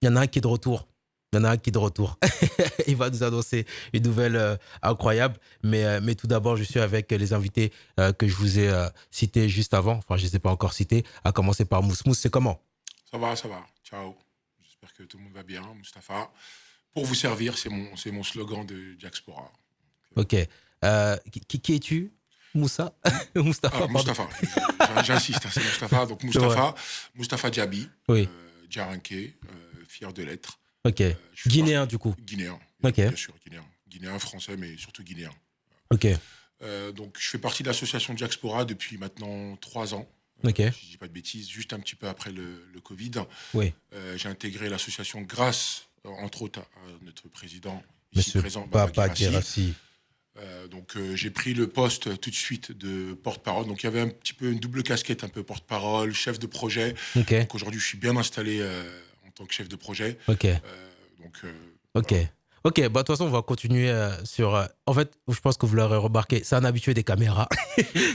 Il y en a un qui est de retour. Il y en a un qui est de retour. Il va nous annoncer une nouvelle incroyable. Mais tout d'abord, je suis avec les invités que je vous ai cités juste avant. Enfin, je ne les ai pas encore cités. À commencer par Mousse. Mousse, c'est comment? Ça va, ça va. Ciao. J'espère que tout le monde va bien. Mustapha. Pour vous servir, c'est mon slogan de Diaspora. Ok. Qui es-tu? Moussa? Mustapha, Alors, pardon. Mustapha, j'insiste, hein, c'est Mustapha. Donc, C'est vrai. Mustapha Diaby, Oui. Djaranké, fier de l'être. Ok. Je fais Guinéen, du coup. Guinéen, Ok. bien sûr, Guinéen. Guinéen, français, mais surtout Guinéen. Ok. Donc, je fais partie de l'association Diaspora depuis maintenant 3 ans. Ok. Si je dis pas de bêtises, juste un petit peu après le Covid. Oui. J'ai intégré l'association grâce, entre autres, à notre président ici Monsieur présent, Baba Baba Guirassi. Guérassi. Donc j'ai pris le poste tout de suite de porte-parole. Donc il y avait un petit peu une double casquette, un peu porte-parole, chef de projet. Ok. Donc aujourd'hui je suis bien installé en tant que chef de projet. Ok. Donc Ok. voilà. Ok, bah, de toute façon, on va continuer sur. En fait, je pense que vous l'aurez remarqué, c'est un habitué des caméras.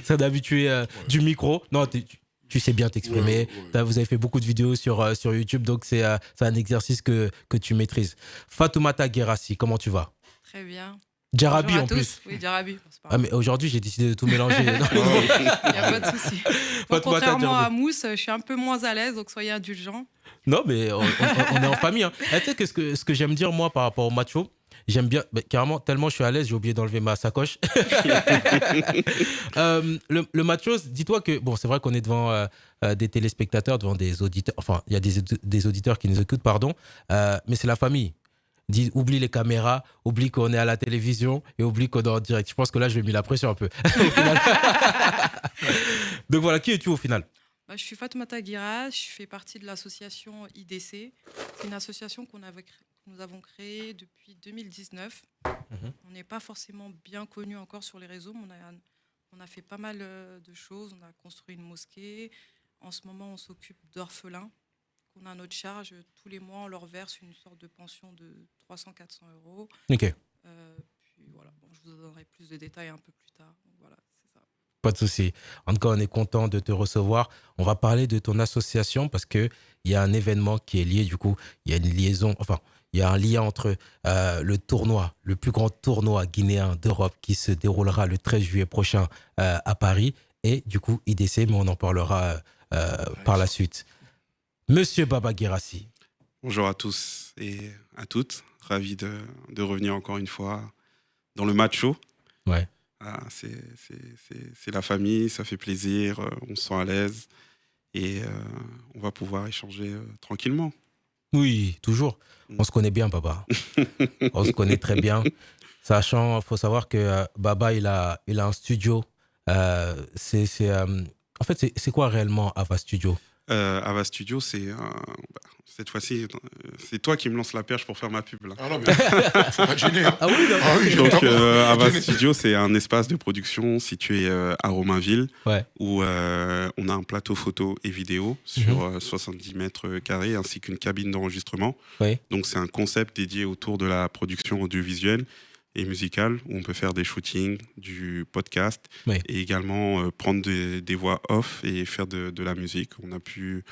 C'est un habitué Ouais. du micro. Non, tu sais bien Ouais, t'exprimer. ouais. Vous avez fait beaucoup de vidéos sur YouTube, donc c'est un exercice que tu maîtrises. Fatoumata Guérassi, comment tu vas? Très bien. Bonjour Djarabi à en tous. plus. Oui, Djarabi, c'est pas Ah, grave. mais aujourd'hui, j'ai décidé de tout mélanger. Non, Ah ouais. Il n'y a pas de souci. Bon, Fatoumata contrairement Djarabi. à Mousse, je suis un peu moins à l'aise, donc soyez indulgents. Non, mais on est en famille. Hein. Et tu sais que ce que j'aime dire, moi, par rapport au macho, j'aime bien, bah, carrément, tellement je suis à l'aise, j'ai oublié d'enlever ma sacoche. Le macho, dis-toi que, bon, c'est vrai qu'on est devant des téléspectateurs, devant des auditeurs, enfin, il y a des auditeurs qui nous écoutent, pardon, mais c'est la famille. Dis, oublie les caméras, oublie qu'on est à la télévision et oublie qu'on est en direct. Je pense que là, je vais mis la pression un peu. Au final. Donc voilà, qui es-tu au final? Bah, je suis Fatoumata Guira, je fais partie de l'association IDC. C'est une association que nous avons créée depuis 2019. Mhm. On n'est pas forcément bien connu encore sur les réseaux, mais on a fait pas mal de choses. On a construit une mosquée. En ce moment, on s'occupe d'orphelins qu'on a à notre charge. Tous les mois, on leur verse une sorte de pension de 300-400 euros. Ok. Puis voilà, bon, je vous donnerai plus de détails un peu plus tard. Donc voilà, c'est ça. Pas de souci. En tout cas, on est content de te recevoir. On va parler de ton association parce qu'il y a un événement qui est lié. Du coup, il y a une liaison, enfin, il y a un lien entre le tournoi, le plus grand tournoi guinéen d'Europe qui se déroulera le 13 juillet prochain à Paris et du coup, IDC, mais on en parlera par la suite. Monsieur Baba Guérassi. Bonjour à tous et à toutes. Ravi de revenir encore une fois dans le match show. Ouais. Ah, c'est la famille, ça fait plaisir, on se sent à l'aise et on va pouvoir échanger tranquillement. Oui, toujours. On se connaît bien, Baba. On se connaît très bien. Sachant, il faut savoir que Baba, il a un studio. En fait, c'est quoi réellement Ava Studio? Ava Studio, cette fois-ci, c'est toi qui me lances la perche pour faire ma pub. Là. Ah non, mais faut pas te gêner. Hein. Ah oui, non. Ah oui, Donc, évidemment. Ava Studio, c'est un espace de production situé à Romainville Ouais. où on a un plateau photo et vidéo sur 70 mètres carrés ainsi qu'une cabine d'enregistrement. Oui. Donc, c'est un concept dédié autour de la production audiovisuelle et musicale où on peut faire des shootings, du podcast Oui. et également prendre des voix off et faire de la musique. On a pu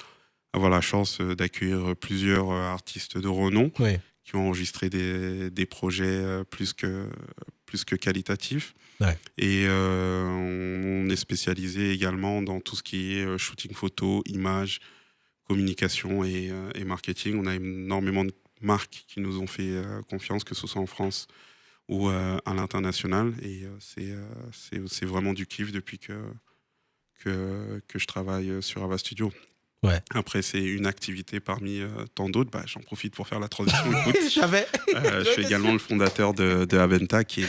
avoir la chance d'accueillir plusieurs artistes de renom Oui. qui ont enregistré des projets plus que qualitatifs. Ouais. Et on est spécialisé également dans tout ce qui est shooting photo, images, communication et marketing. On a énormément de marques qui nous ont fait confiance, que ce soit en France ou à l'international. Et c'est vraiment du kiff depuis que je travaille sur Ava Studio. Ouais. Après, c'est une activité parmi tant d'autres. Bah, j'en profite pour faire la transition. Écoute, Je savais. je suis également le fondateur de Aventa, qui est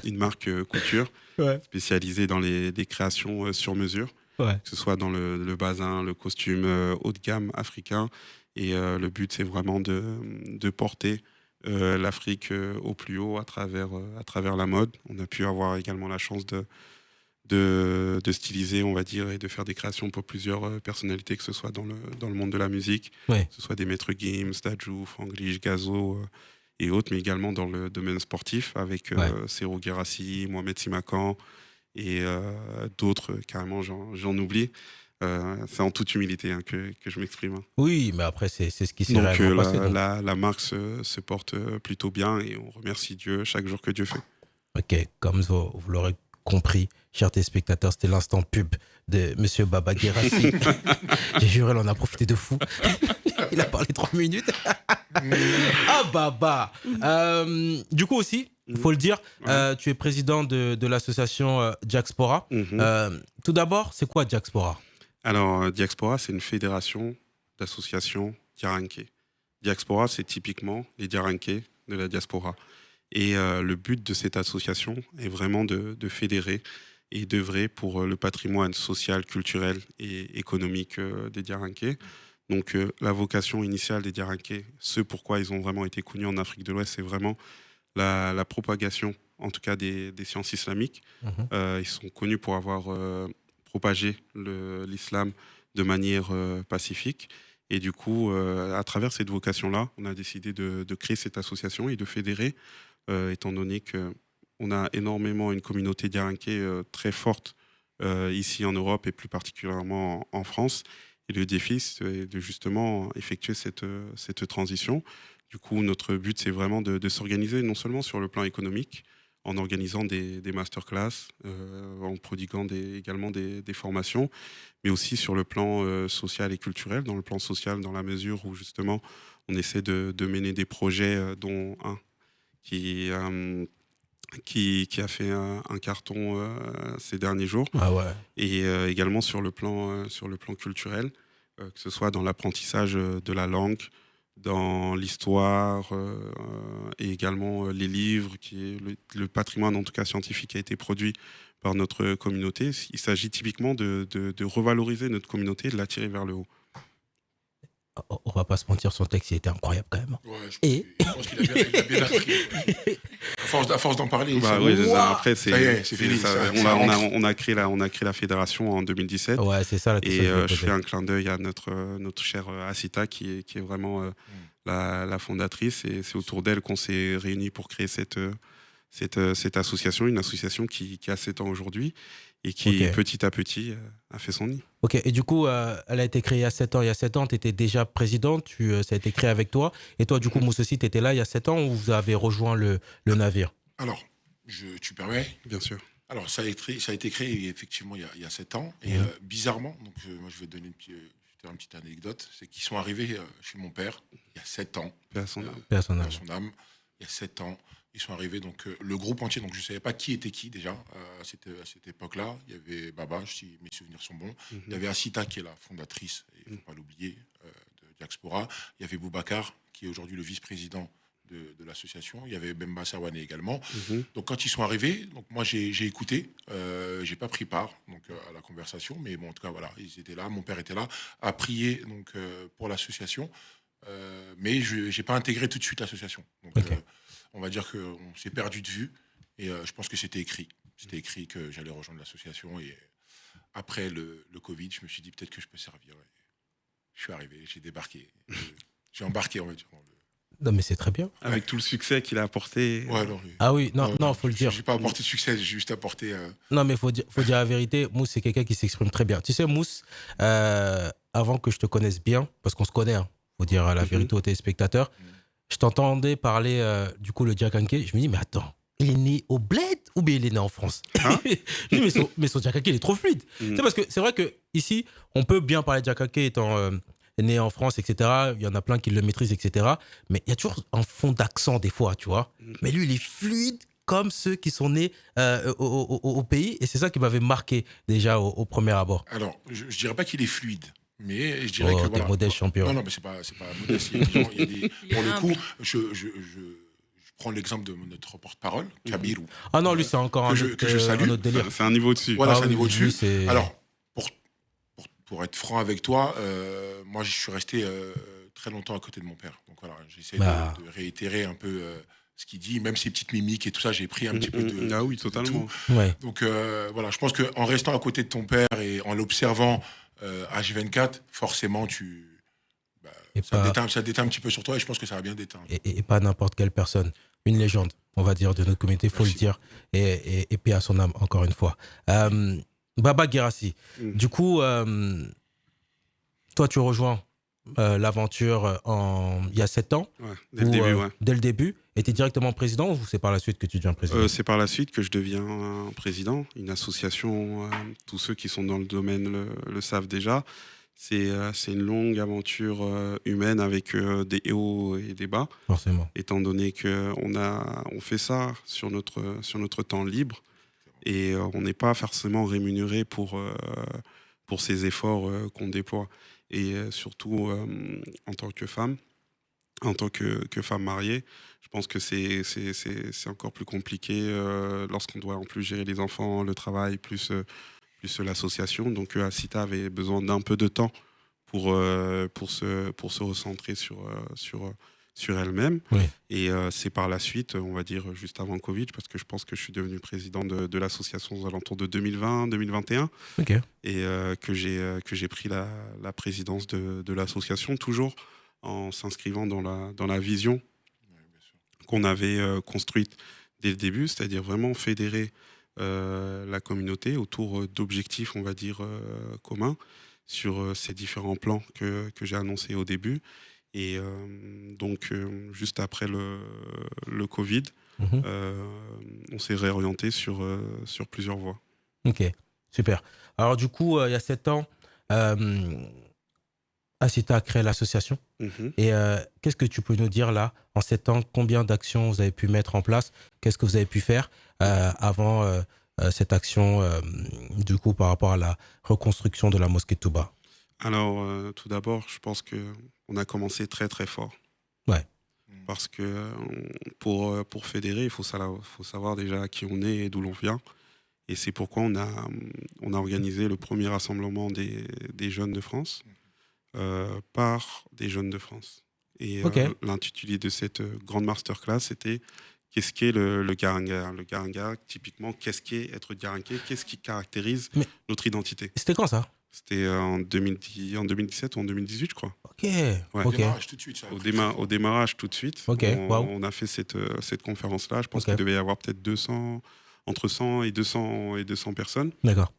une marque couture Ouais. spécialisée dans les créations sur mesure, Ouais. que ce soit dans le bazin, le costume haut de gamme africain. Et le but, c'est vraiment de porter l'Afrique au plus haut à travers la mode. On a pu avoir également la chance de styliser, on va dire, et de faire des créations pour plusieurs personnalités, que ce soit dans le monde de la musique, Ouais. que ce soit des maîtres Gims, Dadju, Franglish, Gazo et autres, mais également dans le domaine sportif avec Serhou Guérassi, Mohamed Simakan et d'autres, carrément j'en oublie. C'est en toute humilité que je m'exprime. Oui, mais après, c'est ce qui s'est Donc réellement passé. Donc. la marque se porte plutôt bien et on remercie Dieu chaque jour que Dieu fait. Ok, comme vous l'aurez compris, chers téléspectateurs, c'était l'instant pub de Monsieur Baba Guérassi. J'ai juré, on en a profité de fou. Il a parlé 3 minutes. Ah Baba. Du coup aussi, il faut le dire, tu es président de l'association Diaspora. Tout d'abord, c'est quoi Diaspora? Alors, Diaspora, c'est une fédération d'associations Diaranké. Diaspora, c'est typiquement les Diaranké de la diaspora. Et le but de cette association est vraiment de fédérer et d'œuvrer pour le patrimoine social, culturel et économique des Diaranké. Donc la vocation initiale des Diaranké, ce pourquoi ils ont vraiment été connus en Afrique de l'Ouest, c'est vraiment la propagation, en tout cas des sciences islamiques. Ils sont connus pour avoir propagé l'islam de manière pacifique. Et du coup, à travers cette vocation-là, on a décidé de créer cette association et de fédérer, étant donné qu'on a énormément une communauté diaranké très forte ici en Europe et plus particulièrement en France. Et le défi, c'est de justement effectuer cette transition. Du coup, notre but, c'est vraiment de s'organiser non seulement sur le plan économique, en organisant des masterclass, en prodiguant également des formations, mais aussi sur le plan social et culturel. Dans le plan social, dans la mesure où justement, on essaie de mener des projets, dont un qui a fait un carton ces derniers jours. Ah ouais. Et également sur le plan culturel, que ce soit dans l'apprentissage de la langue, dans l'histoire et également les livres, qui est le patrimoine en tout cas scientifique qui a été produit par notre communauté. Il s'agit typiquement de revaloriser notre communauté et de l'attirer vers le haut. On va pas se mentir, son texte il était incroyable quand même. Ouais, je pense qu'il a bien appris. Ouais. À force d'en parler. Bah, oui, après, c'est fini. On a créé la fédération en 2017. Ouais, c'est ça. Et je fais un clin d'œil à notre chère Asita qui est vraiment la fondatrice. Et c'est autour d'elle qu'on s'est réunis pour créer cette association, une association qui a 7 ans aujourd'hui et qui petit à petit a fait son nid. Ok, et du coup, elle a été créée il y a 7 ans. Il y a 7 ans, tu étais déjà président, ça a été créé avec toi. Et toi, du coup, Mousse aussi, tu étais là il y a 7 ans ou vous avez rejoint le navire? Alors, tu permets? Bien sûr. Alors, ça a été créé effectivement il y a 7 ans. Et bizarrement, donc moi je vais te donner une petite anecdote, c'est qu'ils sont arrivés chez mon père il y a 7 ans. Paix à son âme. Paix à son âme. Il y a 7 ans. Ils sont arrivés, donc le groupe entier, donc je ne savais pas qui était qui déjà à cette époque-là. Il y avait Baba, si mes souvenirs sont bons. Il y avait Asita, qui est la fondatrice, il ne faut pas l'oublier, de Diaspora. Il y avait Boubacar, qui est aujourd'hui le vice-président de l'association. Il y avait Bemba Sawane également. Donc quand ils sont arrivés, donc moi j'ai écouté, j'ai pas pris part donc à la conversation, mais bon, en tout cas voilà, ils étaient là, mon père était là, à prier donc pour l'association, mais je n'ai pas intégré tout de suite l'association. Donc on va dire qu'on s'est perdu de vue et je pense que c'était écrit. C'était écrit que j'allais rejoindre l'association et après le Covid, je me suis dit peut-être que je peux servir. Et je suis arrivé, j'ai débarqué, j'ai embarqué, on va dire. Non, mais c'est très bien. Avec tout le succès qu'il a apporté. Ouais, non, ah oui, non, faut le dire. Je n'ai pas apporté de succès, j'ai juste apporté. Non, mais faut dire la vérité. Mousse, c'est quelqu'un qui s'exprime très bien. Tu sais, Mousse, avant que je te connaisse bien, parce qu'on se connaît, faut dire la vérité aux téléspectateurs, je t'entendais parler du coup le Diakanké. Je me dis, mais attends, il est né au bled ou bien il est né en France? Je dis, mais son Diakanké, il est trop fluide. C'est parce que c'est vrai qu'ici, on peut bien parler de Diakanké étant né en France, etc. Il y en a plein qui le maîtrisent, etc. Mais il y a toujours un fond d'accent des fois, tu vois. Mais lui, il est fluide comme ceux qui sont nés au pays. Et c'est ça qui m'avait marqué déjà au premier abord. Alors, je ne dirais pas qu'il est fluide. Mais je dirais que voilà. Modeste champion. Non, mais c'est pas modeste. Il y a des, pour le coup, je prends l'exemple de notre porte-parole, Kabirou. Ah non, lui, c'est encore un autre délire. C'est un niveau dessus. Voilà, c'est un niveau dessus. C'est... Alors, pour être franc avec toi, moi, je suis resté très longtemps à côté de mon père. Donc voilà, j'essaie de réitérer un peu ce qu'il dit, même ses petites mimiques et tout ça, j'ai pris un petit peu de. Ah oui, totalement. Ouais. Donc voilà, je pense qu'en restant à côté de ton père et en l'observant H24, forcément, ça déteint un petit peu sur toi et je pense que ça va bien déteindre. Et pas n'importe quelle personne. Une légende, on va dire, de notre communauté, il faut le dire. Et paix à son âme, encore une fois. Baba Guérassi. Du coup, toi, tu rejoins l'aventure il y a 7 ans. Ouais, dès le début, ouais. Dès le début. Et tu es directement président ou c'est par la suite que tu deviens président? C'est par la suite que je deviens président. Une association, tous ceux qui sont dans le domaine le savent déjà. C'est une longue aventure humaine avec des hauts et des bas. Forcément. Étant donné qu'on fait ça sur notre temps libre et on n'est pas forcément rémunéré pour ces efforts qu'on déploie. Et surtout en tant que femme, en tant que femme mariée, je pense que c'est encore plus compliqué lorsqu'on doit en plus gérer les enfants, le travail, plus l'association. Donc Asita avait besoin d'un peu de temps pour se recentrer sur elle-même. Oui. Et c'est par la suite, on va dire juste avant le Covid, parce que je pense que je suis devenu président de l'association aux alentours de 2020-2021. Ok. Et que j'ai pris la présidence de l'association, toujours en s'inscrivant dans la vision qu'on avait construite dès le début, c'est-à-dire vraiment fédérer la communauté autour d'objectifs, on va dire, communs sur ces différents plans que j'ai annoncés au début. Et donc, juste après le Covid, on s'est réorienté sur plusieurs voies. Ok, super. Alors du coup, il y a 7 ans, Asita a créé l'association. Et qu'est-ce que tu peux nous dire là, en 7 ans, combien d'actions vous avez pu mettre en place? Qu'est-ce que vous avez pu faire avant cette action, du coup, par rapport à la reconstruction de la mosquée de Touba? Alors, tout d'abord, je pense qu'on a commencé très très fort. Ouais. Parce que pour fédérer, il faut savoir déjà qui on est et d'où l'on vient. Et c'est pourquoi on a organisé le premier rassemblement des jeunes de France par des jeunes de France. Et l'intitulé de cette grande masterclass, c'était « Qu'est-ce qu'est le Garangar ?» Le Garangar, typiquement, qu'est-ce qu'est être Garankais? Qu'est-ce qui caractérise notre identité? C'était quand ça? C'était en 2017 ou en 2018, je crois. Ok. Ouais. Au démarrage tout de suite. Au démarrage tout de suite. Ok, On a fait cette conférence-là. Je pense qu'il devait y avoir peut-être entre 100 et 200 personnes. D'accord.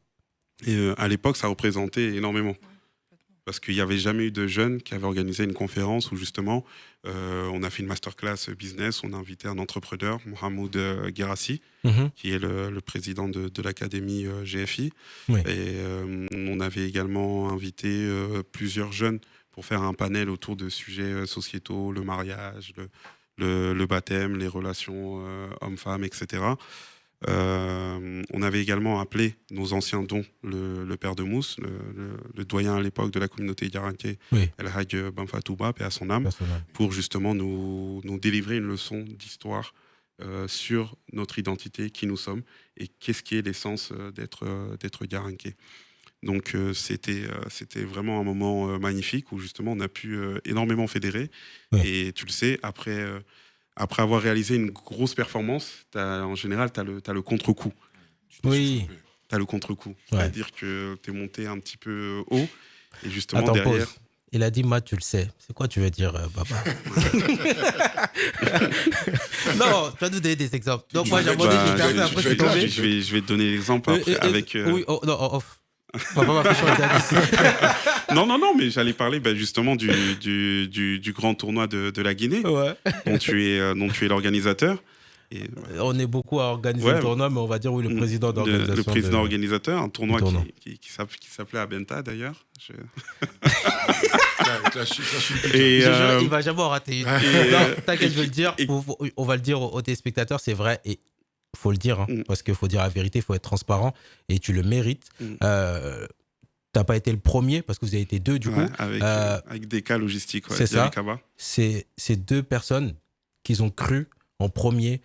Et à l'époque, ça représentait énormément. Parce qu'il n'y avait jamais eu de jeunes qui avaient organisé une conférence où justement, on a fait une masterclass business, on a invité un entrepreneur, Mohamed Guérassi, qui est le président de l'académie GFI. Oui. Et on avait également invité plusieurs jeunes pour faire un panel autour de sujets sociétaux, le mariage, le baptême, les relations hommes-femmes, etc. On avait également appelé nos anciens dons, le père de Mousse, le doyen à l'époque de la communauté garankais, El Hadj Bamfa Touba, paix à son âme, pour justement nous délivrer une leçon d'histoire sur notre identité, qui nous sommes, et qu'est-ce qui est l'essence d'être garankais. Donc c'était vraiment un moment magnifique où justement on a pu énormément fédérer. Et tu le sais, après avoir réalisé une grosse performance, en général, tu as le contre-coup. Oui. Tu as le contre-coup. C'est-à-dire que tu es monté un petit peu haut. Et justement, attends, derrière. Pause. Il a dit, Matt, tu le sais. C'est quoi tu veux dire, Baba? Non, tu vas nous donner des exemples. Donc, moi, j'ai demandé, après, je suis tombé. Je vais te donner l'exemple après, avec. Oui, non, off. Papa m'a fait changer non, mais j'allais parler justement du grand tournoi de la Guinée, dont tu es l'organisateur. Et, on est beaucoup à organiser le tournoi, mais on va dire le président d'organisation. Le président organisateur, un tournoi qui s'appelait Abenta d'ailleurs. Et il va jamais en rater une. T'inquiète, je veux le dire. On va le dire aux téléspectateurs, c'est vrai. Et il faut le dire, parce qu'il faut dire la vérité, il faut être transparent. Et tu le mérites. T'as pas été le premier, parce que vous avez été deux du coup. Avec des cas logistiques. C'est ça. C'est deux personnes qui ont cru en premier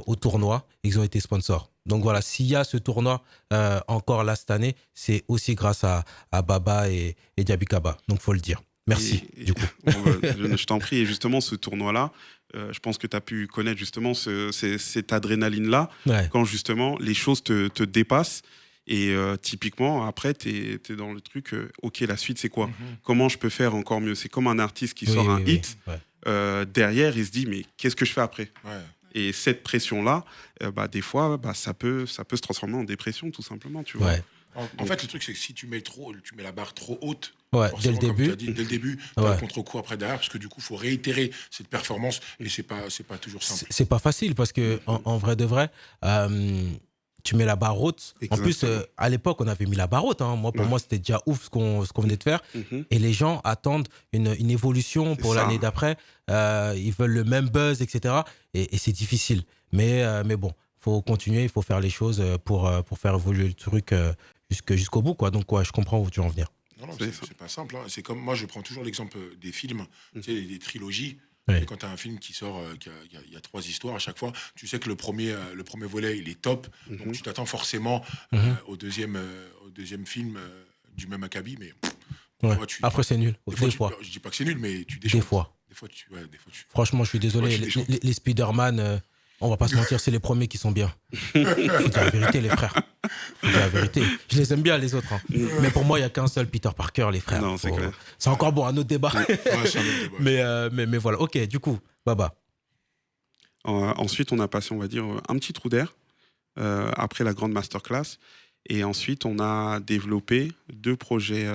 au tournoi et ils ont été sponsors. Donc voilà, s'il y a ce tournoi encore là cette année, c'est aussi grâce à Baba et Diaby Kaba. Donc il faut le dire. Merci, du coup. Je t'en prie. Et justement, ce tournoi-là, je pense que tu as pu connaître justement cette adrénaline-là, quand justement les choses te dépassent. Et typiquement, après, tu es dans le truc, OK, la suite, c'est quoi? Comment je peux faire encore mieux? C'est comme un artiste qui sort un hit. Derrière, il se dit, mais qu'est-ce que je fais après? Et cette pression-là, des fois, ça peut se transformer en dépression, tout simplement, tu vois. En fait, le truc, c'est que si tu mets la barre trop haute, Ouais, dès le forcément, comme tu début. as dit, dès le début, tu as Ouais. le contre-coup après derrière, parce que du coup, il faut réitérer cette performance, et c'est pas toujours simple. C'est pas facile parce que en vrai de vrai, tu mets la barre haute. En plus, Exactement. à l'époque, on avait mis la barre haute, hein. Moi, pour Ouais. moi, c'était déjà ouf ce qu'on venait de faire. Mhm. Et les gens attendent une évolution C'est pour ça. l'année d'après. Ils veulent le même buzz, etc. Et c'est difficile. Mais bon, faut continuer, il faut faire les choses pour faire évoluer le truc jusqu'au bout, quoi. Donc, ouais, je comprends où tu veux en venir. Non, C'est ça. c'est pas simple, hein. C'est comme moi, je prends toujours l'exemple des films, tu sais, des trilogies. Ouais. Et quand tu as un film qui sort, il y a 3 histoires à chaque fois, tu sais que le premier volet, il est top. Donc Mhm. tu t'attends forcément Mhm. au deuxième film du même acabit. Mais Ouais. toi, Après, c'est nul. des fois, Des fois. je dis pas que c'est nul, mais tu Des déchantes. fois. Des fois, des fois, Franchement, je suis désolé. tu déchantes. Les Spider-Man, on va pas se mentir, c'est les premiers qui sont bien. Faut dire la vérité, les frères. Faut dire la vérité. Je les aime bien, les autres, hein. Mais pour moi, il n'y a qu'un seul Peter Parker, les frères. Non, c'est clair. C'est encore bon, un autre débat. Ouais, c'est un autre débat. Mais voilà. Ok, du coup, Baba. Ensuite, on a passé, on va dire, un petit trou d'air après la grande masterclass. Et ensuite, on a développé deux projets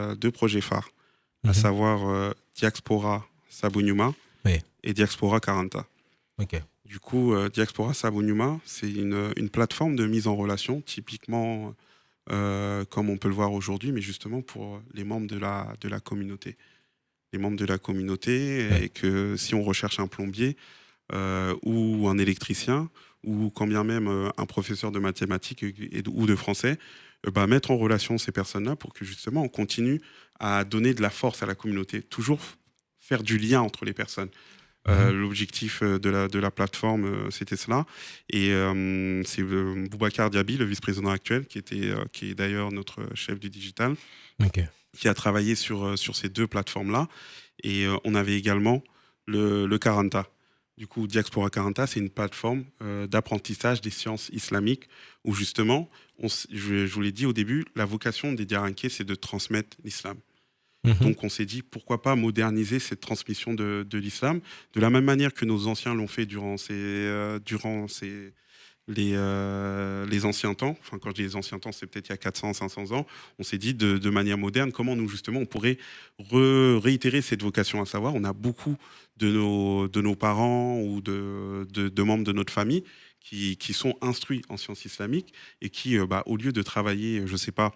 phares, à Mhm. savoir Diaspora Sabunyuma Oui. et Diaspora Karanta. Ok. Du coup, Diaspora Sabunyuma, c'est une plateforme de mise en relation, typiquement comme on peut le voir aujourd'hui, mais justement pour les membres de la communauté. Les membres de la communauté, Ouais. et que si on recherche un plombier ou un électricien, ou quand bien même un professeur de mathématiques ou de français, mettre en relation ces personnes-là pour que justement on continue à donner de la force à la communauté, toujours faire du lien entre les personnes. L'objectif de la plateforme, c'était cela. Et c'est Boubacar Diaby, le vice-président actuel, qui est d'ailleurs notre chef du digital, Ok. qui a travaillé sur ces deux plateformes-là. Et on avait également le Karanta. Du coup, Diaspora Karanta, c'est une plateforme d'apprentissage des sciences islamiques où justement, je vous l'ai dit au début, la vocation des Diarankés, c'est de transmettre l'islam. Mhm. Donc on s'est dit, pourquoi pas moderniser cette transmission de l'islam, de la même manière que nos anciens l'ont fait durant les anciens temps. Enfin, quand je dis les anciens temps, c'est peut-être il y a 400, 500 ans. On s'est dit, de manière moderne, comment nous, justement, on pourrait réitérer cette vocation, à savoir, on a beaucoup de nos parents ou de membres de notre famille qui sont instruits en sciences islamiques et qui, au lieu de travailler, je ne sais pas,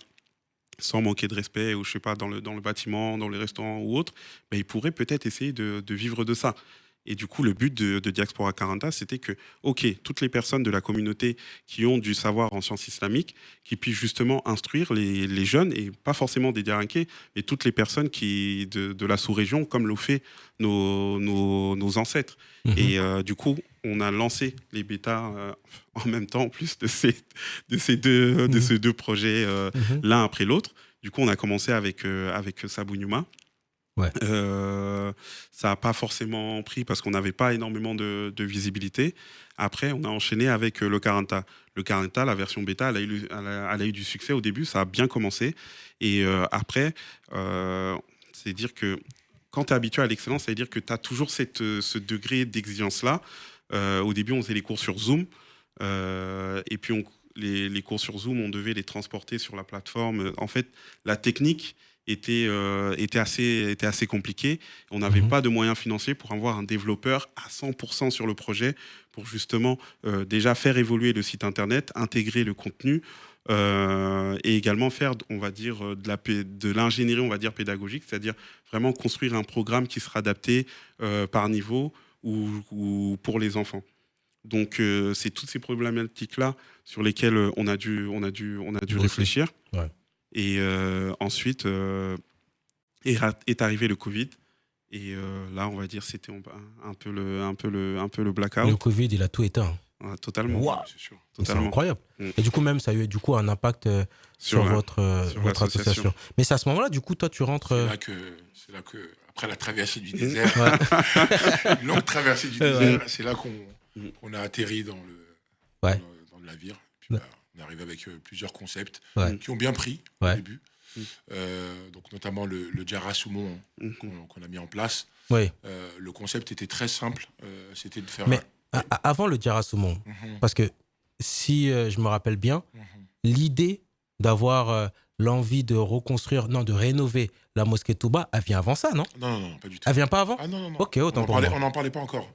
sans manquer de respect, ou je sais pas, dans le bâtiment, dans les restaurants ou autre, ils pourraient peut-être essayer de vivre de ça. Et du coup, le but de Diaspora Karanta, c'était que, OK, toutes les personnes de la communauté qui ont du savoir en sciences islamiques, qui puissent justement instruire les jeunes, et pas forcément des Diarankés, mais toutes les personnes de la sous-région, comme l'ont fait nos ancêtres. Mhm. Et du coup, on a lancé les bêtas en même temps, en plus de ces deux projets, Mhm. l'un après l'autre. Du coup, on a commencé avec Sabunyuma. Ouais. Ça n'a pas forcément pris parce qu'on n'avait pas énormément de visibilité. Après, on a enchaîné avec le Karanta. Le Karanta, la version bêta, elle a eu du succès au début, ça a bien commencé. Et après, c'est dire que quand tu es habitué à l'excellence, ça veut dire que tu as toujours ce degré d'exigence-là. Au début, on faisait les cours sur Zoom. Et puis, les cours sur Zoom, on devait les transporter sur la plateforme. En fait, la technique était assez compliquée. On n'avait pas de moyens financiers pour avoir un développeur à 100% sur le projet pour justement déjà faire évoluer le site internet, intégrer le contenu et également faire, on va dire, de l'ingénierie, on va dire, pédagogique, c'est-à-dire vraiment construire un programme qui sera adapté par niveau ou pour les enfants. Donc, c'est toutes ces problématiques-là sur lesquelles on a dû réfléchir. Ouais. Et ensuite est arrivé le Covid. Et là, on va dire, c'était un peu le blackout. Le Covid, il a tout éteint. Totalement. Wow. C'est sûr. C'est Totalement. incroyable. Mm. Et du coup, même, ça a eu un impact sur votre association. Mais c'est à ce moment-là, du coup, toi, tu rentres. C'est là que, après la traversée du désert, Ouais. une longue traversée du Ouais. désert, c'est là qu'on a atterri dans Ouais. dans le navire. Puis, on est arrivé avec plusieurs concepts Ouais. qui ont bien pris Ouais. au début. Donc, notamment le Jara Sumo qu'on a mis en place. Oui. Le concept était très simple. C'était de faire. Mais avant le Jara Sumo, parce que si je me rappelle bien, l'idée d'avoir l'envie de reconstruire, non, de rénover la mosquée de Touba, elle vient avant ça, non? Non, pas du tout. Elle vient pas avant? Ah non. Ok, autant pour moi. On n'en parlait pas encore.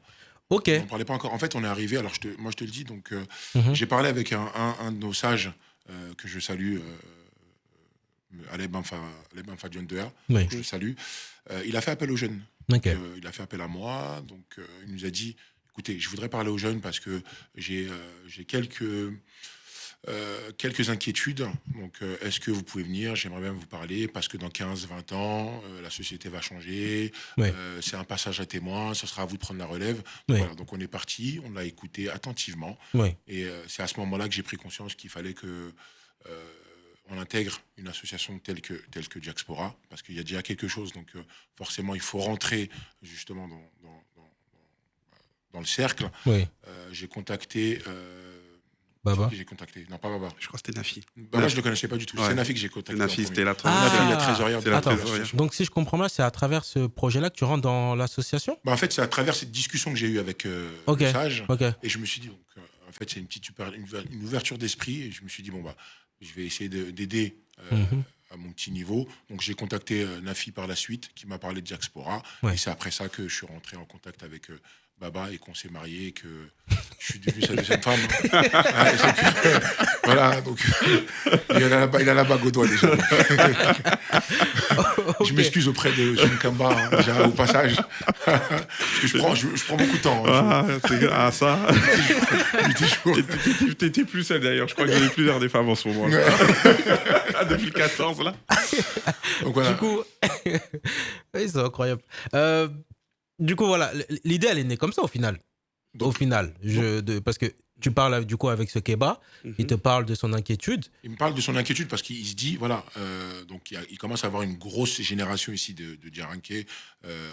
Ok. On n'en parlait pas encore. En fait, on est arrivé, alors moi je te le dis, donc Mhm. j'ai parlé avec un de nos sages que je salue, Aleb Banfa John Deher, Oui. je le salue. Il a fait appel aux jeunes. Ok. Il a fait appel à moi, donc il nous a dit, écoutez, je voudrais parler aux jeunes parce que j'ai quelques inquiétudes. Donc, est-ce que vous pouvez venir? J'aimerais bien vous parler parce que dans 15-20 ans, la société va changer. Oui. C'est un passage à témoin. Ce sera à vous de prendre la relève. Oui. Voilà, donc, on est parti. On l'a écouté attentivement. Oui. Et c'est à ce moment-là que j'ai pris conscience qu'il fallait que on intègre une association telle que Diaspora, parce qu'il y a déjà quelque chose. Donc, forcément, il faut rentrer justement dans le cercle. Oui. J'ai contacté... Baba. J'ai contacté. Non, pas Baba. Je crois que c'était Nafi. Baba, je ne le connaissais pas du tout. Ouais. C'est Nafi que j'ai contacté. Nafi, en c'était la premier. Ah. Nafi, la trésorière de la Attends. association. Donc, si je comprends bien, c'est à travers ce projet-là que tu rentres dans l'association? Bah, en fait, c'est à travers cette discussion que j'ai eue avec Ok. le sage. Ok. Et je me suis dit, donc, en fait, c'est une ouverture d'esprit. Et je me suis dit, bon, bah, je vais essayer d'aider Mhm. à mon petit niveau. Donc, j'ai contacté Nafi par la suite, qui m'a parlé de Diaspora. Ouais. Et c'est après ça que je suis rentré en contact avec Baba et qu'on s'est mariés et que je suis devenu sa deuxième femme. Ah, et c'est que- voilà, donc il a la bague au doigt déjà. Je m'excuse auprès de Jim Kamba, hein, déjà au passage. Parce que je prends beaucoup de temps. Hein, Ça. je dis toujours. T'étais plus seul d'ailleurs. Je crois qu'il y avait plusieurs des femmes en ce moment. Depuis le 14, là. Donc voilà. Du coup, oui, c'est incroyable. Du coup, voilà, l'idée, elle est née comme ça au final. Donc- Au final, parce que tu parles du coup avec ce Kéba, il te parle de son inquiétude. Il me parle de son inquiétude parce qu'il se dit, voilà, donc il commence à avoir une grosse génération ici de Djaranké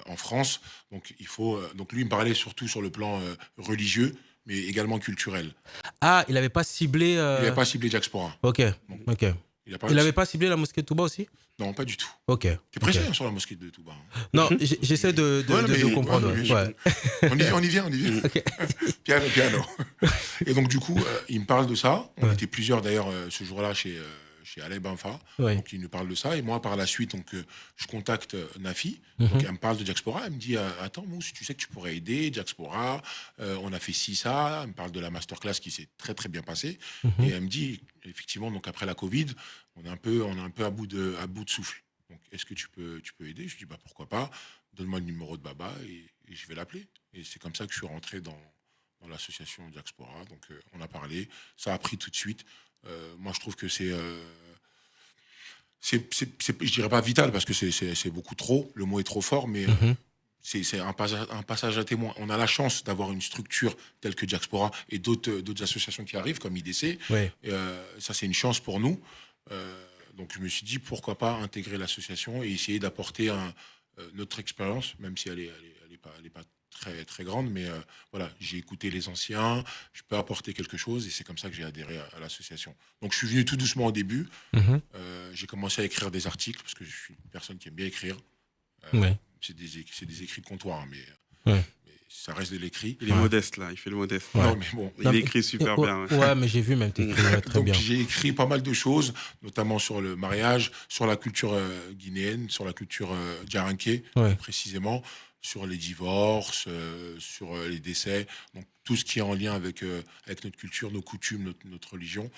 en France. Donc il faut, donc lui il me parlait surtout sur le plan religieux, mais également culturel. Ah, il n'avait pas ciblé. Il n'avait pas ciblé Diaspora. Ok, ok. Il a Il n'avait pas ciblé la mosquée de Touba aussi? Non, pas du tout. Ok. T'es pressé hein, sur la mosquée de Touba. Hein. Non, j'essaie de Ouais, mais- comprendre. ouais, Ouais. bien sûr. On y vient. Ok. Piano. Et donc, du coup, il me parle de ça. On Ouais. était plusieurs, d'ailleurs, ce jour-là, chez Aleb Banfa. Ouais. Donc, il nous parle de ça. Et moi, par la suite, donc, je contacte Nafi. Mhm. Donc, elle me parle de Diaspora. Elle me dit, attends, Mousse, tu sais que tu pourrais aider Diaspora. On a fait ci, ça. Elle me parle de la masterclass qui s'est très, très bien passée. Mhm. Et elle me dit, effectivement, donc, après la Covid, on est un peu à bout de souffle. Donc, est-ce que tu peux aider? Je dis, bah, pourquoi pas. Donne-moi le numéro de Baba et je vais l'appeler. Et c'est comme ça que je suis rentré dans l'association Diaspora. Donc, on a parlé. Ça a pris tout de suite. Moi, je trouve que c'est, je dirais pas vital parce que c'est beaucoup trop. Le mot est trop fort, mais Mhm. c'est un passage à témoin. On a la chance d'avoir une structure telle que Diaspora et d'autres associations qui arrivent, comme IDC. Ouais. Et, ça, c'est une chance pour nous. Donc, je me suis dit, pourquoi pas intégrer l'association et essayer d'apporter notre expérience, même si elle est pas très, très grande. Mais voilà, j'ai écouté les anciens, je peux apporter quelque chose et c'est comme ça que j'ai adhéré à l'association. Donc, je suis venu tout doucement au début. Mhm. J'ai commencé à écrire des articles parce que je suis une personne qui aime bien écrire. Ouais. C'est des écrits de comptoir, hein, mais ça reste de l'écrit. Il est modeste, là. Il fait le modeste. Ouais. Non, mais bon. Il écrit super Ouais, bien. Ouais, mais j'ai vu même t'écrire très Donc bien. j'ai écrit pas mal de choses, notamment sur le mariage, sur la culture guinéenne, sur la culture djaranké, Ouais. précisément, sur les divorces, sur les décès, donc tout ce qui est en lien avec notre culture, nos coutumes, notre religion,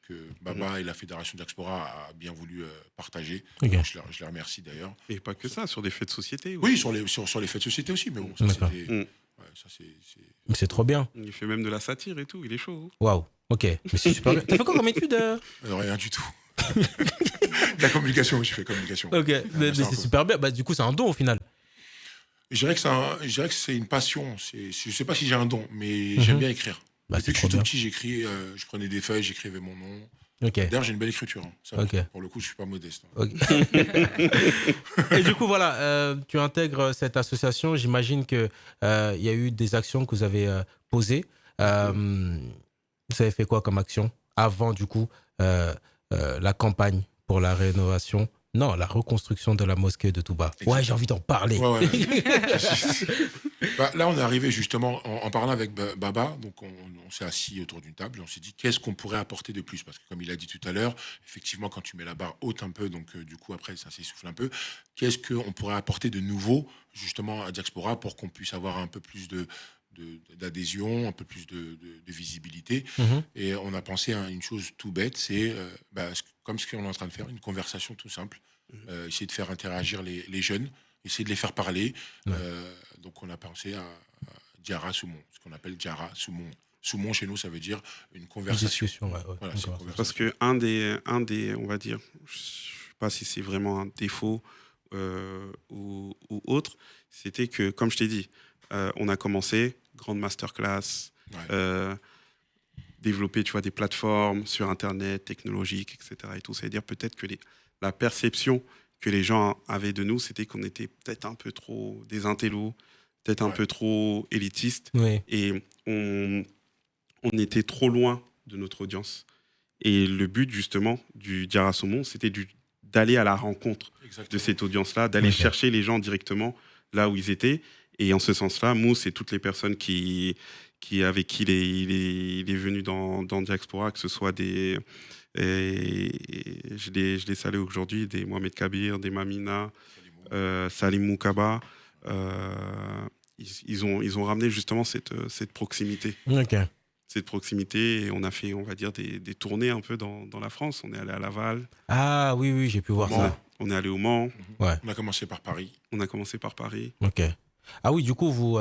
que Baba et la Fédération Diaspora a bien voulu partager. Ok. Donc, je les remercie d'ailleurs. Et pas que ça, sur des faits de société. Oui, sur les faits de société aussi, mais bon, ça D'accord. c'était... Mm. ouais, ça, c'est- Mais c'est trop bien. Il fait même de la satire et tout. Il est chaud. Waouh. Ok. Mais c'est super bien. T'as fait quoi comme étude rien du tout. La communication, j'ai fait communication. Ok. Mais ça, un c'est peu. super bien. Bah, du coup, c'est un don au final. Je dirais que c'est une passion. Je sais pas si j'ai un don, mais Mhm. j'aime bien écrire. Bah, Depuis c'est que je trop suis tout bien. petit, j'écris, je prenais des feuilles, j'écrivais mon nom. Ok. D'ailleurs, j'ai une belle écriture. Hein. Ça va. Ok. Pour le coup, je suis pas modeste. Hein. Ok. Et du coup, voilà, tu intègres cette association. J'imagine qu'il y a eu des actions que vous avez posées. Vous avez fait quoi comme action avant, du coup, la campagne pour la rénovation Non, la reconstruction de la mosquée de Touba. Exactement. Ouais, j'ai envie d'en parler. Ouais. Bah, là, on est arrivé justement en parlant avec Baba. Donc, on s'est assis autour d'une table et on s'est dit qu'est-ce qu'on pourrait apporter de plus. Parce que, comme il a dit tout à l'heure, effectivement, quand tu mets la barre haute un peu, donc du coup, après, ça s'essouffle un peu. Qu'est-ce qu'on pourrait apporter de nouveau, justement, à Diaspora pour qu'on puisse avoir un peu plus d'adhésion, un peu plus de visibilité. Mhm. Et on a pensé à une chose tout bête, c'est comme ce qu'on est en train de faire, une conversation tout simple. Essayer de faire interagir les jeunes, essayer de les faire parler. Ouais. Donc on a pensé à Diara Soumon, ce qu'on appelle Diara Soumon. Soumon chez nous, ça veut dire une Une conversation. discussion, ouais, Voilà, une c'est une conversation. conversation. Parce que un des, on va dire, je sais pas si c'est vraiment un défaut ou autre, c'était que, comme je t'ai dit, on a commencé, grande masterclass, Ouais. développer, tu vois, des plateformes sur Internet, technologiques, etc. Et tout. Ça veut dire peut-être que la perception que les gens avaient de nous, c'était qu'on était peut-être un peu trop des intellos, peut-être un Ouais. peu trop élitistes, Oui, et on était trop loin de notre audience. Et le but, justement, du Diara Saumon, c'était d'aller à la rencontre de Exactement. cette audience-là, d'aller Ok. chercher les gens directement là où ils étaient. Et en ce sens-là, Mousse et toutes les personnes avec qui il est venu dans Diaspora, que ce soit je les salue aujourd'hui, des Mohamed Kabir, des Mamina, Salim Moukaba, ils ont ramené justement cette proximité. ok. Cette proximité, et on a fait, on va dire, des tournées un peu dans la France. On est allé à Laval, Ah oui, oui, j'ai pu voir Mans. ça. on est allé au Mans, Ouais. On a commencé par Paris. on a commencé par Paris. Ok. Ah oui, du coup,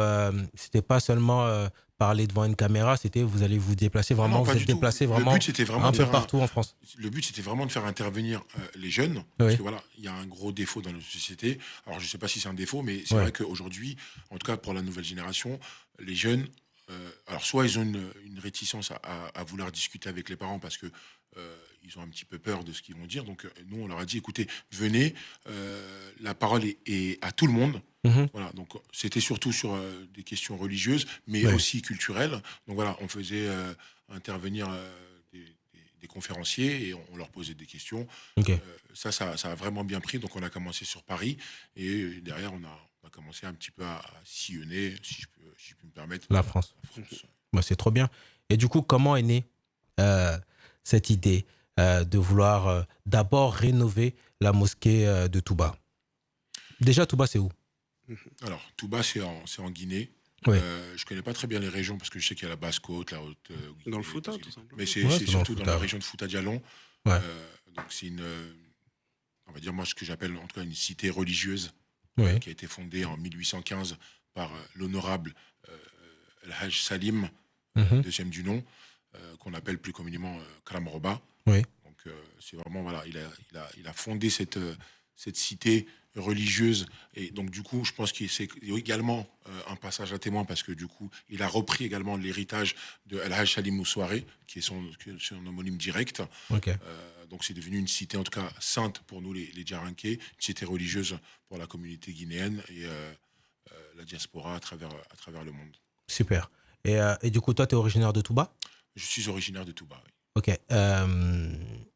c'était pas seulement parler devant une caméra, c'était vous allez vous déplacer Ah vraiment, non, pas vous êtes du tout. déplacé Le vraiment but, c'était vraiment un de peu faire partout en France. Le but, c'était vraiment de faire intervenir les jeunes. Parce Oui. que voilà, il y a un gros défaut dans notre société. Alors, je ne sais pas si c'est un défaut, mais c'est Ouais. vrai qu'aujourd'hui, en tout cas pour la nouvelle génération, les jeunes, alors soit ils ont une réticence à vouloir discuter avec les parents parce que ils ont un petit peu peur de ce qu'ils vont dire. Donc, nous, on leur a dit, écoutez, venez, la parole est à tout le monde. Mhm. Voilà, donc c'était surtout sur des questions religieuses, mais Ouais. aussi culturelles. Donc voilà, on faisait intervenir des conférenciers et on leur posait des questions. Ok. Ça a vraiment bien pris. Donc on a commencé sur Paris et derrière on a commencé un petit peu à sillonner, si je peux me permettre, La France. la France. Bah, c'est trop bien. Et du coup, comment est née cette idée de vouloir d'abord rénover la mosquée de Touba? Déjà, Touba, c'est où? Alors, Touba, c'est en Guinée. Oui. Je connais pas très bien les régions parce que je sais qu'il y a la Basse-Côte, la Haute Guinée. Dans le Fouta, parce que- tout simplement. Mais c'est Ouais, c'est c'est dans le surtout dans Fouta, la ouais. région de Fouta-Djallon. Ouais. Donc c'est on va dire moi ce que j'appelle en tout cas une cité religieuse Oui. qui a été fondée en 1815 par l'honorable El Hajj Salim, Mhm. deuxième du nom, qu'on appelle plus communément Kram Roba. Oui. Donc c'est vraiment voilà, il a fondé cette cité religieuse et donc du coup je pense que c'est également un passage à témoin parce que du coup il a repris également l'héritage de El Hajj Salim Moussouaré qui est son homonyme direct. Ok. Donc c'est devenu une cité en tout cas sainte pour nous les Djarinquais, une cité religieuse pour la communauté guinéenne et la diaspora à travers le monde. Super. Et du coup, toi, tu es originaire de Touba? Je suis originaire de Touba. Oui. Ok.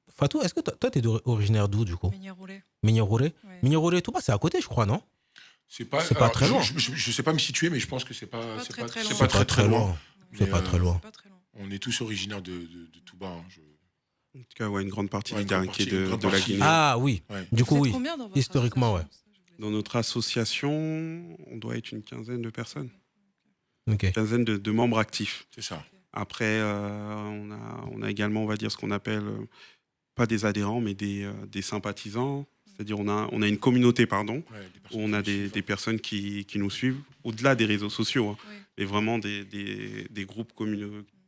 Fatou, est-ce que toi, tu es originaire d'où, du coup? Ménier-Roulé. Mignorouré? Ouais. Mignorouré et Touba, c'est à côté, je crois, non? C'est pas alors, très loin. Je sais pas me situer, mais je pense que c'est pas C'est pas très c'est loin. pas très loin. C'est Mais, pas très loin. C'est pas très loin. On est tous originaires de Touba. Hein. En tout cas, ouais, une grande partie Ouais, des une grande Djarinquais partie, une grande de la partie. Guinée. Ah oui. Ouais. Du coup, Vous êtes oui. combien dans votre Historiquement, association? Ça, je voulais Dans notre association, on doit être une quinzaine de personnes, Ok. une quinzaine de membres actifs. C'est ça. Après, on a également, on va dire, ce qu'on appelle, pas des adhérents, mais des sympathisants. C'est-à-dire, on a une communauté, pardon, Ouais, des où personnes on a qui suivent. des personnes qui nous suivent, au-delà des réseaux sociaux, hein, Oui. mais vraiment des groupes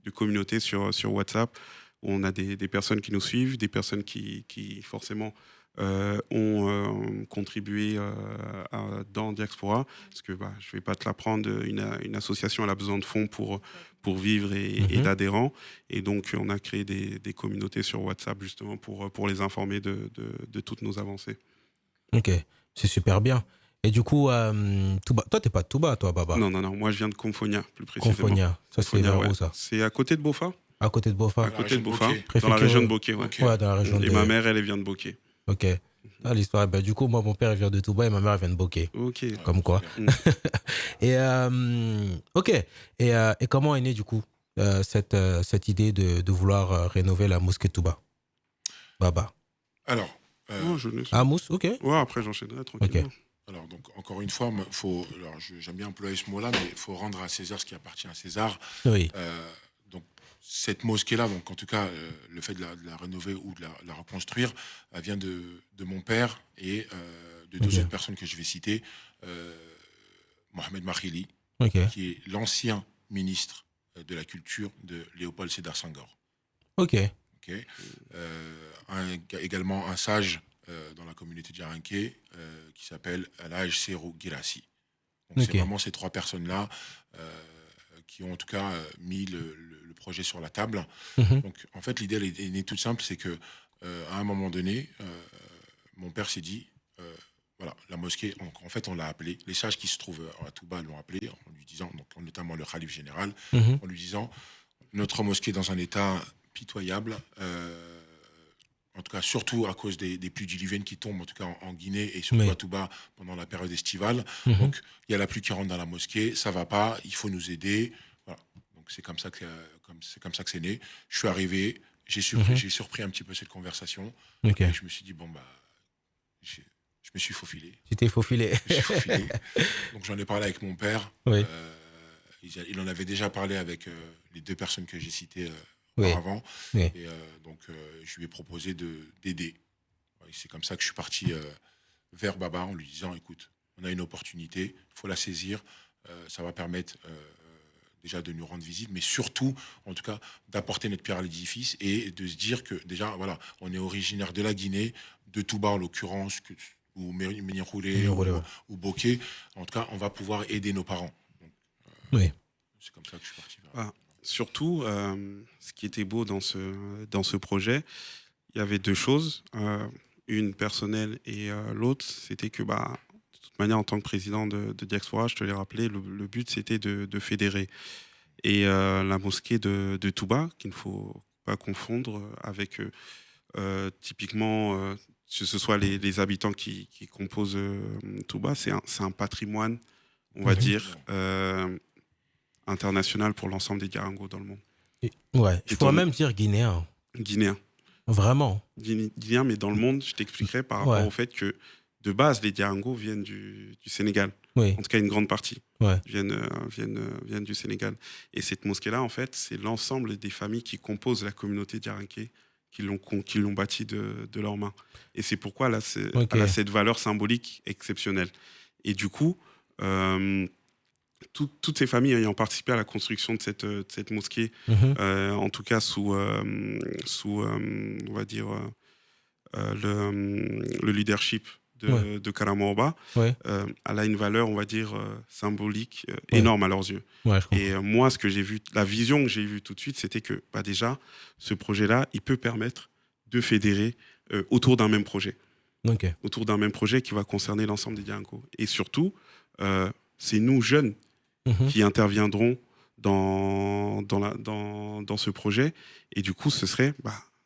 de communauté sur WhatsApp, où on a des personnes qui nous suivent, des personnes qui forcément ont contribué dans Diaspora, parce que je ne vais pas te l'apprendre, une association elle a besoin de fonds pour vivre et Mhm. d'adhérents, et donc on a créé des communautés sur WhatsApp justement pour les informer de toutes nos avancées. Ok. C'est super bien. Et du coup, Touba. Toi, t'es pas de Touba, toi, Baba? Non, moi je viens de Confonia, plus précisément. Confonia. Ça, c'est Confonia, vers ouais. où, ça? C'est à côté de Bofa, À côté de Bofa. à côté de Bofa, Bokeh. dans la Préfecture, région de Bokeh. Ouais. Ok. Ouais, dans la région Et de... ma mère, elle vient de Bokeh. Ok. Ah, l'histoire, bah, du coup, moi, mon père il vient de Touba et ma mère elle vient de Bokeh. Ok. Comme quoi. Et ok. Et comment est née du coup cette idée de vouloir rénover la mosquée de Touba? Baba. Alors, Oh, je ne sais. Ah, Mousse, ok. Ouais, après j'enchaînerai tranquillement. alors donc, encore une fois, j'aime bien employer ce mot-là, mais il faut rendre à César ce qui appartient à César. Oui. Donc, cette mosquée-là, donc en tout cas, le fait de la rénover ou de la reconstruire, elle vient de mon père et de deux Ok. autres personnes que je vais citer. Euh, Mohamed Makhili, Ok. qui est l'ancien ministre de la Culture de Léopold Sédar Senghor. Ok. Ok. Également un sage dans la communauté djaranké qui s'appelle Alhaj Serou Girassi. Donc Ok. c'est vraiment ces trois personnes-là qui ont en tout cas mis le projet sur la table. Mhm. Donc en fait l'idée elle est née toute simple, c'est que à un moment donné, mon père s'est dit voilà, la mosquée, en fait, on l'a appelé. Les sages qui se trouvent à Touba l'ont appelé en lui disant, donc, notamment le khalife général, Mhm. en lui disant notre mosquée est dans un état pitoyable, en tout cas, surtout à cause des pluies diluviennes qui tombent, en tout cas en Guinée et surtout Oui. à Touba pendant la période estivale. Mhm. Donc, il y a la pluie qui rentre dans la mosquée, ça va pas, il faut nous aider. Voilà. Donc, c'est comme ça que c'est né. Je suis arrivé, Mhm. j'ai surpris un petit peu cette conversation. Ok. Et je me suis dit, bon, bah, je me suis faufilé. Tu t'es faufilé. Je me suis faufilé. Donc j'en ai parlé avec mon père. Oui. Il en avait déjà parlé avec les deux personnes que j'ai citées Oui. auparavant. Oui. Et donc je lui ai proposé d'aider. Et c'est comme ça que je suis parti vers Baba en lui disant, écoute, on a une opportunité, il faut la saisir. Ça va permettre déjà de nous rendre visite, mais surtout, en tout cas, d'apporter notre pierre à l'édifice et de se dire que déjà, voilà, on est originaire de la Guinée, de Touba en l'occurrence, ou Méniroulé Méniroulé, ouais. ou Bokeh. En tout cas, on va pouvoir aider nos parents. Donc, Oui. c'est comme ça que je suis parti. Ah, surtout, ce qui était beau dans ce projet, il y avait deux choses. Une personnelle et l'autre, c'était que, bah, de toute manière, en tant que président de Diaspora, je te l'ai rappelé, le but, c'était de fédérer. Et la mosquée de Touba, qu'il ne faut pas confondre avec typiquement, que ce soit les habitants qui composent Touba, c'est un patrimoine, on va Mhm. dire, international pour l'ensemble des Garangos dans le monde. Ouais. Je Et pourrais ton- même dire guinéen. Guinéen. Vraiment. Guinéen, mais dans le monde, je t'expliquerai par rapport Ouais. au fait que, de base, les Garangos viennent du Sénégal. Oui. En tout cas, une grande partie Ouais. viennent du Sénégal. Et cette mosquée-là, en fait, c'est l'ensemble des familles qui composent la communauté diaranké qui l'ont bâtie de leurs mains. Et c'est pourquoi Ok. elle a cette valeur symbolique exceptionnelle. Et du coup, toutes ces familles ayant participé à la construction de cette mosquée, Mhm. en tout cas sous on va dire, le leadership de Karamoroba, Ouais. elle a une valeur, on va dire, symbolique Ouais. énorme à leurs yeux. Ouais, je comprends. Et moi, ce que j'ai vu, la vision que j'ai vue tout de suite, c'était que bah, déjà, ce projet-là, il peut permettre de fédérer autour d'un même projet. Ok. Autour d'un même projet qui va concerner l'ensemble des Diaranko. Et surtout, c'est nous, jeunes, Mhm. qui interviendront dans ce projet. Et du coup, ce serait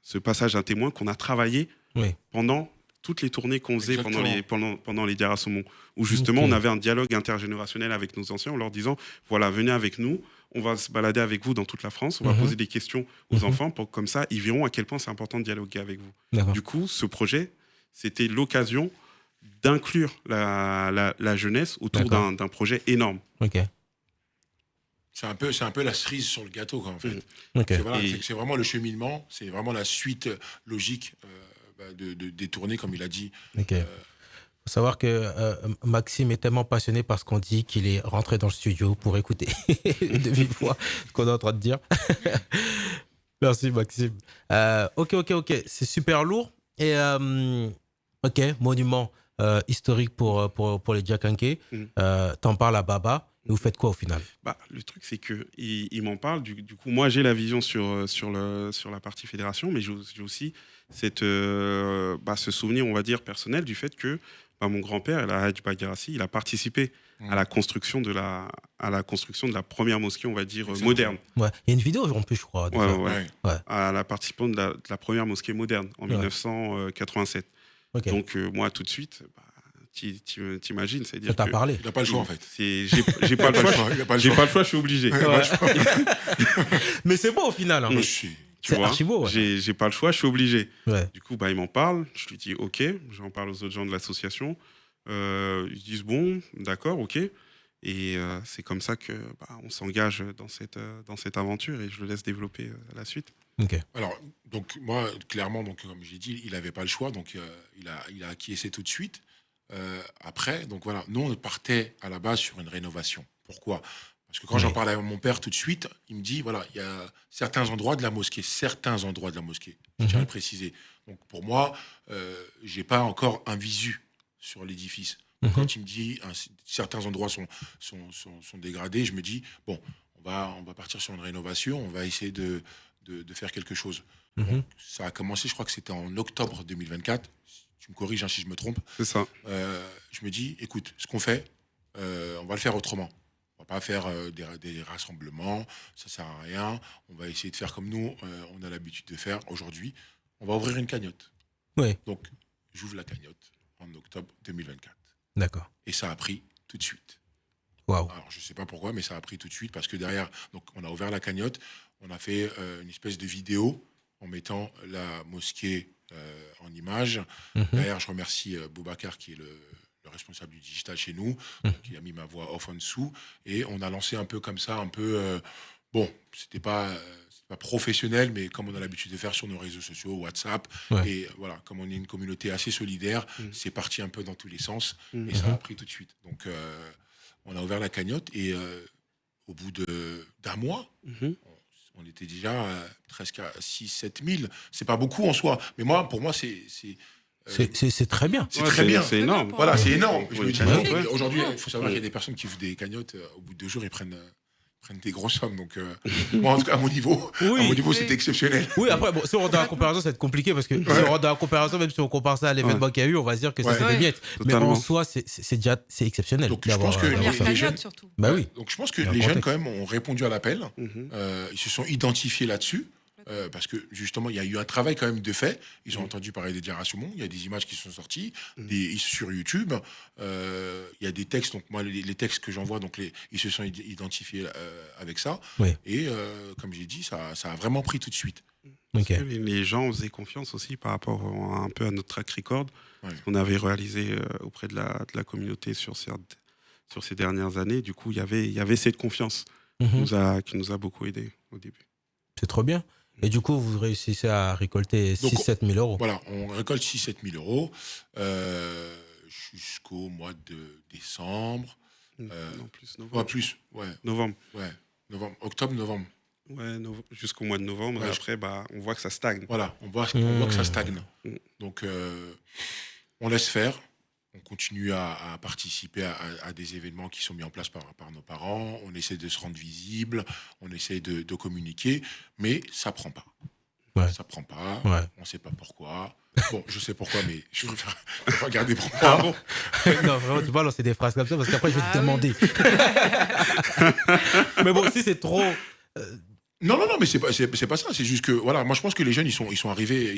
ce passage à témoin qu'on a travaillé Oui. pendant toutes les tournées qu'on faisait pendant les Diara Saumon, où justement Ok. on avait un dialogue intergénérationnel avec nos anciens en leur disant, voilà, venez avec nous, on va se balader avec vous dans toute la France, on va Mhm. poser des questions aux Mhm. enfants, pour comme ça, ils verront à quel point c'est important de dialoguer avec vous. D'accord. Du coup, ce projet, c'était l'occasion d'inclure la jeunesse autour D'accord. d'un projet énorme. Ok. C'est un peu la cerise sur le gâteau, quoi, en fait. Ok. C'est vraiment le cheminement, c'est vraiment la suite logique des tournées, comme il a dit. Ok. Faut savoir que Maxime est tellement passionné par ce qu'on dit qu'il est rentré dans le studio pour écouter de vive voix ce qu'on est en train de dire. Merci Maxime. Ok. C'est super lourd. Et ok, monument historique pour les Diakanké. T'en parles à Baba. Et vous faites quoi au final? Le truc, c'est qu'il m'en parle. Du coup, moi, j'ai la vision sur la partie fédération, mais j'ai aussi ce souvenir, on va dire, personnel du fait que mon grand-père, El Hadj Bagarassi, il a participé à la construction de la première mosquée, on va dire, moderne. Ouais. Il y a une vidéo en plus, je crois. Ouais. À la participante de la première mosquée moderne en 1987. Ok. Donc, moi, tout de suite, t'imagines, On c'est-à-dire t'a que parlé. Il n'a pas le choix, en fait. j'ai pas le choix. Il n'a pas le J'ai choix. pas le choix, je suis obligé. Mais c'est beau au final. Hein. Moi, je suis... Tu C'est vois, archi beau. Ouais. j'ai pas le choix, je suis obligé. Ouais. Du coup, bah, il m'en parle. Je lui dis OK. J'en parle aux autres gens de l'association. Ils disent bon, d'accord, OK. Et c'est comme ça que on s'engage dans cette aventure et je le laisse développer la suite. Ok. Alors, donc, moi, clairement, donc, comme j'ai dit, il n'avait pas le choix, donc il a acquiescé tout de suite. Après, donc voilà, nous, on partait à la base sur une rénovation. Pourquoi? Parce que quand j'en Oui. parlais à mon père tout de suite, il me dit, voilà, il y a certains endroits de la mosquée, je tiens à le préciser. Donc, pour moi, j'ai pas encore un visu sur l'édifice. Donc, Mhm. quand il me dit certains endroits sont dégradés, je me dis, bon, on va partir sur une rénovation, on va essayer de faire quelque chose. Mhm. Donc, ça a commencé, je crois que c'était en octobre 2024. Tu me corriges hein, si je me trompe. C'est ça. Je me dis, écoute, ce qu'on fait, on va le faire autrement. On va pas faire des rassemblements, ça sert à rien. On va essayer de faire comme nous, on a l'habitude de faire aujourd'hui. On va ouvrir une cagnotte. Oui. Donc, j'ouvre la cagnotte en octobre 2024. D'accord. Et ça a pris tout de suite. Waouh. Alors, je ne sais pas pourquoi, mais ça a pris tout de suite parce que derrière, donc, on a ouvert la cagnotte, on a fait une espèce de vidéo en mettant la mosquée en image. Mhm. Derrière, je remercie Boubacar qui est le responsable du digital chez nous, qui a mis ma voix off en dessous. Et on a lancé un peu comme ça, un peu... bon, c'était pas professionnel, mais comme on a l'habitude de faire sur nos réseaux sociaux, WhatsApp. Ouais. Et voilà, comme on est une communauté assez solidaire, c'est parti un peu dans tous les sens. Mhm. Et ça a pris tout de suite. Donc, on a ouvert la cagnotte et au bout d'un mois, Mhm. on était déjà presque à 6-7 000. C'est pas beaucoup en soi, mais pour moi, c'est C'est très bien. c'est très bien. C'est énorme. Voilà, c'est énorme. Je Ouais, me dis, ouais. bon, aujourd'hui, il faut savoir qu'il y a des personnes qui ouvrent des cagnottes, au bout de 2 jours, ils prennent des grosses sommes. Donc, moi, en tout cas, à mon niveau, c'était exceptionnel. Oui, après, bon, si on rentre dans la comparaison, ça va être compliqué parce que si on rentre dans la comparaison, même si on compare ça à l'événement qu'il y a eu, on va se dire que ça, Ouais. c'est des Ouais. miettes. Mais Totalement. en soi, c'est déjà exceptionnel. Donc, je pense que Première les cagnotte, jeunes- surtout. Bah oui. Donc, je pense que Il y a un les jeunes, contexte. quand même, ont répondu à l'appel. Mhm. Ils se sont identifiés là-dessus. Parce que justement, il y a eu un travail quand même de fait. Ils ont entendu parler des Diarra-Soumon. Il y a des images qui sont sorties sur YouTube. Il y a des textes. Donc moi, les textes que j'envoie, donc ils se sont identifiés avec ça. Oui. Et comme j'ai dit, ça a vraiment pris tout de suite. Ok. Les gens faisaient confiance aussi par rapport un peu à notre track record Ouais. qu'on avait réalisé auprès de la communauté sur ces dernières années. Du coup, il y avait cette confiance Mhm. qui nous a beaucoup aidé au début. C'est trop bien. Et du coup, vous réussissez à récolter Donc, 6-7 000 euros. Voilà, on récolte 6-7 000 euros jusqu'au mois de décembre. Non, plus Ouais, novembre. plus. Ouais, Novembre. ouais. Octobre, novembre. Ouais, jusqu'au mois de novembre. Ouais. Et après, on voit que ça stagne. Voilà, on voit que ça stagne. Donc, on laisse faire. On continue à participer à des événements qui sont mis en place par nos parents. On essaie de se rendre visible. On essaie de communiquer. Mais ça prend pas. Ouais. Ça prend pas. Ouais. On ne sait pas pourquoi. Bon, je sais pourquoi, mais je préfère garder pour moi. Ah bon Non, vraiment, tu vas lancer des phrases comme ça parce qu'après, je vais te Ah oui. demander. Mais bon, si c'est trop. Non, mais c'est pas ça. C'est juste que, voilà, moi, je pense que les jeunes, ils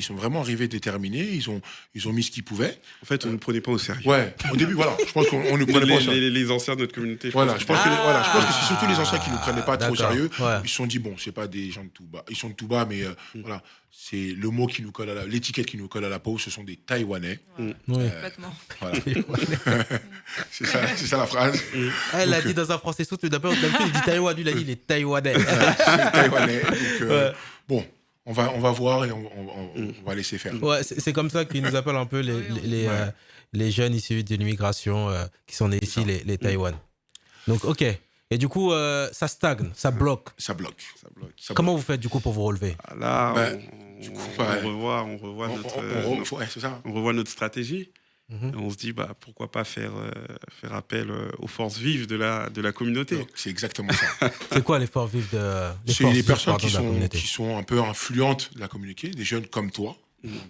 sont vraiment arrivés déterminés. Ils ont mis ce qu'ils pouvaient. En fait, on ne nous prenait pas au sérieux. Ouais, au début, voilà. Je pense qu'on ne prenait pas au sérieux. Les anciens de notre communauté. Voilà, je pense que c'est surtout les anciens qui ne nous prenaient pas trop au D'accord, sérieux. ouais. Ils se sont dit, bon, c'est pas des gens de tout bas. Ils sont de tout bas, mais voilà, c'est le mot qui nous colle l'étiquette qui nous colle à la peau, ce sont des Taïwanais. Ouais, Oui. complètement. Voilà. c'est ça la phrase. Elle l'a Donc, dit dans un français soute, mais d'abord, d'habitude, il dit Taïwan, lui, il a dit les Taïwanais. C'est des Taïwanais. Donc, Ouais. bon, on va voir et on va laisser faire. Ouais, c'est comme ça qu'ils nous appellent un peu les jeunes issus de l'immigration qui sont nés ici, les Taïwan. Donc, ok. Et du coup, ça stagne, ça bloque. Ça bloque. Ça bloque. Comment vous faites du coup pour vous relever? Là, Ben, on, du coup, on ouais. revoit Ouais, c'est ça. on revoit notre stratégie. Mhm. Et on se dit, pourquoi pas faire appel aux forces vives de la communauté. Donc, c'est exactement ça. C'est quoi les forces vives de C'est forces les vives, personnes pardon, de la communauté? qui sont un peu influentes de la communauté, des jeunes comme toi.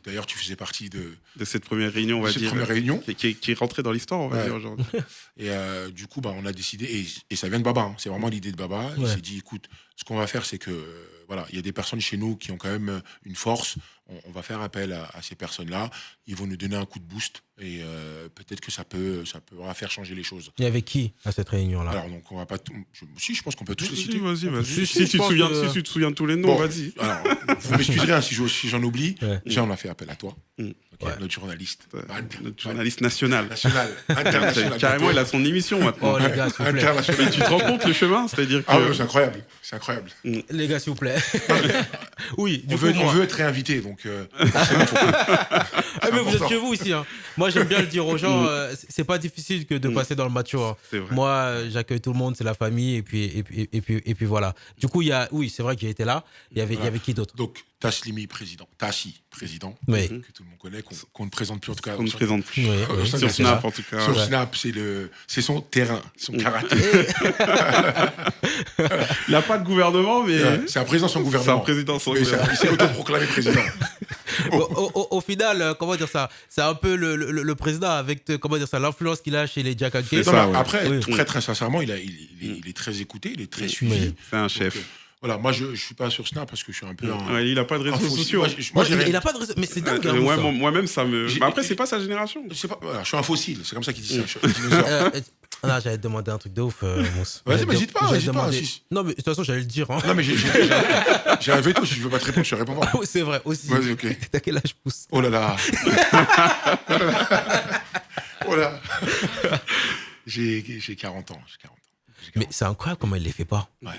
D'ailleurs, tu faisais partie de De cette première réunion, on va cette dire, première réunion. qui est rentrée dans l'histoire, on va Ouais. dire aujourd'hui. Et du coup, on a décidé, et ça vient de Baba, hein, c'est vraiment l'idée de Baba. Il Ouais. s'est dit, écoute, ce qu'on va faire, c'est que voilà, il y a des personnes chez nous qui ont quand même une force. On va faire appel à ces personnes-là. Ils vont nous donner un coup de boost et peut-être que ça pourra faire changer les choses. Il y avait qui à cette réunion-là? Alors, donc, on va pas. Si, je pense qu'on peut tous les Si, citer. vas-y. Si, Si je tu pense que- te souviens de tous les noms, Bon, vas-y. Alors, vous m'excuserez hein, si j'en oublie. Ouais. Déjà, on a fait appel à toi, Mm. ok, Ouais. notre journaliste. Notre journaliste national. National, international. Carrément, il a son émission maintenant. Oh, les gars, s'il vous plaît. International. Et tu te rends compte le chemin? C'est-à-dire que. Ah ouais, c'est incroyable. C'est incroyable. Les gars, s'il vous plaît. Oui, On du coup, veut, moi. on veut être réinvité, donc. Ah, mais vous êtes important. chez vous ici. Hein. Moi, j'aime bien le dire aux gens, c'est pas difficile que de passer dans le macho. Hein. C'est vrai. Moi, j'accueille tout le monde, c'est la famille, et puis voilà. Du coup, oui, c'est vrai que j'ai été là. Il y avait qui d'autre? Donc, Taslimi, président. Tassi, président. Oui. Que tout le monde connaît, qu'on ne présente plus en tout cas. On ne présente plus. Oui, Au oui. sein de Sur la Snap, CSA. en tout cas. Sur Ouais. Snap, c'est son terrain, son karaté. Il n'a pas de gouvernement, mais. C'est un président sans C'est un gouvernement. président sans Mais gouvernement. il s'est autoproclamé président. Au final, comment dire ça? C'est un peu le président avec, comment dire ça, l'influence qu'il a chez les Jack C'est Non, ça, mais ouais. après, Oui. très sincèrement, il est très écouté, il est très suivi. Mais- C'est un Donc, chef. voilà, moi je suis pas sur Snap parce que je suis un peu un. Ouais, il n'a pas de un réseaux fossile. sociaux. Moi, j'ai rien. il a pas de raison. Mais c'est dingue, hein, Moussa. Moi-même, ça me. J'ai- Mais après, c'est pas sa génération. Je sais pas, voilà, je suis un fossile, c'est comme ça qu'il dit ça. Je suis un dinosaure. Non, j'allais te demander un truc de ouf, Moussa. Vas-y, mais hésite pas, J'allais hésite pas, demander- si. Non, mais de toute façon, j'allais le dire. Hein. Non, mais j'ai un veto, si je veux pas te répondre, je te réponds pas. Ah oui, c'est vrai, aussi. Vas-y, ok. T'as quel âge, Pousse? Oh là là. Oh là. J'ai 40 ans. J'ai 40 ans. Mais c'est incroyable comment il les fait pas. Ouais.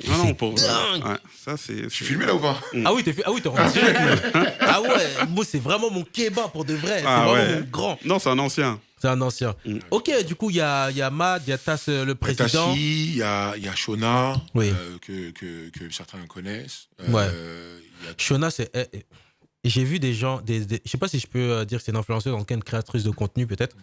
Non, pour. dingue. Ouais, ça, c'est. Je suis filmé là ou pas? Ah oui, t'es en direct, même. Ah ouais, moi, c'est vraiment mon kebab pour de vrai. Ah c'est vraiment ouais. mon grand. Non, c'est un ancien. C'est un ancien. Ok, du coup, il y a Mad, il y a Tass, le président. Tassi, il y a Shona, Oui. que certains connaissent. Ouais. Il y a- Shona, c'est. J'ai vu des gens, je sais pas si je peux dire que c'est une influenceuse, en tout cas une créatrice de contenu peut-être.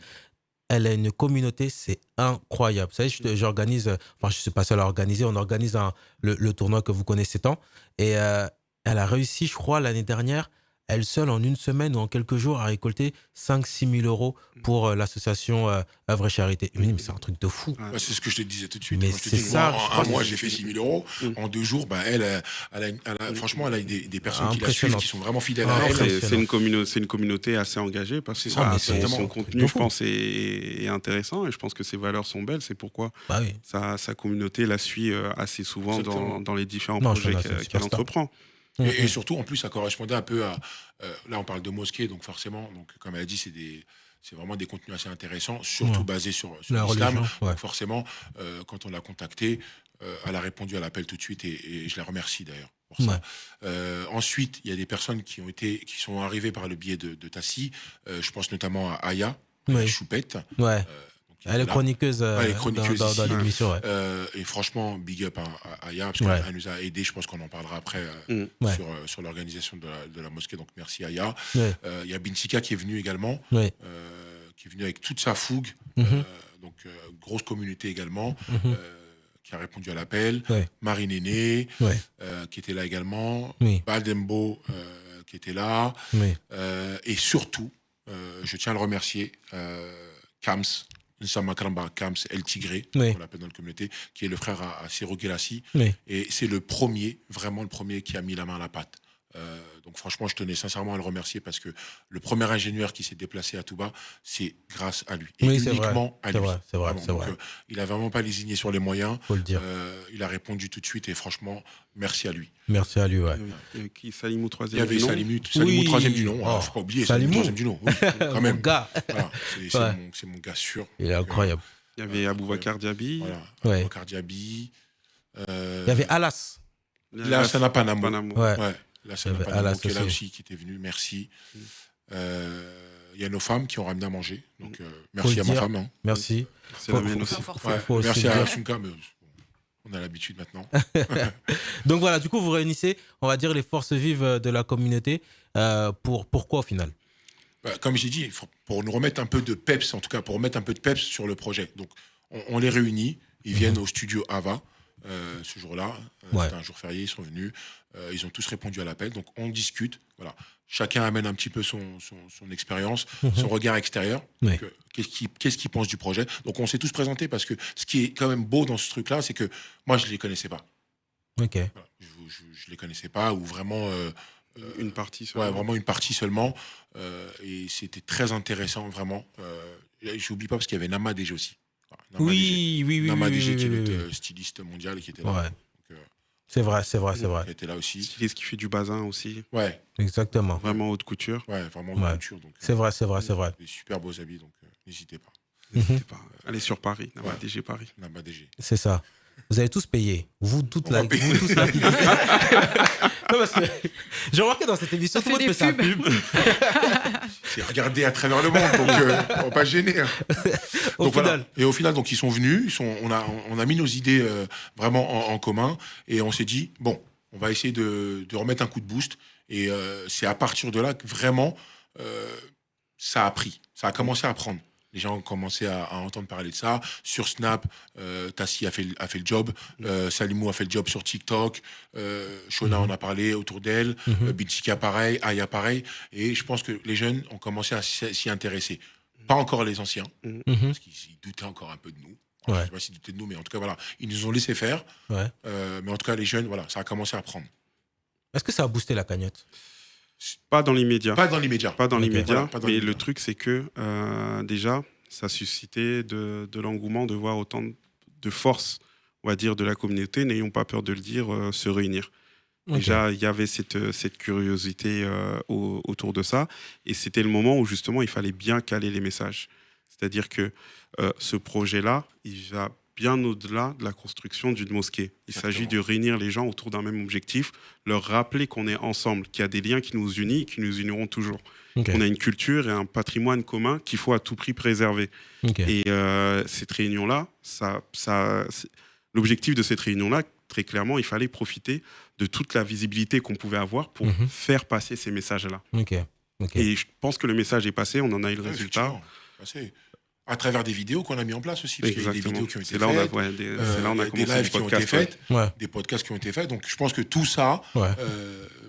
Elle a une communauté, c'est incroyable. Vous savez, j'organise, enfin, je suis pas seul à organiser, on organise le tournoi que vous connaissez tant. Et elle a réussi, je crois, l'année dernière, elle seule, en une semaine ou en quelques jours, à récolter 5-6 000 euros pour l'association Œuvre et Charité. Je me dis, mais c'est un truc de fou. Ouais, c'est ce que je te disais tout de suite. Mais Quand je te c'est dis, ça, moi, je en crois un mois, que j'ai fait 6 000 euros. En 2 jours, bah, franchement, elle a des personnes qui la suivent, Impressionnant. qui sont vraiment fidèles Ah, à non, elle. C'est une communauté assez engagée parce que C'est ça, mais son c'est exactement. son un truc de contenu, je fou. pense, est intéressant et je pense que ses valeurs sont belles. C'est pourquoi Bah oui. sa communauté la suit assez souvent Exactement. dans les différents Non, projets Shona, c'est une qu'elle superstar. entreprend. Et surtout, en plus, ça correspondait un peu à. Là, on parle de mosquée, donc forcément, donc, comme elle a dit, c'est vraiment des contenus assez intéressants, surtout Ouais. basés sur La l'islam. religion, ouais. Donc forcément, quand on l'a contactée, elle a répondu à l'appel tout de suite et je la remercie d'ailleurs pour ça. Ensuite, il y a des personnes qui sont arrivées par le biais de Tassi. Je pense notamment à Aya, Oui. Choupette. Ouais. Donc, qui Elle est là. chroniqueuse, Elle est chroniqueuse dans ici. l'émission, ouais. Et franchement, big up à Aya, parce Ouais. qu'elle nous a aidés. Je pense qu'on en parlera après Ouais. sur l'organisation de la mosquée. Donc merci Aya. Ouais. Il y a Bintika qui est venu également, Ouais. qui est venu avec toute sa fougue. Mhm. Donc grosse communauté également, Mhm. qui a répondu à l'appel. Ouais. Marie Néné, Ouais. qui était là également. Oui. Baldembo, qui était là. Oui. Et surtout, je tiens à le remercier, Kams, Nsama Kramba Kams El Tigré, Oui. on l'appelle dans la communauté, qui est le frère à Sero Gelassi. Oui. Et c'est le premier, vraiment le premier qui a mis la main à la pâte. Donc franchement, je tenais sincèrement à le remercier parce que le premier ingénieur qui s'est déplacé à Touba, c'est grâce à lui. Et Oui, c'est uniquement à C'est lui. vrai, c'est vrai, Vraiment. c'est Donc, vrai. il a vraiment pas lésigné sur les moyens. Faut le dire. Il a répondu tout de suite et franchement, merci à lui. Merci à lui, ouais. Qui Salimou Il y troisième avait du nom. Salimou, Oui. troisième du nom. Oh. Faut pas oublier, Salimou. Salimou, troisième du nom. Oui, quand Mon même. gars, Voilà, c'est Ouais. c'est mon gars sûr. il est incroyable. Il y avait Aboubacar Diaby. Voilà. Ouais. Aboubacar Diaby. Il y avait Alas. Là, ça n'a pas d'amour. Panamo. Ouais. Ouais. Là, ça Il y n'a avait pas d'amour Alas qui est là aussi. aussi, qui était venu. Merci. Il y a nos femmes qui ont ramené à manger. Donc, Faut merci le à ma dire. femme. Hein. Merci. C'est la Faut- mienne faut- aussi. Fort, Ouais, Faut aussi merci le à dire. Asunka, mais on a l'habitude maintenant. Donc voilà, du coup, vous réunissez, on va dire, les forces vives de la communauté. Pourquoi au final? Comme j'ai dit, pour nous remettre un peu de peps, en tout cas pour remettre un peu de peps sur le projet. Donc, on les réunit, ils viennent au studio Ava ce jour-là. Ouais. C'était un jour férié, ils sont venus. Ils ont tous répondu à l'appel. Donc, on discute. Voilà. Chacun amène un petit peu son expérience, son regard extérieur. Oui. Donc, qu'est-ce qu'il pense du projet. Donc, on s'est tous présentés parce que ce qui est quand même beau dans ce truc-là, c'est que moi, je ne les connaissais pas. Ok. Voilà. je les connaissais pas, ou vraiment Une partie ouais, seulement. vraiment une partie seulement. Et c'était très intéressant, vraiment. J'oublie pas parce qu'il y avait Nama DG aussi. Voilà, Nama DG. Oui, oui, oui, oui, Nama oui, DG, oui, qui est oui, notre oui. styliste mondial, qui était là. Ouais, Donc, c'est vrai, c'est vrai, c'est Mm. vrai. qui était là aussi. Styliste qui fait du bazin aussi, Ouais, Exactement. vraiment haute couture. ouais, vraiment haute Ouais. couture. Donc, C'est vrai, c'est vrai, c'est vrai. des super beaux habits, donc n'hésitez pas. N'hésitez pas. Allez sur Paris, Ouais. DG Paris. Nama DG. C'est ça. Vous avez tous payé. Vous, toute On la, va payer. vous tous la non, parce que j'ai remarqué dans cette émission, Ça tout le monde fait fait des sa pub. C'est regardé à travers le monde, donc on va pas se gêner. Hein. Au Donc, final. voilà. Et au final, donc ils sont venus, on a mis nos idées vraiment en commun, et on s'est dit bon, on va essayer de remettre un coup de boost. Et c'est à partir de là que vraiment ça a pris, ça a commencé à prendre. Les gens ont commencé à entendre parler de ça. Sur Snap, Tassi a fait le job. Salimou a fait le job sur TikTok. Shona en a parlé autour d'elle. Bichika pareil. Aya pareil. Et je pense que les jeunes ont commencé à s'y intéresser. Pas encore les anciens, Mhm. parce qu'ils doutaient encore un peu de nous. Je Ouais. ne sais pas s'ils doutaient de nous, mais en tout cas, voilà. Ils nous ont laissé faire. Ouais. Mais en tout cas, les jeunes, voilà, ça a commencé à prendre. Est-ce que ça a boosté la cagnotte? Pas dans l'immédiat. Pas dans l'immédiat. Pas dans Ok. l'immédiat, Voilà, pas dans mais l'immédiat. le truc, c'est que déjà, ça a suscité de l'engouement de voir autant de force, on va dire, de la communauté, n'ayons pas peur de le dire, se réunir. Ok. Déjà, il y avait cette curiosité autour de ça, et c'était le moment où justement il fallait bien caler les messages. C'est-à-dire que ce projet-là, il va bien au-delà de la construction d'une mosquée. Il s'agit de réunir les gens autour d'un même objectif, leur rappeler qu'on est ensemble, qu'il y a des liens qui nous unissent, qui nous uniront toujours. Ok. On a une culture et un patrimoine commun qu'il faut à tout prix préserver. Ok. Et cette réunion-là, l'objectif de cette réunion-là, très clairement, il fallait profiter de toute la visibilité qu'on pouvait avoir pour faire passer ces messages-là. Ok. Ok. Et je pense que le message est passé, on en a eu le Ouais, résultat. effectivement. C'est à travers des vidéos qu'on a mis en place aussi. Parce qu'il y a eu des Exactement. vidéos qui ont été C'est là, on a, faites, ouais, c'est là on a des commencé lives le qui ont été podcast. ouais. faits, Ouais. des podcasts qui ont été faits. Donc je pense que tout ça, Ouais.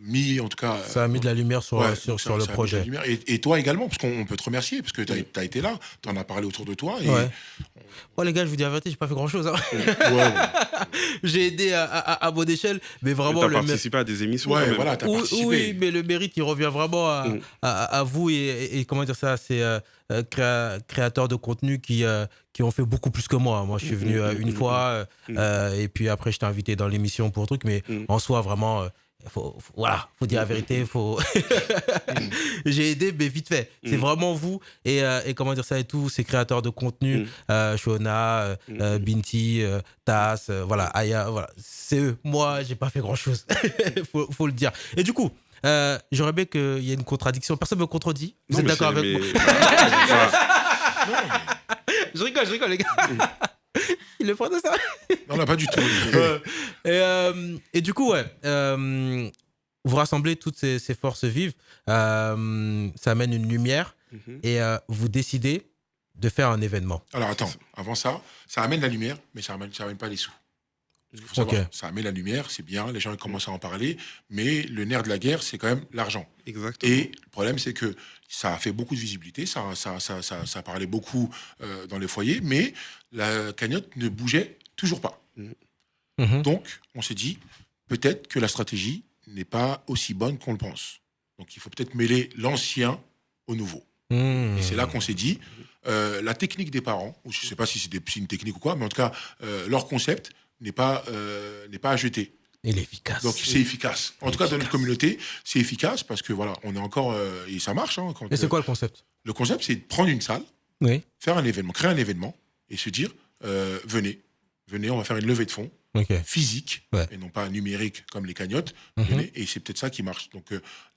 mis en tout cas. Ça a mis de la lumière sur, ouais, sur, donc sur ça le a mis de la projet. lumière. Et toi également, parce qu'on peut te remercier, parce que tu as été là, tu en as parlé autour de toi. Et... Ouais. Bon, les gars, je vous dis la vérité, j'ai pas fait grand chose. Hein. Ouais, J'ai aidé à bonne échelle, mais vraiment. Tu as le participé à des émissions. ouais, quand même. voilà, tu as Oui, participé. oui, mais le mérite, il revient vraiment à vous et comment dire ça, c'est créateurs de contenu qui ont fait beaucoup plus que moi. Moi, je suis venu une fois et puis après, je t'ai invité dans l'émission pour truc, mais en soi, vraiment, voilà, faut dire la vérité, faut. J'ai aidé, mais vite fait. C'est vraiment vous et comment dire ça et tout, ces créateurs de contenu, Shona, Binti, Tas, voilà, Aya, voilà, c'est eux. Moi, j'ai pas fait grand chose, faut le dire. Et du coup, j'aurais bien qu'il y ait une contradiction. Personne ne me contredit. Vous Non, êtes mais d'accord c'est- avec moi? mais- Voilà. Je rigole, les gars. Il le prend de ça. Non, là, pas du tout. Et du coup, ouais, vous rassemblez toutes ces forces vives, ça amène une lumière et vous décidez de faire un événement. Alors attends, avant ça, ça amène la lumière, mais ça amène pas les sous. Parce qu'il faut savoir, Ok. ça amène la lumière, c'est bien, les gens ils commencent à en parler, mais le nerf de la guerre, c'est quand même l'argent. Exactement. Et le problème, c'est que ça a fait beaucoup de visibilité, ça parlait beaucoup dans les foyers, mais la cagnotte ne bougeait toujours pas. Mhm. Donc, on s'est dit, peut-être que la stratégie n'est pas aussi bonne qu'on le pense. Donc, il faut peut-être mêler l'ancien au nouveau. Mmh. Et c'est là qu'on s'est dit, la technique des parents, ou je ne sais pas si c'est une technique ou quoi, mais en tout cas, leur concept n'est pas à jeter. Il est efficace. Donc c'est efficace. En tout cas, dans notre communauté, c'est efficace parce que voilà, on est encore et ça marche. Hein, Et c'est quoi le concept? le concept, c'est de prendre une salle, Oui. faire un événement, créer un événement et se dire venez, on va faire une levée de fonds Ok. physique Ouais. et non pas numérique comme les cagnottes. Mhm. Venez, et c'est peut-être ça qui marche. Donc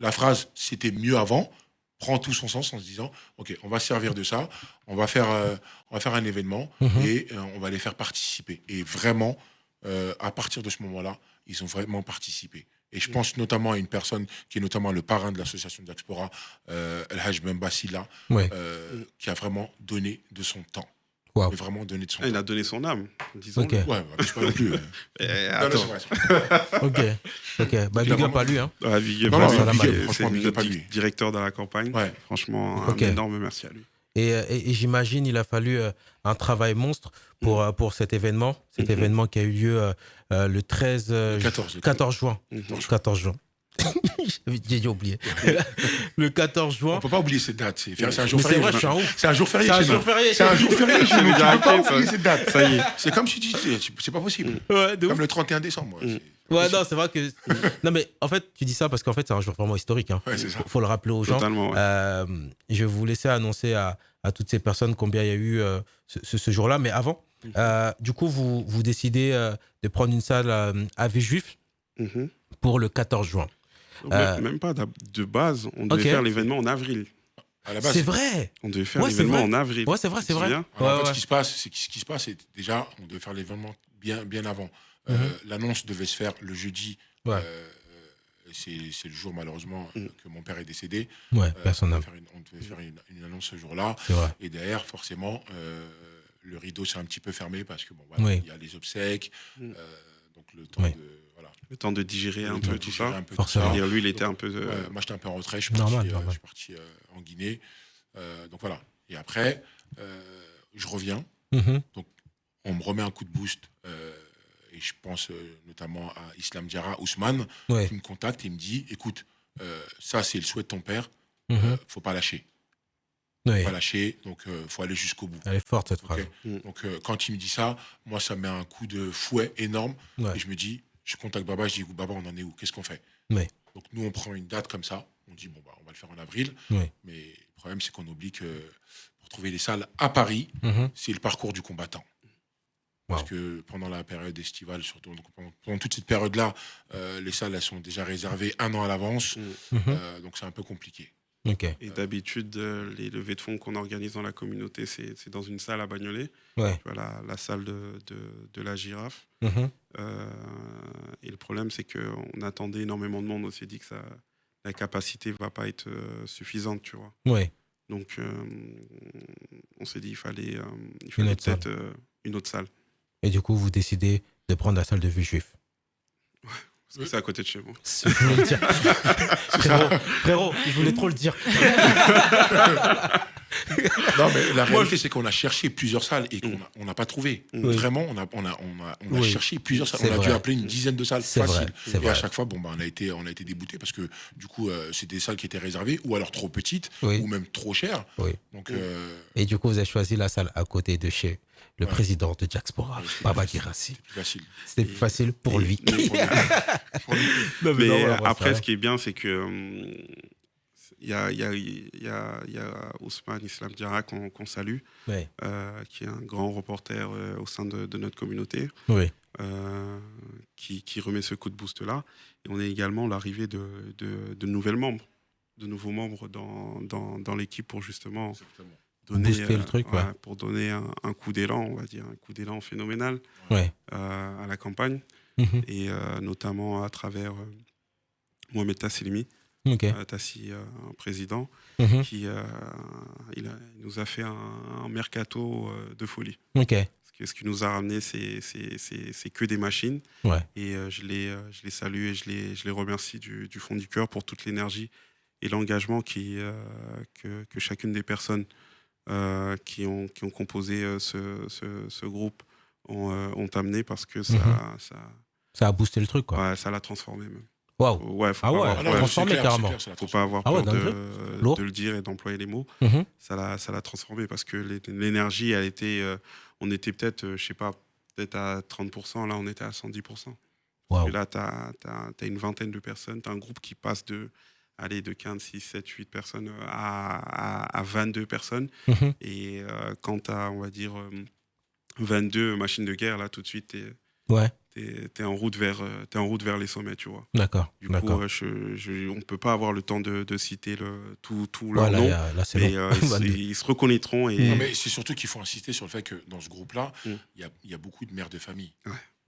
la phrase c'était mieux avant prend tout son sens en se disant ok, on va se servir de ça, on va faire un événement et on va les faire participer. Et vraiment, à partir de ce moment-là, ils ont vraiment participé. Et je pense notamment à une personne qui est notamment le parrain de l'association Diaspora, El Haj Bemba Silla, Ouais. qui a vraiment donné de son temps. Waouh. Et vraiment donné de son Ah, il temps. a donné son âme, disons. Ok. Ouais, bah, je sais pas non plus. Non, non, Attends. c'est vrai. Ok. Ok. Bah, big up à lui. Hein. Ah, big up Non, à non, lui. big up, C'est franchement, big up à lui. directeur dans la campagne. Ouais. Franchement, Ok. un énorme merci à lui. Et j'imagine il a fallu un travail monstre pour cet événement. Cet événement qui a eu lieu le 13... Le 14. 14 juin. Mhm. 14 juin. J'ai oublié. Le 14 juin. On peut pas oublier cette date. C'est un jour Mais c'est férié. vrai, je suis un ouf. C'est un jour férié. C'est un chez nous. jour férié. C'est un jour férié chez nous. Tu peux pas ça. oublier cette date. Ça y est. C'est comme si tu dis, c'est pas possible. Ouais, de ouf. Comme le 31 décembre. Ouais, non, c'est vrai que. Non, mais en fait, tu dis ça parce qu'en fait, c'est un jour vraiment historique. Hein. Ouais, c'est ça. Faut le rappeler aux gens. Totalement, ouais. Je vais vous laisser annoncer à toutes ces personnes combien il y a eu ce jour-là. Mais avant, du coup, vous décidez de prendre une salle à Villejuif Mhm. pour le 14 juin. Donc, même pas de base, on devait Ok. faire l'événement en avril. À la base, C'est vrai. On devait faire Ouais, c'est l'événement vrai. en avril. Ouais, c'est vrai, Tu c'est te vrai. souviens alors, en fait, Ouais, ce qui se passe, c'est déjà, on devait faire l'événement bien avant. L'annonce devait se faire le jeudi. Ouais. C'est le jour, malheureusement, que mon père est décédé. Ouais, personne on n'a. devait faire une annonce ce jour-là. C'est vrai. Et derrière, forcément, le rideau s'est un petit peu fermé parce que, bon, voilà, Oui. il y a les obsèques. Mm. Donc, le temps Oui. de. Voilà. Le temps de digérer un peu tout ça. Un peu Forcément. tout ça. C'est-à-dire, lui, il était un peu. Ouais, moi, j'étais un peu en retrait. Je suis Normal, parti, normal. je suis parti en Guinée. Donc, voilà. Et après, je reviens. Mhm. On me remet un coup de boost. Et je pense notamment à Islam Diarra Ousmane, Ouais. qui me contacte et me dit, écoute, ça, c'est le souhait de ton père. Mhm. Faut pas lâcher. Ouais. Pas lâcher. Donc, faut aller jusqu'au bout. Elle est forte, cette Ok. phrase. Donc, quand il me dit ça, moi, ça me met un coup de fouet énorme. Ouais. Et je me dis, je contacte Baba, je dis, Baba, on en est où? Qu'est-ce qu'on fait? Ouais. Donc, nous, on prend une date comme ça. On dit, bon, bah, on va le faire en avril. Ouais. Mais le problème, c'est qu'on oublie que pour trouver les salles à Paris, Mhm. c'est le parcours du combattant. Parce Wow. que pendant la période estivale, surtout donc pendant toute cette période-là, les salles elles sont déjà réservées un an à l'avance. Mhm. Donc, c'est un peu compliqué. Ok. Et d'habitude, les levées de fonds qu'on organise dans la communauté, c'est dans une salle à Bagnolet. Ouais. Tu vois, la salle de la girafe. Mhm. Et le problème, c'est qu'on attendait énormément de monde. On s'est dit que la capacité ne va pas être suffisante, tu vois. Ouais. Donc, on s'est dit qu'il fallait Une autre peut-être une autre salle. Et du coup, vous décidez de prendre la salle de Villejuif. Parce que c'est à côté de chez moi. Je voulais le dire. frérot, je voulais trop le dire. Non, mais la réalité, c'est qu'on a cherché plusieurs salles et qu'on n'a pas trouvé. Oui. Vraiment, on a Oui. cherché plusieurs salles. C'est On a dû vrai. appeler une dizaine de salles C'est faciles. vrai, c'est Et à vrai. chaque fois, bon, bah, on a été déboutés parce que du coup, c'est des salles qui étaient réservées ou alors trop petites Oui. ou même trop chères. Oui. Donc, Et du coup, vous avez choisi la salle à côté de chez le Ouais. président de Diaspora, Ouais, c'était Baba plus Guirassy. c'est plus facile. C'était plus facile pour Et- lui. Pour lui. Non, Mais non, ouais, ouais, après, c'est ce qui est bien, c'est que il y a Ousmane Islam Diarra qu'on salue, vrai. qui est un grand reporter au sein de notre communauté, Oui. qui remet ce coup de boost-là. Et on a également l'arrivée de nouveaux membres dans l'équipe pour justement Exactement. donner, Booster le truc, ouais. pour donner un coup d'élan, on va dire, un coup d'élan phénoménal Ouais. à la campagne, Mhm. et notamment à travers Mohamed Tassilimi, Ok. Tassi, un président, Mhm. qui il nous a fait un mercato de folie. Ok. Parce que ce qui nous a ramené, c'est que des machines. Ouais. Et je les salue et je les remercie du fond du cœur pour toute l'énergie et l'engagement que chacune des personnes qui ont composé ce groupe ont amené, parce que Ça a boosté le truc, quoi. ouais, ça l'a transformé même. Waouh. Ouais, faut Ah pas ouais. avoir Ah peur- non, transformé c'est clair, carrément. c'est clair, c'est la faut pas avoir Ah ouais, peur dingue. Lourd. de le dire et d'employer les mots. Mhm. Ça l'a transformé, parce que l'énergie, elle était, on était peut-être, je sais pas, peut-être à 30%, là on était à 110%. Waouh. Et là, tu as une vingtaine de personnes, tu as un groupe qui passe de 15, 6, 7, 8 personnes à 22 personnes. Mhm. Et quand tu as, on va dire, 22 machines de guerre, là tout de suite, Ouais. t'es en route vers les sommets, tu vois. D'accord. Du D'accord. coup, on ne peut pas avoir le temps de citer tout leur Voilà, nom, là, c'est mais long. ils se reconnaîtront. Et, Non, mais c'est surtout qu'il faut insister sur le fait que dans ce groupe-là, Mm. il y a beaucoup de mères de famille.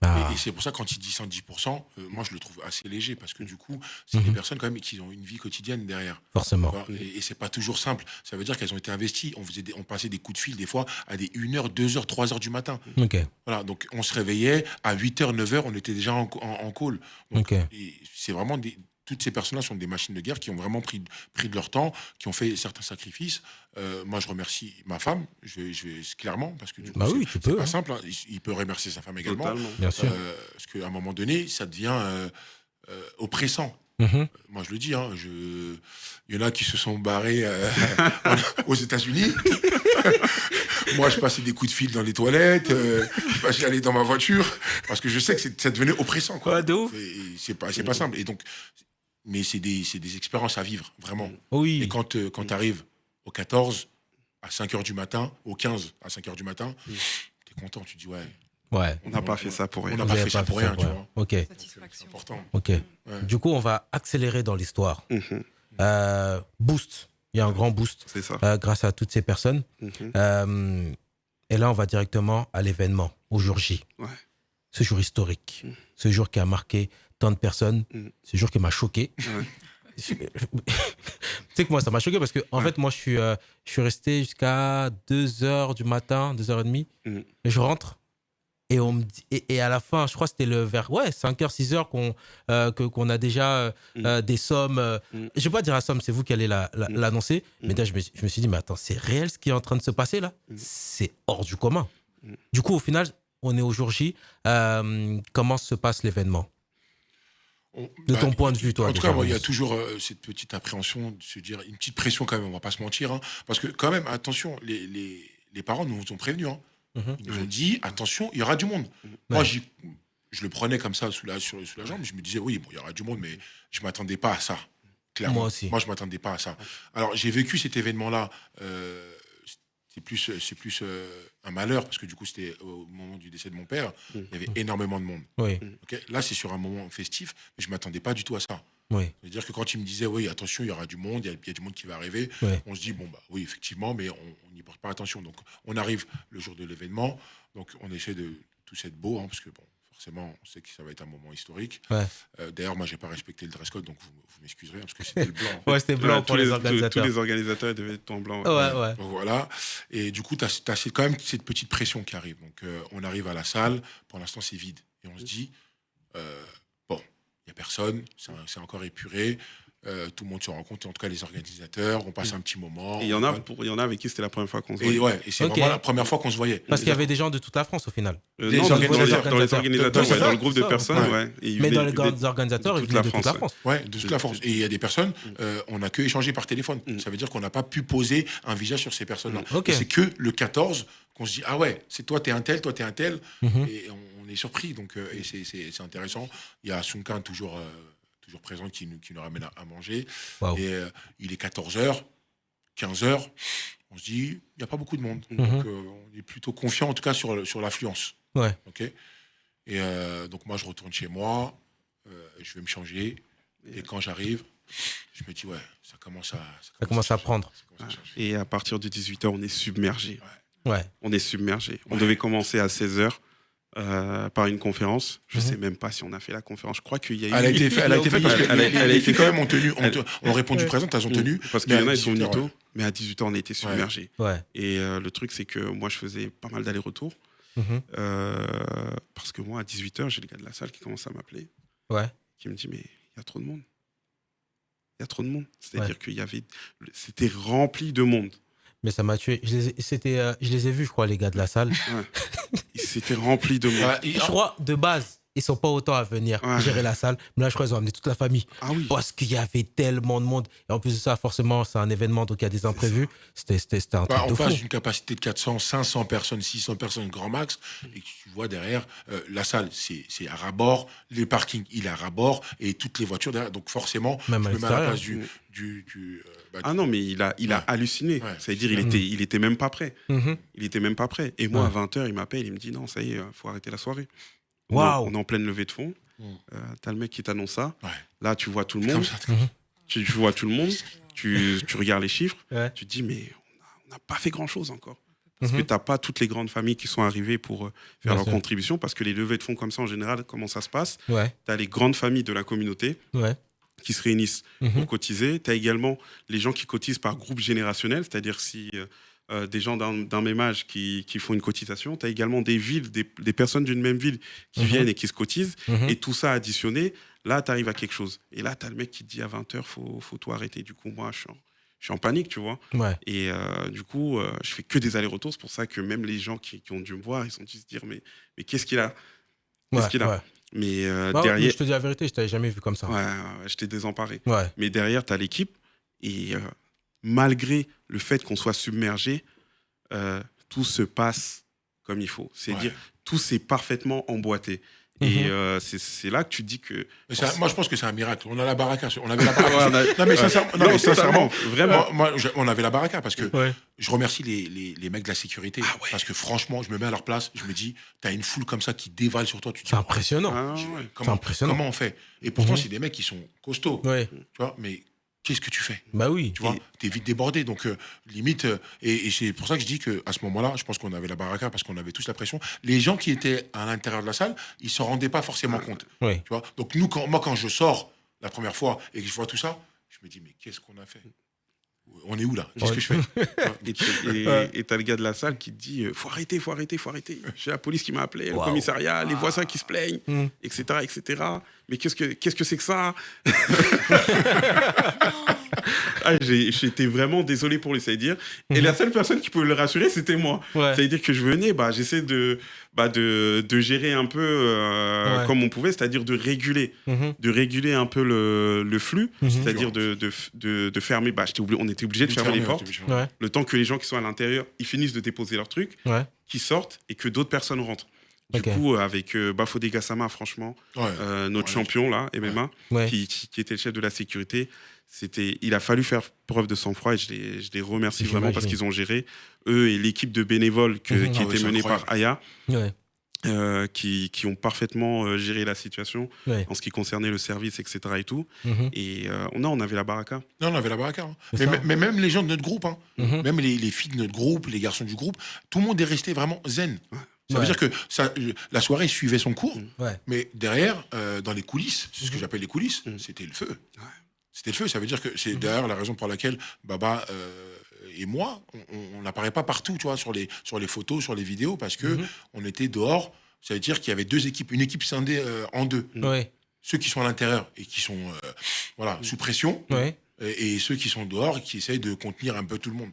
Ah. Et c'est pour ça, quand il dit 110%, moi je le trouve assez léger, parce que du coup, c'est des Mhm. personnes quand même qui ont une vie quotidienne derrière. Forcément. Tu vois. Et c'est pas toujours simple. Ça veut dire qu'elles ont été investies. On passait des coups de fil des fois à des 1h, 2h, 3h du matin. Ok. Voilà, donc on se réveillait à 8h, 9h, on était déjà en call. Donc, Ok. et c'est vraiment toutes ces personnes-là sont des machines de guerre qui ont vraiment pris de leur temps, qui ont fait certains sacrifices. Moi, je remercie ma femme, clairement, parce que du coup, Bah oui, tu c'est peux. pas Hein. simple. Hein. Il peut remercier sa femme également. Totalement. Bien sûr. Parce qu'à un moment donné, ça devient oppressant. Mhm. Moi, je le dis, hein, il y en a qui se sont barrés aux États-Unis. Moi, je passais des coups de fil dans les toilettes, j'allais dans ma voiture, parce que je sais que ça devenait oppressant. Quoi. Ouais, de ouf. Et c'est pas simple. Et donc, mais c'est des expériences à vivre, vraiment. Oui. Et quand tu arrives au 14, à 5h du matin, au 15, à 5h du matin, tu es content, tu te dis, ouais, Ouais. On n'a pas fait ça pour rien. on n'a Vous pas avez fait ça pour rien, tu vois. Ok. C'est Satisfaction. important. Ok. Ouais. Du coup, on va accélérer dans l'histoire. Mhm. Boost. Il y a un grand boost C'est ça. grâce à toutes ces personnes. Mhm. Et là, on va directement à l'événement, au jour J. Ouais. Ce jour historique. Ce jour qui a marqué tant de personnes. Ce jour qui m'a choqué. Ouais. Tu sais que moi, ça m'a choqué parce que, en fait, moi, je suis resté jusqu'à 2h du matin, 2h30. Et je rentre. Et, on me dit, et à la fin, je crois que c'était vers 5h, 6h qu'on a déjà des sommes. Je ne vais pas dire la somme, c'est vous qui allez l'annoncer. Mais là, je me suis dit, mais attends, c'est réel ce qui est en train de se passer là? C'est hors du commun. Du coup, au final, on est au jour J. Comment se passe l'événement? De ton point de vue, toi. En tout déjà, cas, moi, il y a Rose. toujours cette petite appréhension de se dire, une petite pression quand même, on va pas se mentir. Hein, parce que quand même, attention, les parents nous ont prévenus. Hein. Ils nous ont dit, attention, il y aura du monde. Moi, je le prenais comme ça sous la jambe. Je me disais, oui, bon, il y aura du monde, mais je ne m'attendais pas à ça. Clairement. Moi aussi. Moi, je ne m'attendais pas à ça. Alors, j'ai vécu cet événement-là. C'est plus un malheur, parce que du coup, c'était au moment du décès de mon père. Il y avait énormément de monde. Oui, Okay, là, c'est sur un moment festif, mais je ne m'attendais pas du tout à ça. oui, C'est-à-dire que quand il me disait, oui, attention, il y aura du monde, il y a du monde qui va arriver, oui. on se dit, bon, bah oui, effectivement, mais on n'y porte pas attention. Donc, on arrive le jour de l'événement, donc on essaie de tous être beau, hein, parce que, bon, forcément, on sait que ça va être un moment historique. Ouais. D'ailleurs, moi, je n'ai pas respecté le dress code, donc vous m'excuserez, hein, parce que c'était le blanc. Ouais, c'était blanc pour les Tous organisateurs. les organisateurs devaient être en blanc. Ouais. Donc, voilà. Et du coup, tu as quand même cette petite pression qui arrive. Donc, on arrive à la salle, pour l'instant, c'est vide. Et on se dit, bon, il n'y a personne, c'est encore épuré. Tout le monde se rencontre, en tout cas les organisateurs, on passe un petit moment. Et il y en a avec qui c'était la première fois qu'on se voyait. Et c'est vraiment la première fois qu'on se voyait. Parce qu'il y avait des gens de toute la France au final. Les Non, organisateurs. dans les organisateurs, C'est ça, dans le groupe de ça, personnes, ouais. ouais. Et ils Mais venaient- dans les ils grands venaient organisateurs, de ils toute venaient la de toute la France, France. Ouais, de toute la France. Et il y a des personnes, on n'a que échangé par téléphone. Ça veut dire qu'on n'a pas pu poser un visage sur ces personnes-là. Ok. Et c'est que le 14 qu'on se dit, ah ouais, c'est toi, t'es un tel, toi, t'es un tel. Et on est surpris. Donc, et c'est intéressant. Il y a Sunkan toujours présent qui nous ramène à manger. Waouh. Et il est 14h, 15h. On se dit, il n'y a pas beaucoup de monde. Donc, on est plutôt confiant, en tout cas, sur l'affluence. Ouais. OK. Et donc, moi, je retourne chez moi. Je vais me changer. Et quand j'arrive, je me dis, ouais, ça commence à prendre. Et à partir de 18h, on est submergé. Ouais. On est submergé. On devait commencer à 16h par une conférence. Je ne sais même pas si on a fait la conférence. Je crois qu'il y a eu... Elle a été faite parce que les filles, quand même, ont répondu présentes, elles ont tenu. Parce qu'il y en a, ils sont venus 18h, tôt. Mais à 18h, on a été submergés. Ouais. Et le truc, c'est que moi, je faisais pas mal d'allers-retours. Parce que moi, à 18h, j'ai le gars de la salle qui commence à m'appeler. Ouais. Qui me dit, mais il y a trop de monde. Il y a trop de monde. C'est-à-dire qu'il y avait... C'était rempli de monde. Mais ça m'a tué. Je les ai vus, je crois, les gars de la salle. Ouais. C'était rempli de monde. Je crois, de base, ils sont pas autant à venir gérer la salle. Mais là, je crois qu'ils ont amené toute la famille. Ah oui. Parce qu'il y avait tellement de monde. Et en plus de ça, forcément, c'est un événement, donc il y a des imprévus. C'était un truc de en fou. face d'une capacité de 400, 500 personnes, 600 personnes, grand max, et que tu vois derrière, la salle, c'est à ras-bord, les parkings, il est à ras-bord, et toutes les voitures derrière. Donc forcément, Même je à me mets à la l'extérieur. place Ah non, mais il a halluciné. Ouais. C'est-à-dire, il était même pas prêt. Il était même pas prêt. Et moi, Ouais. à 20h, il m'appelle, il me dit, non, ça y est, faut arrêter la soirée. Waouh. On est en pleine levée de fonds. T'as le mec qui t'annonce ça. Ouais. Là, tu vois tout le Comme monde. ça. Tu vois tout le monde. Tu regardes les chiffres. Ouais. Tu te dis, mais on n'a pas fait grand-chose encore. Parce que t'as pas toutes les grandes familles qui sont arrivées pour faire Bien leur sûr. contribution. Parce que les levées de fonds comme ça, en général, comment ça se passe? Ouais. T'as les grandes familles de la communauté Ouais. qui se réunissent pour cotiser. Tu as également les gens qui cotisent par groupe générationnel, c'est-à-dire si des gens d'un même âge qui font une cotisation. Tu as également des villes, des personnes d'une même ville qui viennent et qui se cotisent. Et tout ça additionné Là, tu arrives à quelque chose. Et là, tu as le mec qui te dit à 20h, faut tout arrêter. Du coup, moi, je suis en panique, tu vois. Ouais. Et du coup, je fais que des allers-retours. C'est pour ça que même les gens qui ont dû me voir, ils ont dû se dire, mais qu'est-ce qu'il a? Qu'est-ce qu'il a? Ouais. Mais Bah, derrière, je te dis la vérité, je t'avais jamais vu comme ça. ouais, j'étais désemparé. Ouais. Mais derrière, tu as l'équipe. Et malgré le fait qu'on soit submergé, tout se passe comme il faut. C'est-à-dire, tout s'est parfaitement emboîté. Et c'est là que tu dis que... Moi, je pense que c'est un miracle. On a la baraka. On avait la baraka. Non, mais sincèrement, vraiment. On avait la baraka parce que Ouais. je remercie les mecs de la sécurité. Parce que franchement, je me mets à leur place. Je me dis, t'as une foule comme ça qui dévale sur toi. Tu te dis, C'est impressionnant. C'est impressionnant. Comment on fait? Et pourtant, c'est des mecs qui sont costauds. Ouais. Tu vois, mais qu'est-ce que tu fais? Bah oui. Tu vois, t'es vite débordé. Donc, limite, et c'est pour ça que je dis qu'à ce moment-là, je pense qu'on avait la baraka parce qu'on avait tous la pression. Les gens qui étaient à l'intérieur de la salle, ils s'en rendaient pas forcément compte. Ouais. Tu vois, donc, nous, quand je sors la première fois et que je vois tout ça, je me dis, mais qu'est-ce qu'on a fait? On est où là? Qu'est-ce que je fais? Et t'as le gars de la salle qui te dit faut arrêter. J'ai la police qui m'a appelé, le commissariat, les voisins qui se plaignent, etc. Mais qu'est-ce que c'est que ça? J'étais vraiment désolé pour lui, ça veut dire. Et la seule personne qui pouvait le rassurer, c'était moi. Ça veut dire que je venais, j'essaie de gérer un peu comme on pouvait, c'est-à-dire de réguler un peu le flux, c'est-à-dire de fermer. On était obligé de fermer les portes. Le temps que les gens qui sont à l'intérieur, ils finissent de déposer leurs trucs, qu'ils sortent et que d'autres personnes rentrent. Du coup, avec Bafodé Gassama, franchement, notre champion là, MMA, qui était le chef de la sécurité, il a fallu faire preuve de sang-froid et je les remercie vraiment parce qu'ils ont géré, eux et l'équipe de bénévoles qui était menée par Aya, qui ont parfaitement géré la situation en ce qui concernait le service, etc. et tout. Et on avait la baraka. Non, on avait la baraka. Mais même les gens de notre groupe, même les filles de notre groupe, les garçons du groupe, tout le monde est resté vraiment zen. Ça veut dire que la soirée suivait son cours, mais derrière, dans les coulisses, c'est ce que j'appelle les coulisses, c'était le feu. C'était le feu, ça veut dire que c'est d'ailleurs la raison pour laquelle Baba et moi, on n'apparaît pas partout, tu vois, sur les photos, sur les vidéos, parce que on était dehors. Ça veut dire qu'il y avait deux équipes, une équipe scindée en deux. Ceux qui sont à l'intérieur et qui sont sous pression, et ceux qui sont dehors et qui essayent de contenir un peu tout le monde.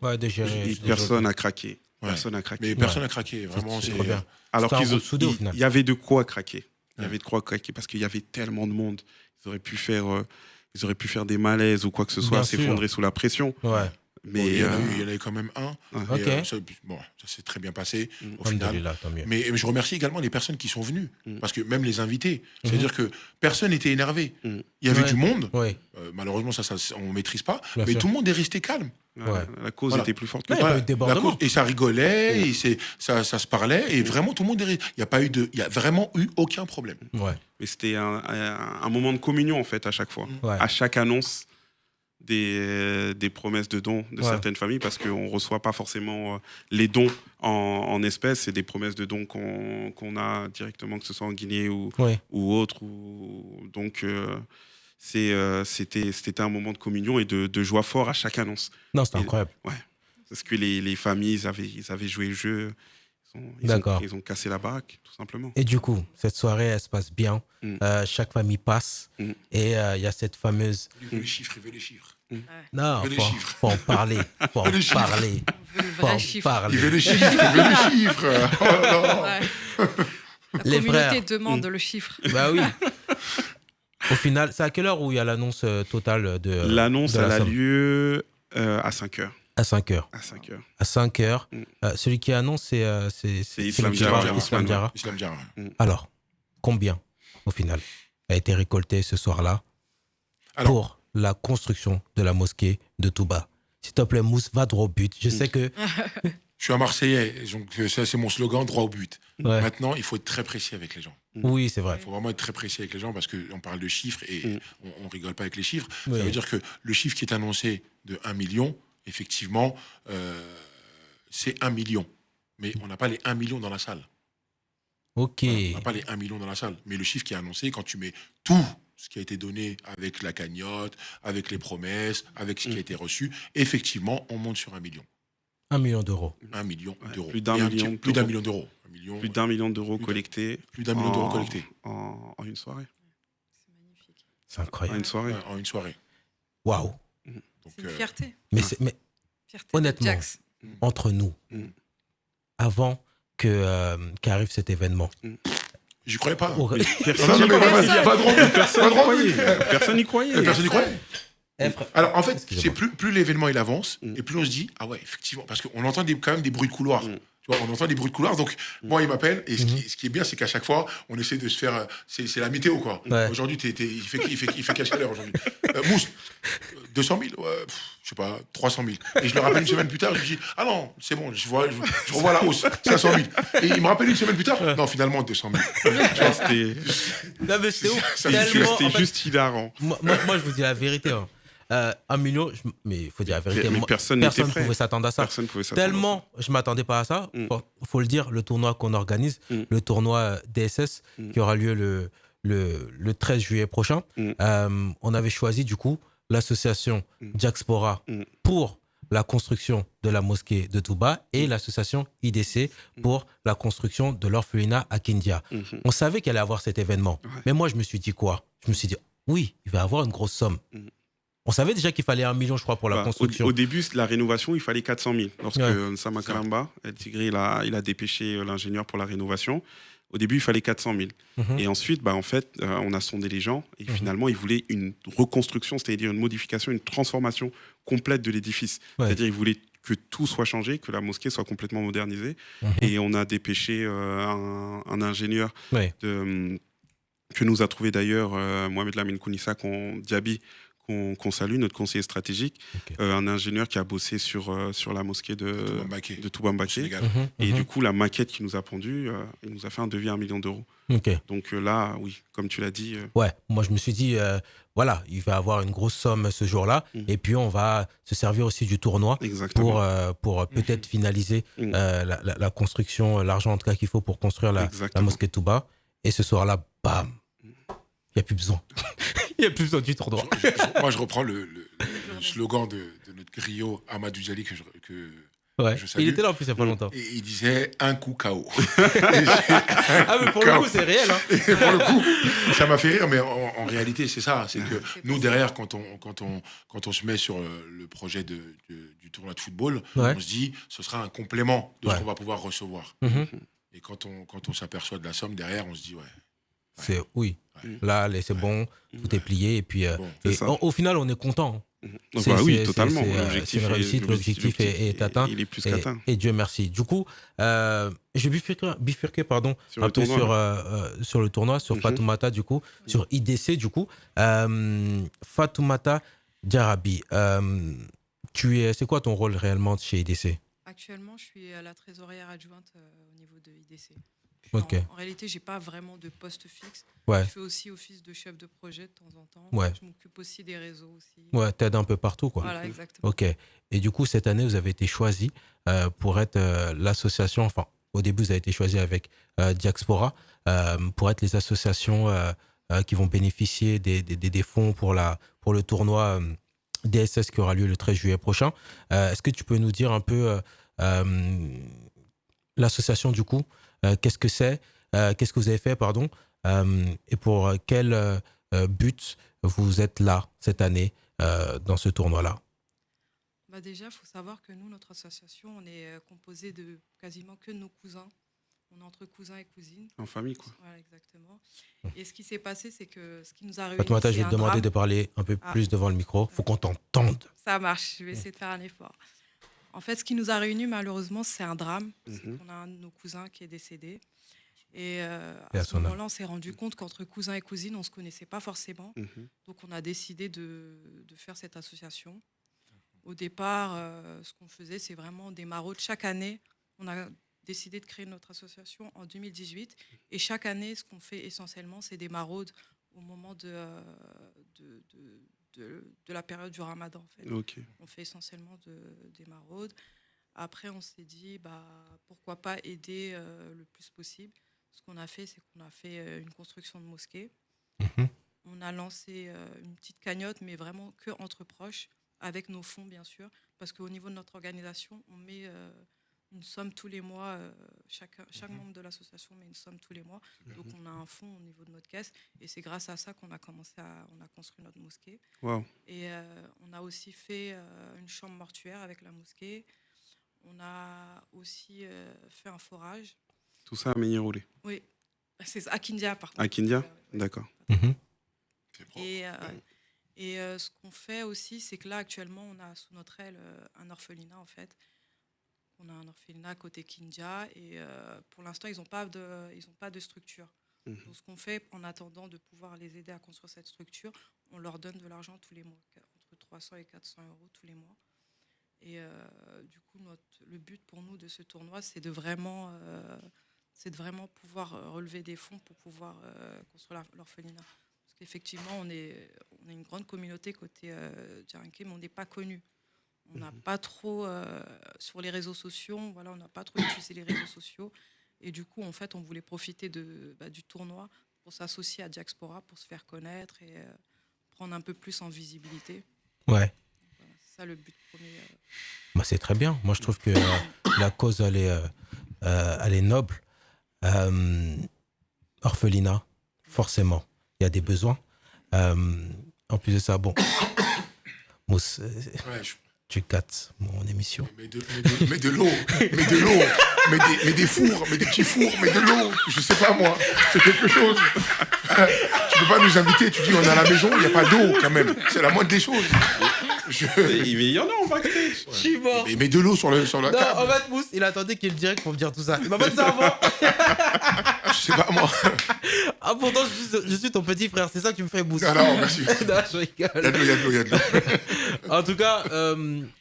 Personne n'a craqué. Personne n'a craqué. Mais personne n'a craqué, vraiment. C'est trop bien. Alors il y avait de quoi craquer. Il y avait de quoi craquer parce qu'il y avait tellement de monde. Ils auraient pu faire des malaises ou quoi que ce soit, s'effondrer sous la pression. Mais il y en a eu quand même un. Ça s'est très bien passé au final. Mais je remercie également les personnes qui sont venues. Parce que même les invités, c'est-à-dire que personne n'était énervé. Il y avait du monde. Malheureusement, ça on ne maîtrise pas. Mais tout le monde est resté calme. La cause était plus forte que et ça rigolait, et ça se parlait. Et vraiment, tout le monde est resté. Il n'y a vraiment eu aucun problème. Mais c'était un moment de communion, en fait, à chaque fois. À chaque annonce des promesses de dons de certaines familles, parce qu'on ne reçoit pas forcément les dons en espèces, c'est des promesses de dons qu'on a directement, que ce soit en Guinée ou autre. Donc, c'était un moment de communion et de joie fort à chaque annonce. Non, c'était incroyable. Parce que les familles, ils avaient joué le jeu. Ils ont cassé la baraque, tout simplement. Et du coup, cette soirée, elle se passe bien. Chaque famille passe. Et il y a cette fameuse... Il veut les chiffres. Non, faut en parler. Faut en parler. Il veut les chiffres. La communauté demande le chiffre. Bah oui. Au final, c'est à quelle heure où il y a l'annonce totale de... L'annonce, elle a lieu à 5h. À 5h. À 5h. Celui qui annonce, c'est Islam Diarra. Alors, combien, au final, a été récolté ce soir-là pour la construction de la mosquée de Touba? S'il te plaît, Mousse, va droit au but. Je sais que... Je suis un Marseillais, donc ça, c'est mon slogan, droit au but. Maintenant, il faut être très précis avec les gens. Oui, c'est vrai. Il faut vraiment être très précis avec les gens parce qu'on parle de chiffres et on rigole pas avec les chiffres. Ça veut dire que le chiffre qui est annoncé de 1 million, effectivement, c'est 1 million. Mais on n'a pas les 1 million dans la salle. Ok. On n'a pas les 1 million dans la salle. Mais le chiffre qui est annoncé, quand tu mets tout ce qui a été donné avec la cagnotte, avec les promesses, avec ce qui a été reçu, effectivement, on monte sur 1 million. 1 million d'euros. 1 million d'euros. Plus d'un million d'euros. Plus d'1 million d'euros collectés. Plus d'1 million d'euros collectés. En une soirée. C'est magnifique. C'est à incroyable. une soirée. en une soirée. Waouh. Donc, C'est une fierté. Mais Fierté de honnêtement, Jax. entre nous, Mm. avant qu'arrive cet événement, j'y croyais pas. aurait- Non, non, mais pas de drôle. Personne n'y croyait. Personne n'y croyait. Personne n'y croyait. Eh, frère, Alors, en fait, Excusez-moi. c'est plus l'événement il avance, et plus on se dit, ah ouais, effectivement, parce qu'on entend quand même des bruits de couloir. Mm. Tu vois, on entend des bruits de couloir, donc moi, il m'appelle, et ce qui est bien, c'est qu'à chaque fois, on essaie de se faire. C'est la météo, quoi. Ouais. Aujourd'hui, il fait quelle chaleur aujourd'hui Mousse, 200 000, ouais, je sais pas, 300 000. Et je le rappelle une semaine plus tard, je lui dis, ah non, c'est bon, je revois la hausse, 500 000. Et il me rappelle une semaine plus tard, non, finalement, 200 000. C'était Non, mais c'est ouf. Ça fait Tellement, c'était en fait, juste hilarant. moi, je vous dis la vérité. Hein. 1 million, mais il faut dire la vérité. Mais Moi, personne n'était prêt. pouvait s'attendre à ça. Personne pouvait s'attendre. Tellement je ne m'attendais pas à ça. Mm. Faut le dire, le tournoi qu'on organise, le tournoi DSS, qui aura lieu le 13 juillet prochain, on avait choisi du coup l'association Jaxpora pour la construction de la mosquée de Touba et l'association IDC pour la construction de l'orphelinat à Kindia. On savait qu'il allait avoir cet événement. Ouais. Mais moi, je me suis dit quoi? Je me suis dit, oui, il va y avoir une grosse somme. On savait déjà qu'il fallait 1 million, je crois, pour la Bah, construction. au début, la rénovation, il fallait 400 000. Lorsque Ouais. Nsama Kalamba, El Tigre, il a dépêché l'ingénieur pour la rénovation. Au début, il fallait 400 000. Mhm. Et ensuite, bah, en fait, on a sondé les gens et finalement, ils voulaient une reconstruction, c'est-à-dire une modification, une transformation complète de l'édifice. Ouais. C'est-à-dire ils voulaient que tout soit changé, que la mosquée soit complètement modernisée. Et on a dépêché un ingénieur Ouais. que nous a trouvé d'ailleurs Mohamed Lamine Kounissa Diaby, qu'on salue, notre conseiller stratégique, Ok. un ingénieur qui a bossé sur la mosquée Toubambaké. de Toubambaké. Sénégal. Et du coup, la maquette qu'il nous a pondue, il nous a fait un devis à 1 million d'euros. Ok. Donc là, oui, comme tu l'as dit, Ouais, moi je me suis dit, voilà, il va avoir une grosse somme ce jour-là, et puis on va se servir aussi du tournoi exactement. pour peut-être finaliser Mhm. la construction, l'argent en tout cas qu'il faut pour construire la Exactement. mosquée de Touba. Et ce soir-là, bam, il n'y a plus besoin. Il n'y a plus besoin du tournoi. Moi, je reprends le slogan de notre griot Amadou Djali que Ouais. je salue. Il était là en plus il n'y a pas longtemps. Et il disait un coup KO. Ah, mais pour le coup, c'est réel. Hein. Et pour le coup, ça m'a fait rire, mais en réalité, c'est ça. C'est que nous, derrière, quand on se met sur le projet du tournoi de football, Ouais. on se dit ce sera un complément de ce Ouais. qu'on va pouvoir recevoir. Mhm. Et quand on s'aperçoit de la somme derrière, on se dit ouais. C'est oui. Là, c'est bon, tout est plié. Et puis, Bon, c'est ça. au final, on est content. Donc, C'est- bah oui, c'est- totalement. c'est- c'est une réussite, l'objectif est atteint. Il est plus Et, qu'atteint. et Dieu merci. Du coup, je vais bifurquer pardon, Sur un le peu tournoi, sur le tournoi, sur Fatoumata, du coup, sur IDC, du coup. Fatoumata Diarabi, c'est quoi ton rôle réellement chez IDC? Actuellement, je suis la trésorière adjointe au niveau de IDC. Puis Ok. En réalité, j'ai pas vraiment de poste fixe. Ouais, Je fais aussi office de chef de projet de temps en temps. Ouais. Je m'occupe aussi des réseaux aussi. ouais, t'aides un peu partout, quoi. Voilà, exactement. Ok. Et du coup, cette année, vous avez été choisi pour être l'association, enfin, au début, vous avez été choisi avec Diaspora pour être les associations qui vont bénéficier des fonds pour le tournoi DSS qui aura lieu le 13 juillet prochain. Est-ce que tu peux nous dire un peu l'association, du coup, qu'est-ce que c'est, qu'est-ce que vous avez fait, pardon, et pour quel but vous êtes là cette année dans ce tournoi-là? Bah déjà, il faut savoir que nous, notre association, on est composé de quasiment que nos cousins. On est entre cousins et cousines. En famille, quoi. Voilà, exactement. Et ce qui s'est passé, c'est que ce qui nous a réunis, Fatoumata, je c'est vais te un demander drame. de parler un peu plus devant le micro. Faut qu'on t'entende. Ça marche, je vais essayer de faire un effort. En fait, ce qui nous a réunis, malheureusement, c'est un drame. C'est qu'on a un de nos cousins qui est décédé. Et Et à à ce son âme. moment-là, on s'est rendu compte qu'entre cousins et cousines, on ne se connaissait pas forcément. Donc, on a décidé de faire cette association. Au départ, ce qu'on faisait, c'est vraiment des maraudes. Chaque année, on a décidé de créer notre association en 2018. Et chaque année, ce qu'on fait essentiellement, c'est des maraudes au moment de la période du ramadan. En fait. Ok. On fait essentiellement des maraudes. Après, on s'est dit, pourquoi pas aider le plus possible. Ce qu'on a fait, c'est qu'on a fait une construction de mosquée. Mhm. On a lancé une petite cagnotte, mais vraiment que entre proches, avec nos fonds, bien sûr, parce qu'au niveau de notre organisation, on met une somme tous les mois. Chaque membre de l'association met une somme tous les mois. Donc, on a un fonds au niveau de notre caisse. Et c'est grâce à ça qu'on a on a construit notre mosquée. Wow. Et on a aussi fait une chambre mortuaire avec la mosquée. On a aussi fait un forage. Tout ça à Méniroulé. Oui, c'est ça, à Kindia, par contre. À Kindia, Ouais. d'accord. Mhm. C'est propre. Et ce qu'on fait aussi, c'est que là, actuellement, on a sous notre aile un orphelinat, en fait. On a un orphelinat côté Kindia. Et pour l'instant, ils n'ont pas de structure. Mhm. Donc, ce qu'on fait, en attendant de pouvoir les aider à construire cette structure, on leur donne de l'argent tous les mois, entre 300 et 400 euros tous les mois. Et du coup, le but pour nous de ce tournoi, c'est de vraiment pouvoir relever des fonds pour pouvoir construire l'orphelinat. Parce qu'effectivement, on est une grande communauté côté Djarinké, mais on n'est pas connu. On n'a pas trop, sur les réseaux sociaux, voilà, on n'a pas trop utilisé les réseaux sociaux. Et du coup, en fait, on voulait profiter du tournoi pour s'associer à Diaspora, pour se faire connaître et prendre un peu plus en visibilité. Ouais. Voilà, c'est ça le but premier. Bah, c'est très bien. Moi, je trouve que la cause, elle est noble. Orphelinat, forcément, il y a des besoins. En plus de ça, bon, Mousse, Ouais, tu gâtes mon émission. mais de l'eau, mais des fours, mais des petits fours, mais de l'eau, je sais pas moi, c'est quelque chose. Tu peux pas nous inviter, tu dis on est à la maison, il n'y a pas d'eau quand même, c'est la moindre des choses. Mais il y en a en backstage. Je suis mort. Mais de l'eau sur la Non, table. en fait, Mousse, il attendait qu'il y ait le direct pour me dire tout ça. Il m'a pas dit ça avant. Je sais pas moi. Ah, pourtant, je suis ton petit frère. C'est ça qui me fait Mousse. Non, non, merci. Non, je rigole. Il y a de l'eau. En tout cas,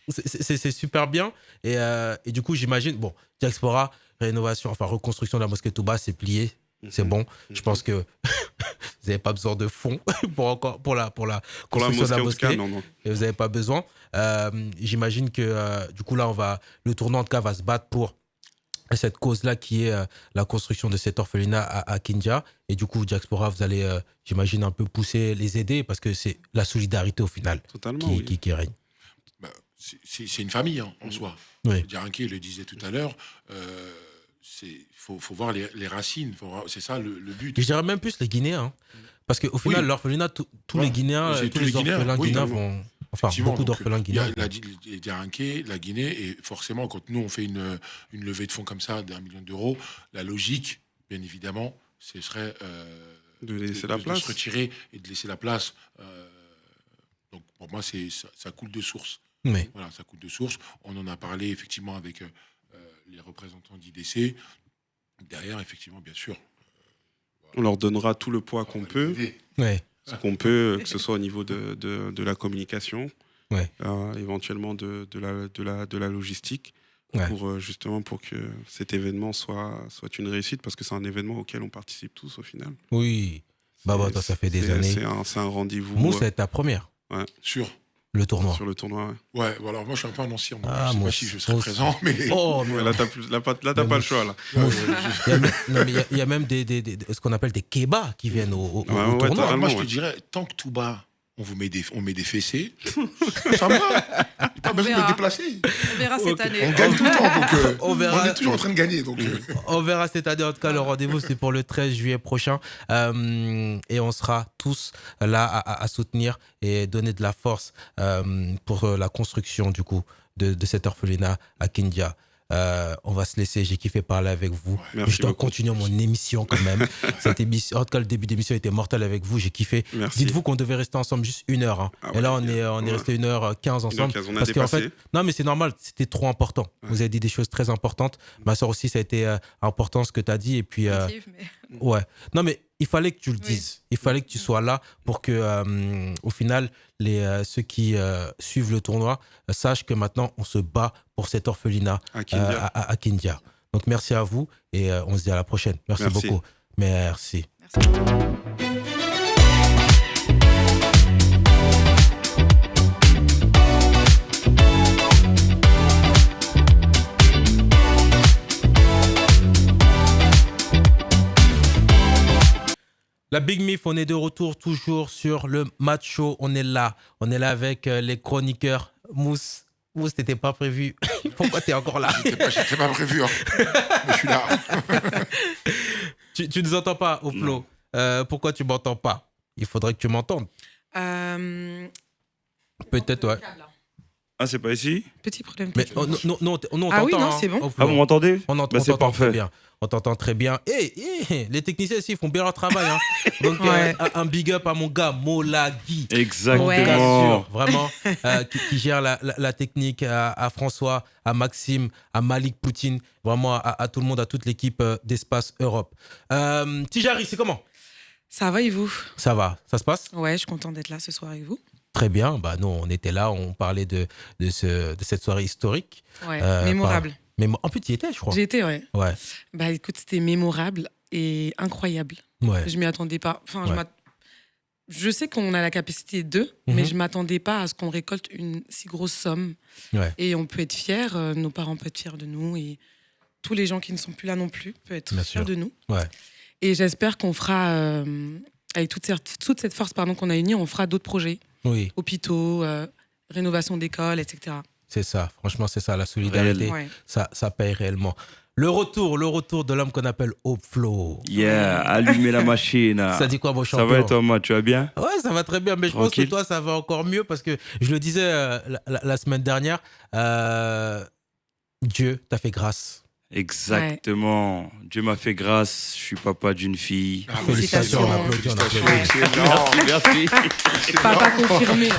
c'est super bien. Et du coup, j'imagine, bon, Diaspora, rénovation, enfin reconstruction de la mosquée Touba, c'est plié, c'est bon. Je pense que vous n'avez pas besoin de fonds pour la construction de la mosquée. Non. Et vous n'avez pas besoin. J'imagine que du coup, là, le tournoi, en tout cas, va se battre pour cette cause-là qui est la construction de cet orphelinat à Kindia. Et du coup, Diaspora, vous allez, j'imagine, un peu pousser, les aider parce que c'est la solidarité au final Totalement, qui règne. Bah, c'est une famille en soi. Oui. Djarinké le disait tout à l'heure. Faut voir les racines. C'est ça le but. Et je dirais même plus les Guinéens. Hein. Parce qu'au final, Oui. l'orphelinat, tous Ouais. les Guinéens, C'est tous tous les les Guinéens, orphelins oui, guinéens non, vont. Enfin, Effectivement, beaucoup donc, d'orphelins il y a guinéens. les Djarinké, la Guinée, et forcément, quand nous, on fait une levée de fonds comme ça, d'1 million d'euros, la logique, bien évidemment, ce serait De laisser la de place. se retirer et de laisser la place. Donc, pour moi, ça coule de source. Oui. Voilà, ça coule de source. On en a parlé, effectivement, avec les représentants d'IDC. Derrière, effectivement, bien sûr. On leur donnera tout le poids qu'on peut. Ouais. Que ce soit au niveau de la communication, Ouais. éventuellement de la logistique, Ouais. justement pour que cet événement soit une réussite, parce que c'est un événement auquel on participe tous au final. Oui. Bah, toi, ça fait des années. C'est un rendez-vous. Mousse, c'est ta première, Sur. le tournoi. Sur le tournoi. Ouais, voilà, moi, je suis un peu un ancien. Donc Ah, je sais moi, pas si je serai moi, présent, mais. Oh, Ouais, là, t'as pas le choix. Là. il y a même ce qu'on appelle des kebabs qui viennent au Ouais, tournoi. totalement. Moi, je te ouais. dirais, tant que tout bas, on met des fessées, ça me va. Pas besoin de me verra. déplacer. On verra cette année. On gagne tout le temps, donc On verra. on est toujours en train de gagner. Donc, On verra cette année. En tout cas, le rendez-vous, c'est pour le 13 juillet prochain. Et on sera tous là à soutenir et donner de la force pour la construction, du coup, de cet orphelinat à Kindia. On va se laisser. J'ai kiffé parler avec vous. Merci Je dois beaucoup. continuer mon émission quand même. Cette émission, en tout cas, le début d'émission était mortel avec vous. J'ai kiffé. Merci. Dites-vous qu'on devait rester ensemble juste 1 heure. Hein. Ah et là, ouais, on est resté 1h15 ensemble. 1h15, on a parce qu'en dépassé. fait, non, mais c'est normal. C'était trop important. Ouais. Vous avez dit des choses très importantes. Ma soeur aussi, ça a été important ce que tu as dit. Et puis, Positive, mais ouais. Non, mais il fallait que tu le Oui. dises. Il fallait que tu sois là pour que, au final, ceux qui suivent le tournoi sachent que maintenant, on se bat pour cet orphelinat À Kindia. à Kindia. Donc, merci à vous et on se dit à la prochaine. Merci Merci. beaucoup. Merci. merci. La Big Mif, on est de retour toujours sur le match show. On est là avec les chroniqueurs Mousse, Ou c'était pas prévu? Pourquoi t'es encore là? J'étais pas prévu, hein. Mais je suis là. Tu nous entends pas au flow. Pourquoi tu m'entends pas? Il faudrait que tu m'entendes. Peut-être, ouais. Ah, c'est pas ici? Petit problème. Mais non, on t'entend. Ah oui, non, hein, c'est bon. au flow. Ah, vous m'entendez? On Bah, c'est t'entend parfait. très bien. On t'entend très bien. Les techniciens ici font bien leur travail. Hein. Donc, Ouais. un big up à mon gars, Molagui. Exactement. Ouais. Bien sûr, vraiment, qui gère la technique, à François, à Maxime, à Malik Poutine, vraiment à tout le monde, à toute l'équipe d'Espace Europe. Tijari, c'est comment? Ça va et vous? Ça va, ça se passe? Ouais, je suis contente d'être là ce soir avec vous. Très bien, bah, nous on était là, on parlait de cette soirée historique. Ouais, Euh, mémorable. Mais en plus, tu y étais, je crois. J'ai été, ouais. Ouais, Bah écoute, c'était mémorable et incroyable. ouais. Je m'y attendais pas. Enfin, Ouais. je sais qu'on a la capacité de, Mhm. mais je m'attendais pas à ce qu'on récolte une si grosse somme. Ouais. Et on peut être fiers, nos parents peuvent être fiers de nous et tous les gens qui ne sont plus là non plus peuvent être Bien fiers sûr. de nous. Ouais. Et j'espère qu'on fera, avec toute cette force qu'on a unie, on fera d'autres projets, Oui, hôpitaux, rénovation d'écoles, etc. c'est ça. Franchement, c'est ça, la solidarité. Ouais. Ça paye réellement. Le retour de l'homme qu'on appelle Hope Flow. Yeah, allumez la machine. Ça dit quoi, mon Ça champion? va et toi, moi, tu vas bien? Ouais, ça va très bien, mais je pense que Tranquille. toi, ça va encore mieux parce que je le disais la semaine dernière, Dieu t'a fait grâce. Exactement. Dieu m'a fait grâce. Je suis papa d'une fille. Ah, Félicitations, on Félicitations. applaudit, on Félicitations, applaudit. excellent. Merci. Papa confirmé.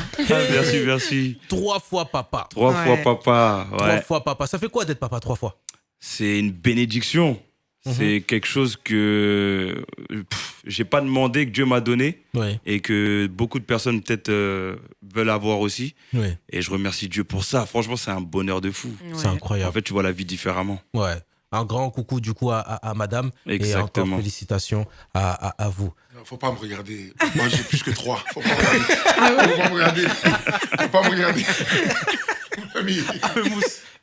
Merci. 3 fois papa. Trois Ouais. fois papa. 3 Ouais. fois papa. Ça fait quoi d'être papa 3 fois? C'est une bénédiction. C'est quelque chose que j'ai pas demandé, que Dieu m'a donné Oui, et que beaucoup de personnes peut-être veulent avoir aussi. oui. Et je remercie Dieu pour ça. Franchement, c'est un bonheur de fou. C'est En incroyable. fait, tu vois la vie différemment. Ouais. Un grand coucou du coup à madame. Et Exactement. encore félicitations à vous. Non, faut pas me regarder. Moi, j'ai plus que 3. Faut pas me regarder. Faut pas me regarder. Faut pas me regarder. Ami.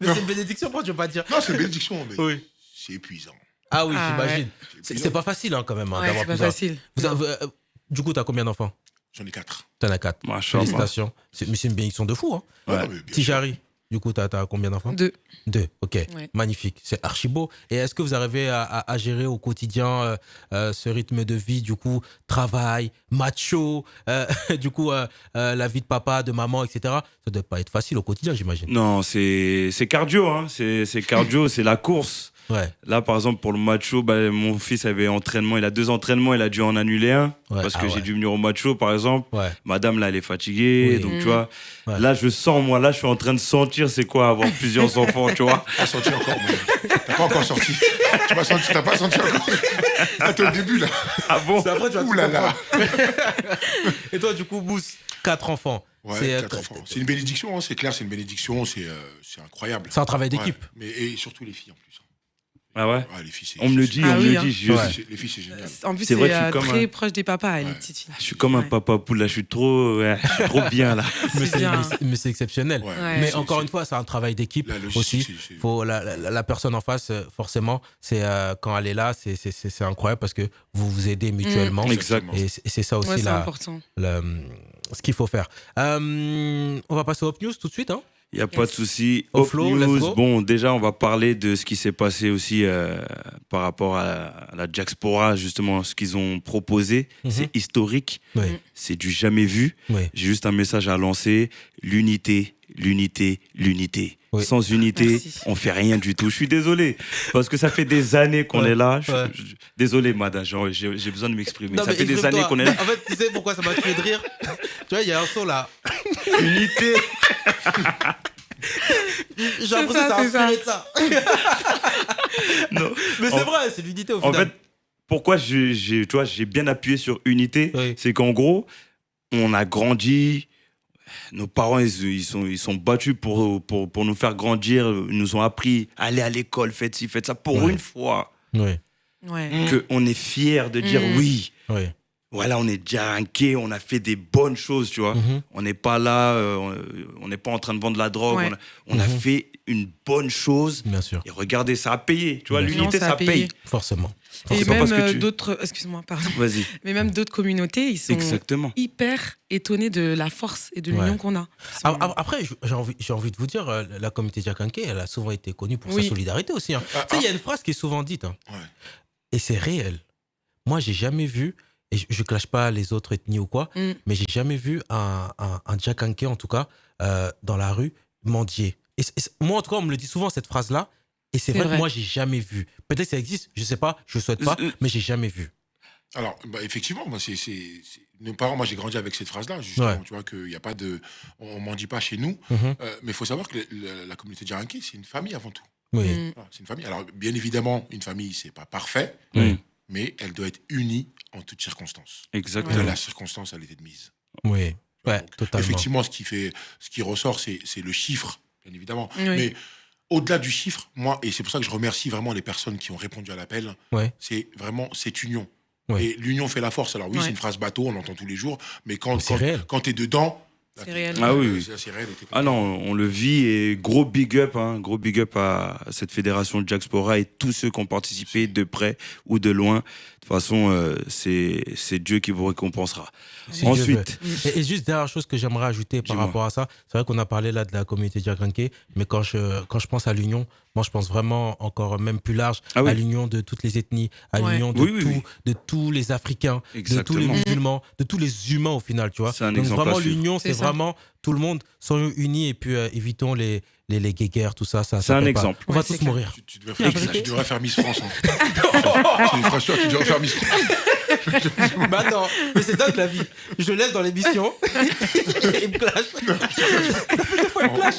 Mais c'est une bénédiction, pourquoi tu veux pas dire? Non, c'est une bénédiction, mais Oui. c'est épuisant. Ah oui, Ah, j'imagine. C'est C'est pas facile hein, quand même hein, Ouais, d'avoir c'est pas plusieurs. facile. Du coup, t'as combien d'enfants? J'en ai 4. T'en as 4. Machallah. Félicitations. Mais c'est une bénédiction de fou. Hein. Ouais. Tijari, du coup, t'as combien d'enfants? 2. 2, ok. Ouais. Magnifique. C'est archi beau. Et est-ce que vous arrivez à gérer au quotidien ce rythme de vie, du coup, travail, macho, du coup, la vie de papa, de maman, etc. Ça doit pas être facile au quotidien, j'imagine. Non, c'est cardio. Hein. C'est cardio, c'est la course. Ouais, Là, par exemple, pour le macho, bah, mon fils avait entraînement. Il a 2 entraînements. Il a dû en annuler un. Ouais. Parce Ah que ouais. j'ai dû venir au macho, par exemple. ouais. Madame, là, elle est fatiguée. Oui. Donc, tu vois, Ouais. là, je sens, moi, là, je suis en train de sentir c'est quoi avoir plusieurs enfants, tu vois. Pas sorti encore, moi. T'as pas encore sorti. T'as pas senti encore. Ah, t'es au début, là. Ah bon? C'est après, tu vas Ouh tout là là. comprendre. Et toi, du coup, Bouss, 4 enfants. Ouais, C'est 4 enfants. C'est une bénédiction, hein, c'est clair, c'est une bénédiction. C'est incroyable. c'est un travail d'équipe. Ouais. Mais, et surtout les filles, en plus. Ah ouais? Ah, les filles, c'est... On me le dit, Ah on me oui, le hein. dit. Je, Ouais. Les filles, c'est génial. En plus, C'est c'est vrai que je suis comme très un- proche des papas, les Ouais. petites filles. je suis comme un Ouais. papa poule, là, je suis trop bien, là. Mais C'est bien. mais c'est exceptionnel. Ouais. Ouais. Mais C'est- encore c'est- une fois, c'est un travail d'équipe La logistique, aussi. c'est- Faut la personne en face, forcément, c'est quand elle est là, c'est incroyable parce que vous vous aidez mutuellement. Exact. Exactement. Et c'est ça aussi Ouais, c'est important. ce qu'il faut faire. On va passer au Up News tout de suite. Hein. Il n'y a pas de souci. Au Up flow, let's News, go. bon, déjà, on va parler de ce qui s'est passé aussi par rapport à la Diaspora, justement, ce qu'ils ont proposé. Mhm. C'est historique, Oui, c'est du jamais vu. oui. J'ai juste un message à lancer. L'unité, l'unité, l'unité. Oui. Sans unité, Merci. on fait rien du tout. Je suis désolé, parce que ça fait des années qu'on Ouais, est là. ouais. Désolé, madame, j'ai besoin de m'exprimer. Non, Ça mais fait des années exprime-toi. qu'on est là. En fait, tu sais pourquoi ça m'a tué de rire? Tu vois, il y a un son là. Unité. J'ai l'impression que ça a c'est ça. inspiré de ça. Non. Mais c'est En- vrai, c'est l'unité au En final. fait, pourquoi tu vois, j'ai bien appuyé sur unité, Oui. c'est qu'en gros, on a grandi, nos parents, ils sont battus pour nous faire grandir, ils nous ont appris, allez à l'école, faites ci, faites ça. Pour Ouais. une fois, Oui, Ouais. qu'on est fiers de dire Mm. oui, oui. voilà, on est déjà inquiet, on a fait des bonnes choses, tu vois. On n'est pas là, on n'est pas en train de vendre de la drogue. Ouais. On a fait une bonne chose. Bien sûr. Et regardez, ça a payé. Tu vois, Bien sûr. l'unité, Non, ça a ça payé. paye. Forcément. Et C'est pas même parce que tu- d'autres, excuse-moi, pardon, Vas-y. mais même d'autres communautés, ils sont Exactement. hyper étonnés de la force et de Ouais. l'union qu'on a. Ils sont- Après, j'ai envie de vous dire, la communauté Djakanké, elle a souvent été connue pour Oui. sa solidarité aussi. Hein. Tu sais, il y a une phrase qui est souvent dite, hein, Ouais. et c'est réel. Moi, j'ai jamais vu, et je clash pas les autres ethnies ou quoi, Mm. mais j'ai jamais vu un Djakanké, en tout cas, dans la rue, mendier. Moi, en tout cas, on me le dit souvent, cette phrase-là, et c'est vrai que moi, j'ai jamais vu. Peut-être que ça existe, je sais pas, je souhaite pas, mais j'ai jamais vu. Alors, effectivement, moi, nos parents, moi, j'ai grandi avec cette phrase-là, justement, Ouais. tu vois, qu'il n'y a pas de... On mendie pas chez nous, Mhm. mais il faut savoir que la communauté Djaranké, c'est une famille avant tout. Oui. Mm. Voilà, c'est une famille. Alors, bien évidemment, une famille, c'est pas parfait, Oui. mais elle doit être unie en toutes circonstances. Exactement. La circonstance, elle était de mise. Oui. Ouais, Donc, totalement. effectivement, ce qui ressort, c'est le chiffre, bien évidemment. Oui. Mais au-delà du chiffre, moi, et c'est pour ça que je remercie vraiment les personnes qui ont répondu à l'appel, Ouais. c'est vraiment cette union. Ouais. Et l'union fait la force. Alors oui, Ouais. c'est une phrase bateau, on l'entend tous les jours, mais quand Mais c'est réel. tu es dedans, là, C'est réel. Ah oui. c'est réel. et t'es Ah content. non, on le vit et gros big up à cette fédération Jackspora et tous ceux qui ont participé de près ou de loin. De toute façon, c'est Dieu qui vous récompensera. Si Dieu Ensuite, veut. Et juste dernière chose que j'aimerais ajouter par Dis-moi. rapport à ça, c'est vrai qu'on a parlé là de la communauté Djakanké, mais quand je pense à l'union, moi je pense vraiment encore même plus large Ah oui. à l'union de toutes les ethnies, à Ouais. l'union de, Oui, oui, oui. de tous les Africains, de tous les Exactement. musulmans, de tous les humains au final, tu vois. C'est un Donc exemple à vraiment suivre. l'union, c'est C'est ça. vraiment tout le monde, soyons unis et puis évitons les guéguerres, tout ça. Ça C'est un paye pas. exemple. On va Ouais, tous c'est clair. mourir. Tu devrais faire Miss France. Hein. C'est une phrase, tu devrais faire Miss France. Bah non, mais c'est dingue la vie. Je le laisse dans l'émission, il me clash.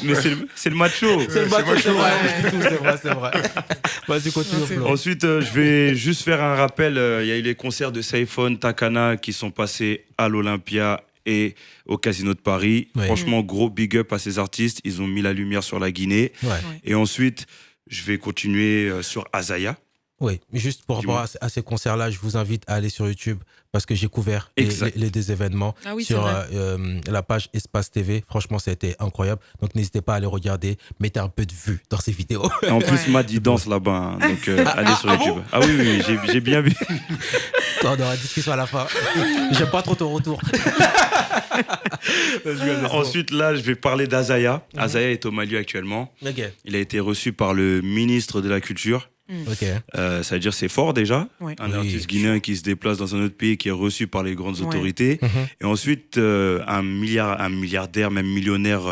mais c'est le macho. C'est le bateau, moi, c'est vrai. je- C'est vrai. Vas-y, continue, Non, c'est Flo. vrai. Ensuite, je vais juste faire un rappel. Il y a eu les concerts de Saifon, Takana qui sont passés à l'Olympia et au Casino de Paris. Ouais. Franchement, gros big up à ces artistes. Ils ont mis la lumière sur la Guinée. Ouais. Et ensuite, je vais continuer sur Azaya. Oui, mais juste pour rapport Dis-moi. à ces concerts-là, je vous invite à aller sur YouTube parce que j'ai couvert Exact. les deux événements Ah oui, c'est sur vrai. la page Espace TV. Franchement, ça a été incroyable. Donc, n'hésitez pas à aller regarder. Mettez un peu de vue dans ces vidéos. Et en plus, Ouais. Matt, il danse là-bas. Hein. Donc, allez sur YouTube. Ah oui, oui, j'ai bien vu. On aura une discussion à la fin. J'aime pas trop ton retour. Ensuite, là, je vais parler d'Azaya. Azaya est au Mali actuellement. Ok. Il a été reçu par le ministre de la Culture. Ok. Ça veut dire c'est fort déjà. Ouais. Un Oui. artiste guinéen qui se déplace dans un autre pays qui est reçu par les grandes Ouais. autorités. Mhm. Et ensuite, un milliardaire, même millionnaire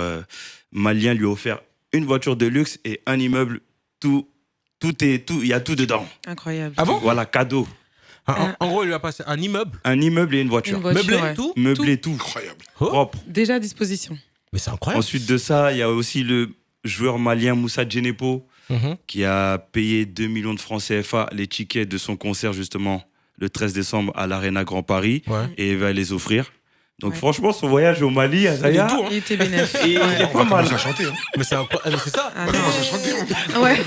malien lui a offert une voiture de luxe et un immeuble. Tout, il y a tout dedans. Incroyable. Ah bon Voilà, cadeau. En gros, il lui a passé un immeuble, Un immeuble et une voiture. Une voiture, meublé, ouais. tout. Meublé, tout. Incroyable. Oh. Propre. Déjà à disposition. Mais c'est incroyable. Ensuite de ça, il y a aussi le joueur malien Moussa Djenepo Mhm. qui a payé 2 millions de francs CFA les tickets de son concert justement le 13 décembre à l'Arena Grand Paris Ouais. et il va les offrir. Donc Ouais. franchement, son voyage au Mali, Azaya, Il est doux, hein. Il était bénéfique. Et il Ouais. est On pas va mal. commencer à chanter. Hein. Mais c'est incroyable. C'est ça. Ah On va non. commencer à chanter. Hein. Ouais,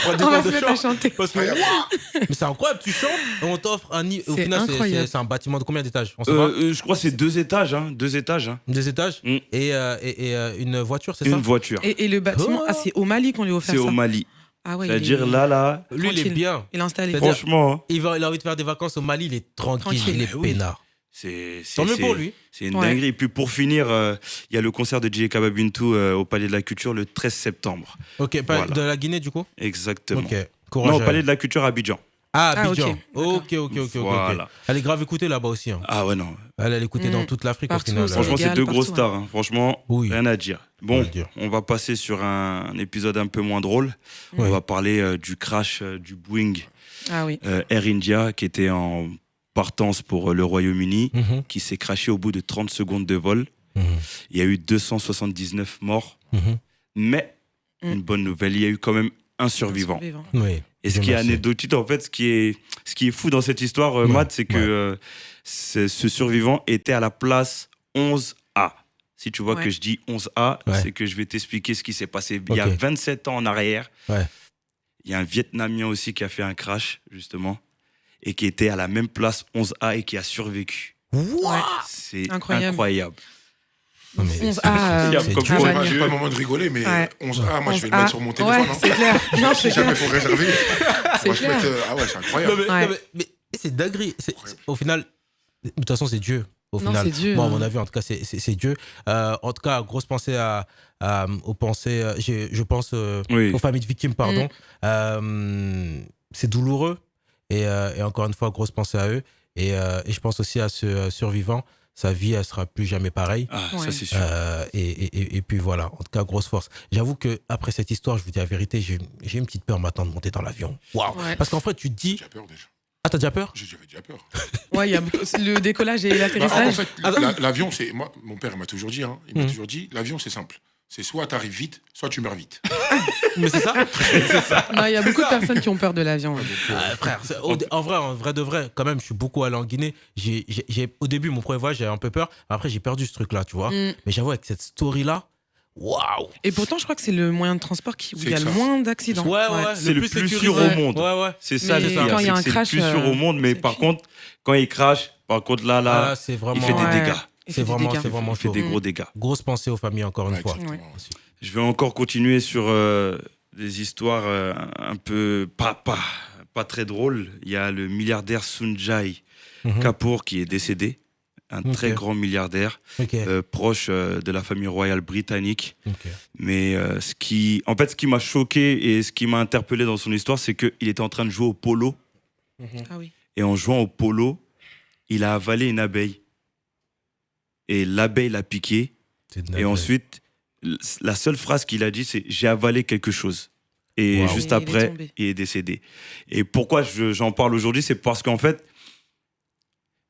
Prends des on va cours se de mettre chant. à chanter. Parce que, mais c'est incroyable, tu chantes et on t'offre un. Au C'est final, incroyable. c'est un bâtiment de combien d'étages? On sait pas. Je crois que c'est 2 étages. Hein, 2 étages. Hein. Des étages Mm. et une voiture, c'est ça? Une voiture. Et le bâtiment, Oh. c'est au Mali qu'on lui a offert C'est ça. au Mali. Ah ouais, C'est-à-dire il est- là, Lui, il est Tranquille. bien. Il est installé. C'est-à-dire- franchement, hein, Il a envie de faire des vacances au Mali, il est tranquille, Tranquille. il est Oui. peinard. c'est Tant mieux pour lui. C'est une Ouais. dinguerie. Et puis pour finir, il y a le concert de DJ Kababintu au Palais de la Culture le 13 septembre. Ok, pas Voilà. de la Guinée du coup? Exactement. Ok, courage. Non, au à Palais elle. de la Culture à Abidjan. Ah, Ah, Abidjan. ok, Ok. Voilà. Elle est grave écoutée là-bas aussi. Hein. Ah ouais, non. Elle est écoutée dans toute l'Afrique au Partout, final. ça Franchement, régale c'est deux grosses partout, stars. Hein. Franchement, Oui. rien à dire. On Bon, va le dire. on va passer sur un épisode un peu moins drôle. Ouais. On va parler du crash du Boeing Ah oui. Air India qui était en partance pour le Royaume-Uni, Mhm, qui s'est crashé au bout de 30 secondes de vol. mhm, Il y a eu 279 morts, mhm. mais Mm. une bonne nouvelle, il y a eu quand même un survivant. Oui. Et ce Dieu qui est merci. anecdotique, en fait, ce qui est fou dans cette histoire, Ouais, Matt, c'est que ouais. ce survivant était à la place 11A. Si tu vois Ouais. que je dis 11A, Ouais. c'est que je vais t'expliquer ce qui s'est passé. Il y a Ok. 27 ans en arrière, Ouais. il y a un Vietnamien aussi qui a fait un crash, justement. et qui était à la même place 11A et qui a survécu. Wouah. C'est Incroyable. incroyable. Non, mais 11A, c'est comme à quoi, Vanier. J'ai pas le moment de rigoler, mais Ouais. 11A, moi je vais le 11A. mettre sur mon téléphone. Ouais, hein. c'est clair. Non, Si c'est jamais clair. il faut réserver, C'est moi je clair. peux être. Ah ouais, c'est Non, incroyable. mais, Ouais. non, mais c'est dinguerie. Au final, de toute façon, c'est Dieu. Au Non, final, c'est Dieu, moi, à hein. mon avis, en tout cas, c'est Dieu. En tout cas, grosse pensée aux pensées. Je pense Oui. aux familles de victimes, pardon. C'est douloureux. Et encore une fois, grosse pensée à eux. Et je pense aussi à ce survivant. Sa vie, elle sera plus jamais pareille. Ah, Ouais. ça c'est sûr. Et puis voilà, en tout cas, grosse force. J'avoue qu'après cette histoire, je vous dis la vérité, j'ai une petite peur maintenant de monter dans l'avion. Waouh. Ouais. Parce qu'en fait, tu te dis. J'ai peur déjà. Ah, t'as déjà peur? J'avais déjà peur. Ouais, il y a le décollage et Bah, en l'atterrissage. fait, l'avion, c'est. Moi, mon père m'a toujours dit, il m'a toujours dit, l'avion, c'est simple. C'est soit t'arrives vite, soit tu meurs vite. Mais c'est ça? Non, il y a beaucoup de personnes qui ont peur de l'avion. Ouais. Frère, en vrai de vrai, quand même, je suis beaucoup allé en Guinée. Au début, mon premier voyage, j'avais un peu peur. Après, j'ai perdu ce truc-là, tu vois. Mais j'avoue, avec cette story-là, waouh! Et pourtant, je crois que c'est le moyen de transport où il y a C'est le ça. moins d'accidents. Ouais. C'est le plus sécurisé. sûr au monde. Ouais. C'est ça Mais le pire, quand il y a c'est un que crash, c'est le plus sûr au monde, mais c'est par pire. contre, quand il crash, par contre là, Ah, là, c'est vraiment. il fait des Ouais. dégâts. Il C'est fait des vraiment, dégâts. c'est vraiment Il fait chaud. des gros dégâts. Grosse pensée aux familles, encore une Ouais, fois. exactement. Je vais encore continuer sur des histoires un peu pas très drôles. Il y a le milliardaire Sunjay Mhm. Kapoor qui est décédé, un Ok. très grand milliardaire, Ok. proche de la famille royale britannique. Ok. Mais ce qui m'a choqué et ce qui m'a interpellé dans son histoire, c'est qu'il était en train de jouer au polo. Ah oui. Et en jouant au polo, il a avalé une abeille. Et l'abeille l'a piqué. C'est de Et la- ensuite, la seule phrase qu'il a dit, c'est « j'ai avalé quelque chose ». Et Wow. juste Et il est après, tombé. il est décédé. Et pourquoi j'en parle aujourd'hui, c'est parce qu'en fait,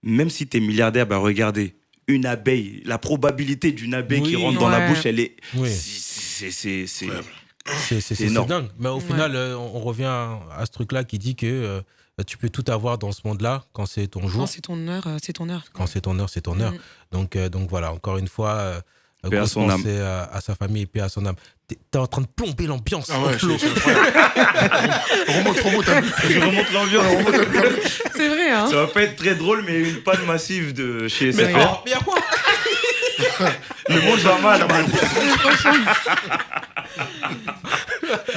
même si tu es milliardaire, bah regardez, une abeille, la probabilité d'une abeille qui Oui. rentre dans la Ouais. bouche, elle est... Oui. C'est C'est énorme. dingue. Mais au Ouais. final, on revient à ce truc-là qui dit que tu peux tout avoir dans ce monde-là quand c'est ton jour. Quand c'est ton heure, c'est ton heure. Quand c'est ton heure, c'est ton heure. Donc voilà, encore une fois, Paix à grosse son âme. pensée à sa famille et paix à son âme. T'es en train de plomber l'ambiance. Ah ouais, Flo. c'est incroyable. remonte, t'as vu. Je remonte l'ambiance. C'est vrai, hein. Ça va pas être très drôle, mais une panne massive de chez Mais SFR. il y a quoi? Le monde va mal.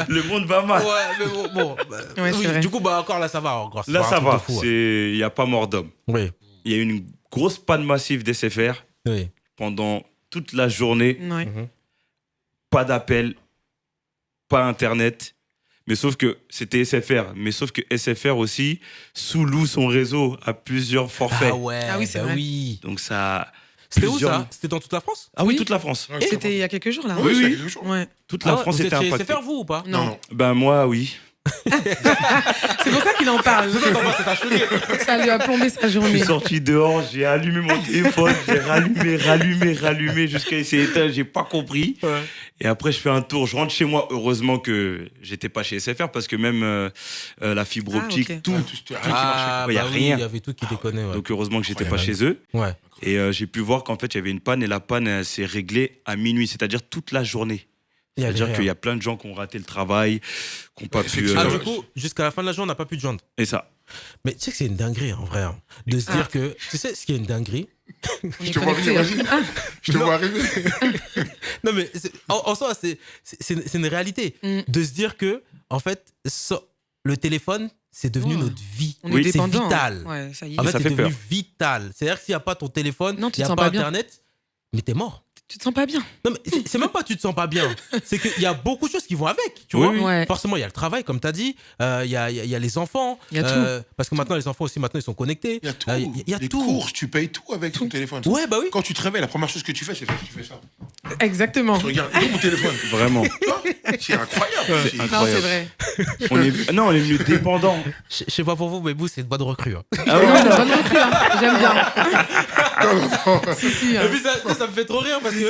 Le monde va mal. Ouais, mais bon. Ouais, c'est vrai. Du coup, encore là, ça va. Encore, c'est Là, pas un ça truc de va. fou, hein. Il n'y a pas mort d'homme. Oui, Il y a eu une grosse panne massive d'SFR oui. pendant toute la journée. Ouais. Pas d'appel, pas Internet. Mais sauf que c'était SFR. Mais sauf que SFR aussi sous-loue son réseau à plusieurs forfaits. Ah ouais, Ah oui, c'est bah vrai. oui. Donc ça... C'était où plusieurs- ça? C'était dans toute la France? Ah oui, Oui. toute la France. Ouais, C'était il y a quelques jours, là. Oui, Oui, c'est oui. quelque chose. Ouais. Toute la Ah ouais, France vous était êtes chez impactée. SFR, vous ou pas? Non. Ben moi, oui. C'est pour ça qu'il en parle. Ça lui a plombé sa Je suis journée. sorti dehors, j'ai allumé mon téléphone, j'ai rallumé jusqu'à il s'est éteint, j'ai pas compris. Ouais. Et après, je fais un tour, je rentre chez moi. Heureusement que j'étais pas chez SFR parce que même la fibre Ah, optique, ok. tout. Tout qui marchait. Ah, Ouais, y a bah oui, rien. il y avait tout qui déconnait. Ouais. Donc heureusement que j'étais pas Incroyable. chez eux. Ouais. Et j'ai pu voir qu'en fait, il y avait une panne et la panne elle s'est réglée à minuit, c'est-à-dire toute la journée. Il y avait C'est-à-dire rien. qu'il y a plein de gens qui ont raté le travail, qui n'ont pas Ouais, pu. effectivement. Ah, Ouais. du coup, jusqu'à la fin de la journée, on n'a pas pu te joindre. Et ça. Mais tu sais que c'est une dinguerie, en vrai. Hein, de se dire que. Tu sais ce qui est une dinguerie? On Je est te vois connectés, arriver, hein. Je te vois arriver. Non, mais en soi, c'est une réalité. De se dire que, en fait, le téléphone, c'est devenu Ouais. notre vie. On Oui, est c'est dépendant. vital. Ouais, ça y est. En fait, ça c'est fait devenu peur. vital. C'est-à-dire que s'il n'y a pas ton téléphone, Non, il tu te n'y a sens pas pas bien. Internet, mais t'es mort. Tu te sens pas bien. Non, mais c'est même pas tu te sens pas bien. C'est qu'il y a beaucoup de choses qui vont avec, tu Oui, vois. oui. Ouais. Forcément, il y a le travail, comme tu as dit. Il y a les enfants. Il y a tout. Parce que maintenant, les enfants aussi, maintenant, ils sont connectés. Il y a tout. Il y a Les tout. courses, tu payes tout avec ton téléphone. Ouais, bah oui. Quand tu te réveilles, la première chose que tu fais, c'est faire, tu fais ça. Exactement. Tu regardes, il est où mon téléphone? Vraiment. C'est incroyable. C'est Non, incroyable. c'est vrai. On est venu dépendant. Je sais pas pour vous, mais vous, c'est une bonne recrue. Hein. Ah oui, Non, c'est bonne recrue, hein. J'aime bien. Si, si, hein. Et puis ça me fait trop rire parce que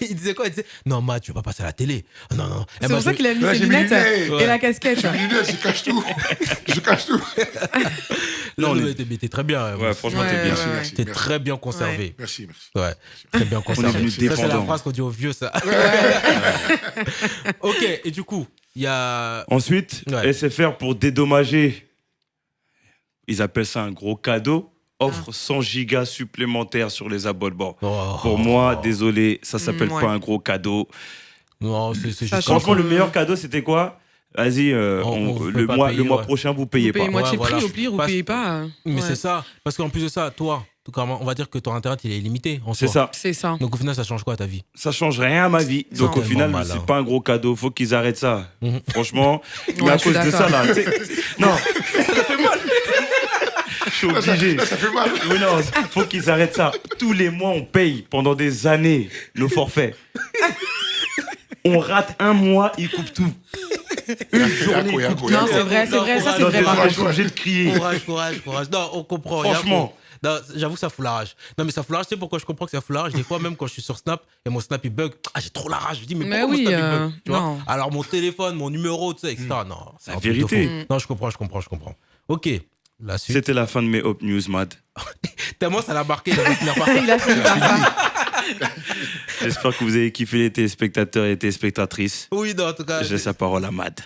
il disait quoi? Il disait non, Matt, tu vas pas passer à la télé. Non, non. Eh C'est ben, pour ça je- qu'il a mis Là, ses j'ai mis les lunettes lunettes. et la casquette. J'ai mis les lunettes, je cache tout. Je cache tout. Non, on mais est- t'es très bien. Ouais, franchement, Ouais, t'es bien. ouais, ouais. Merci, T'es merci. très bien conservé. Merci, merci. Ouais, très bien conservé. venu Ça, c'est la dépendant. phrase qu'on dit aux vieux, ça. Ok, et du coup, il y a. Ensuite, Ouais. SFR pour dédommager ils appellent ça un gros cadeau, offre 100 gigas supplémentaires sur les abonnements. Oh. Pour moi, désolé, ça s'appelle Ouais. pas un gros cadeau. Non, c'est Ça juste. change. Franchement, le meilleur cadeau, c'était quoi? Vas-y, On peut le pas mois, payer, le mois ouais. prochain, vous payez Vous payez pas. moitié Ouais, prix, voilà. au pire, vous Parce- payez pas. Mais Ouais. c'est ça. Parce qu'en plus de ça, toi, tout comme on va dire que ton internet, il est limité. En C'est soi. ça. C'est ça. Donc au final, ça change quoi à ta vie? Ça change rien à ma vie. Donc au tellement final, malin. c'est pas un gros cadeau. Faut qu'ils arrêtent ça. Mhm. Franchement, mais Ouais, à je suis cause de ça, d'accord. là. Non. Je suis obligé. Ça fait mal. Oui, non, faut qu'ils arrêtent ça. Tous les mois, on paye pendant des années nos forfaits. On rate un mois, ils coupent tout. Une journée, ils coupent tout. Non, c'est vrai, ça, c'est Non, vrai. des par fois, contre. je suis obligé de crier. Courage. Non, on comprend. Franchement. Non, j'avoue, ça fout la rage. Non, mais ça fout la rage. Tu sais pourquoi je comprends que ça fout la rage? Des fois, même quand je suis sur Snap et mon Snap il bug, j'ai trop la rage. Je dis, mais Mais pourquoi oui, mon Snap il bug? Tu vois. non. Alors, mon téléphone, mon numéro, tu sais, etc. Non, c'est La un truc de vérité. fou. Non, je comprends. Ok, la suite. C'était la fin de mes Up News, Mad. Tellement ça l'a marqué, il a finir par ça. Il a fini par ça. J'espère que vous avez kiffé les téléspectateurs et les téléspectatrices. Oui, non, en tout cas, Je laisse la parole à Mad.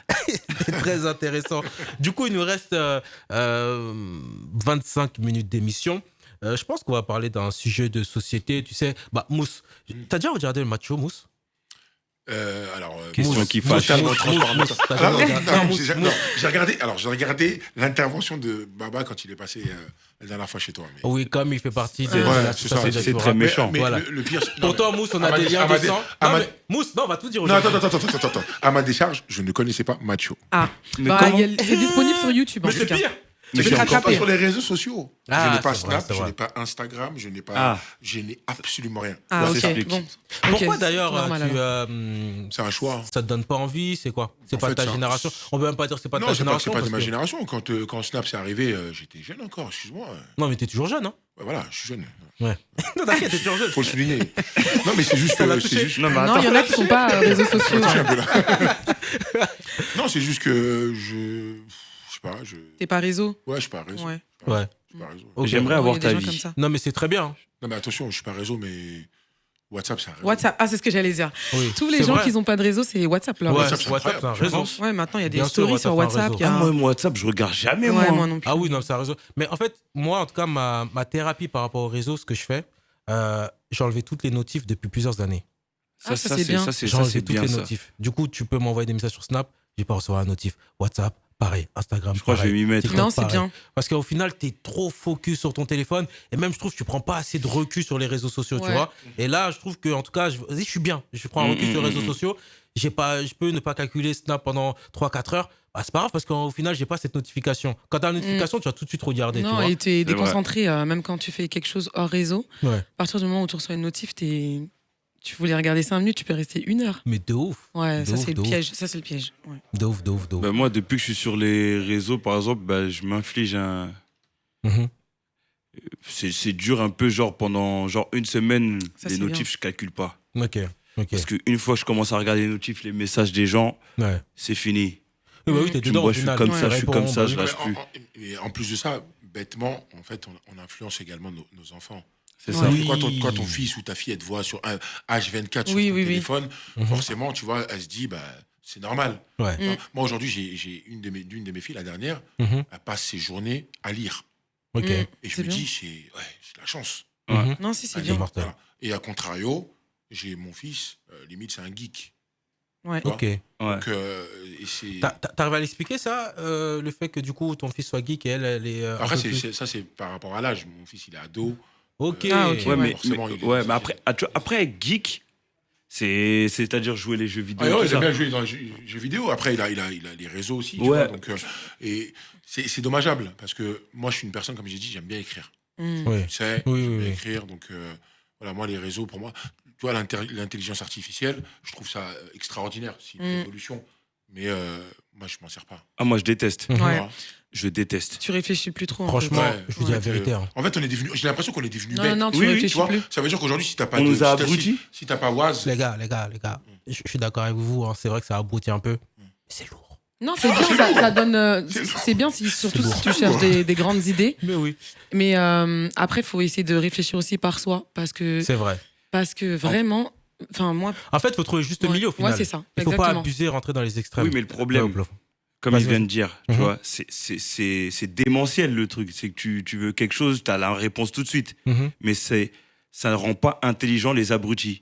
c'est très intéressant. Du coup, il nous reste 25 minutes d'émission. Je pense qu'on va parler d'un sujet de société. Tu sais, Mousse, t'as déjà regardé le match, Mousse? Question Mousse, qui Mousse, fâche. Mousse, Transparent, Mousse, transparent. t'as Non, jamais non, regardé- non, Mousse, j'ai Mousse. j'ai regardé l'intervention de Baba quand il est passé la dernière fois chez toi. Mais... Oui, comme il fait partie de Ouais, la c'est ça, société c'est de très Torah. méchant. Mais Voilà. le pire. Pour toi, Mousse, on a des liens de sang. Non, mais Mousse, non, on va tout dire Non, aujourd'hui. attends. À ma décharge, je ne connaissais pas Macho. Ah, Mais bah, comment c'est disponible sur YouTube. en Mais tout c'est cas. pire. Mais Je c'est ne encore pas pire. sur les réseaux sociaux. Ah, je n'ai pas c'est vrai, Snap, c'est je vrai. n'ai pas Instagram, je n'ai pas. Ah. Je n'ai absolument rien. Ah, Ça ok. s'explique. Bon. Pourquoi Ok, d'ailleurs, c'est normal, alors. C'est un choix. ça te donne pas envie? C'est quoi? C'est En pas fait, ta ça- génération? On peut même pas dire que c'est pas de Non, ta c'est pas génération. de parce ma que- génération. Quand Snap s'est arrivé, j'étais jeune encore, excuse-moi. Non, mais t'es toujours jeune, hein? Ouais, voilà, je suis jeune. Ouais. Non, t'inquiète, t'es toujours jeune. Faut le souligner. Non, mais c'est juste. Ça l'a c'est touché. juste- Non, mais Non, attends. il y en a qui sont pas réseaux sociaux. touché un hein. peu, là. Non, c'est juste que je sais pas. T'es pas réseau? Ouais, je suis pas réseau. Ouais. Ouais. Je suis pas réseau. Ok. J'aimerais Non, avoir il y a ta des gens vie. comme ça. Non, mais c'est très bien. Non, mais attention, je suis pas réseau, mais WhatsApp, c'est un réseau. WhatsApp, ah, c'est ce que j'allais dire. Oui. Tous les C'est gens vrai. qui n'ont pas de réseau, c'est WhatsApp. Là. Ouais, WhatsApp, c'est WhatsApp, c'est un incroyable, réseau. je pense. Ouais, maintenant, il y a des Bien sûr, stories sur WhatsApp, c'est un WhatsApp. il y a- Ah, moi, WhatsApp, je regarde jamais, Ouais, moi. moi non plus. Ah oui, non, c'est un réseau. Mais en fait, moi, en tout cas, ma thérapie par rapport au réseau, ce que je fais, j'ai enlevé toutes les notifs depuis plusieurs années. Ah, ça, c'est bien. J'ai Ça, enlevé c'est toutes bien, les ça. notifs. Du coup, tu peux m'envoyer des messages sur Snap, j'ai pas recevoir un notif. WhatsApp, pareil. Instagram, Je crois que je pareil. vais m'y mettre. TikTok, Non, c'est pareil. bien. Parce qu'au final, tu es trop focus sur ton téléphone. Et même, je trouve que tu prends pas assez de recul sur les réseaux sociaux, tu Ouais. vois. Et là, je trouve que, en tout cas, vas-y, je suis bien. Je prends un recul sur les réseaux sociaux. Je peux ne pas calculer Snap pendant 3-4 heures. Bah, c'est pas grave parce qu'au final, j'ai pas cette notification. Quand tu as une notification, tu vas tout de suite regarder. tu Non, vois. et t'es C'est vrai. déconcentré, même quand tu fais quelque chose hors réseau. Ouais. À partir du moment où tu reçois une notif, tu voulais regarder 5 minutes, tu peux rester 1 heure. Mais de ouf. Ouais, De ça ouf, c'est de le ouf. piège. Ça c'est le piège. Ouais. De ouf, de ouf, de ouf. Bah, moi, depuis que je suis sur les réseaux, par exemple, bah, je m'inflige un. Mhm. C'est dur un peu, genre pendant une semaine, Ça, les c'est notifs, bien. je calcule pas. Ok. Parce qu'une fois que je commence à regarder les notifs, les messages des gens, Ouais. c'est fini. Oui, bah oui, t'es Tu dedans. vois, au je suis final. comme Ouais. ça, je suis comme ça, je Réponds, lâche plus. Et en plus de ça, bêtement, en fait, on influence également nos enfants. C'est Ouais. ça. Oui. Quand ton fils ou ta fille, elle te voit sur un H24 sur Oui, ton oui, oui. téléphone, Mhm. forcément, tu vois, elle se dit, bah, c'est normal. Ouais. Mm. Moi, aujourd'hui, j'ai une de mes filles, la dernière, Mhm. elle passe ses journées à lire. Ok. Mm. Et je C'est me bien. dis, c'est la chance. Mhm. Non, si, c'est Elle bien. lit, mortel. voilà. Et à contrario, j'ai mon fils, limite, c'est un geek. Ouais. Ok. Ouais. Donc, et c'est... T'arrives à l'expliquer ça, le fait que du coup ton fils soit geek et elle est. un Après, peu plus- ça, c'est par rapport à l'âge. Mon fils, il est ado. Ok. Ah, ok. Ouais, mais, forcément, il est- ouais, mais après, geek, c'est-à-dire jouer les jeux vidéo. Ah, tout ouais, il ça. aime bien jouer dans les jeux vidéo. Après, il a les réseaux aussi. Tu Ouais. vois, donc, et c'est dommageable parce que moi, je suis une personne, comme j'ai dit, j'aime bien écrire. Mm. Oui. Tu sais, Oui, j'aime oui, bien oui. écrire. Donc, voilà, moi, les réseaux, pour moi, tu vois, l'intelligence artificielle, je trouve ça extraordinaire. C'est une révolution. Mais moi, je m'en sers pas. Ah, moi, je déteste. Mhm. Ouais. Voilà. Je déteste. Tu réfléchis plus trop. en Franchement, Ouais. je vous dis la Donc, vérité. Hein. En fait, j'ai l'impression qu'on est devenus fait. bêtes. Non, tu Oui, oui, Tu réfléchis vois, plus. ça veut dire qu'aujourd'hui, si t'as pas On de, nous a si t'as- abrutis. si t'as pas Waz, Les gars, je suis d'accord avec vous. Hein. C'est vrai que ça abrutit un peu. Mais c'est lourd. Non, c'est bien, ça donne. C'est bien, surtout si tu cherches des grandes idées. Mais oui. Mais après, il faut essayer de réfléchir aussi par soi. Parce que C'est vrai. vraiment. Enfin, moi. En fait, il faut trouver juste le Ouais. milieu au final. Ouais, c'est ça. Il faut pas Exactement. abuser, rentrer dans les extrêmes. Oui, mais le problème, Ouais, comme Vas-y, il vient vas-y. de dire, tu vois, c'est démentiel le truc. C'est que tu veux quelque chose, tu as la réponse tout de suite. Mhm. Mais ça ne rend pas intelligent les abrutis.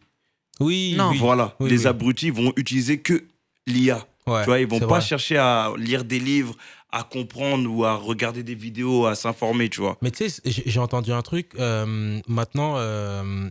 Oui, Non. oui. Voilà, Oui, les oui. abrutis vont utiliser que l'IA. Ouais, Tu vois, ils vont c'est pas vrai. chercher à lire des livres, à comprendre ou à regarder des vidéos, à s'informer, tu vois. Mais tu sais, j'ai entendu un truc. Maintenant,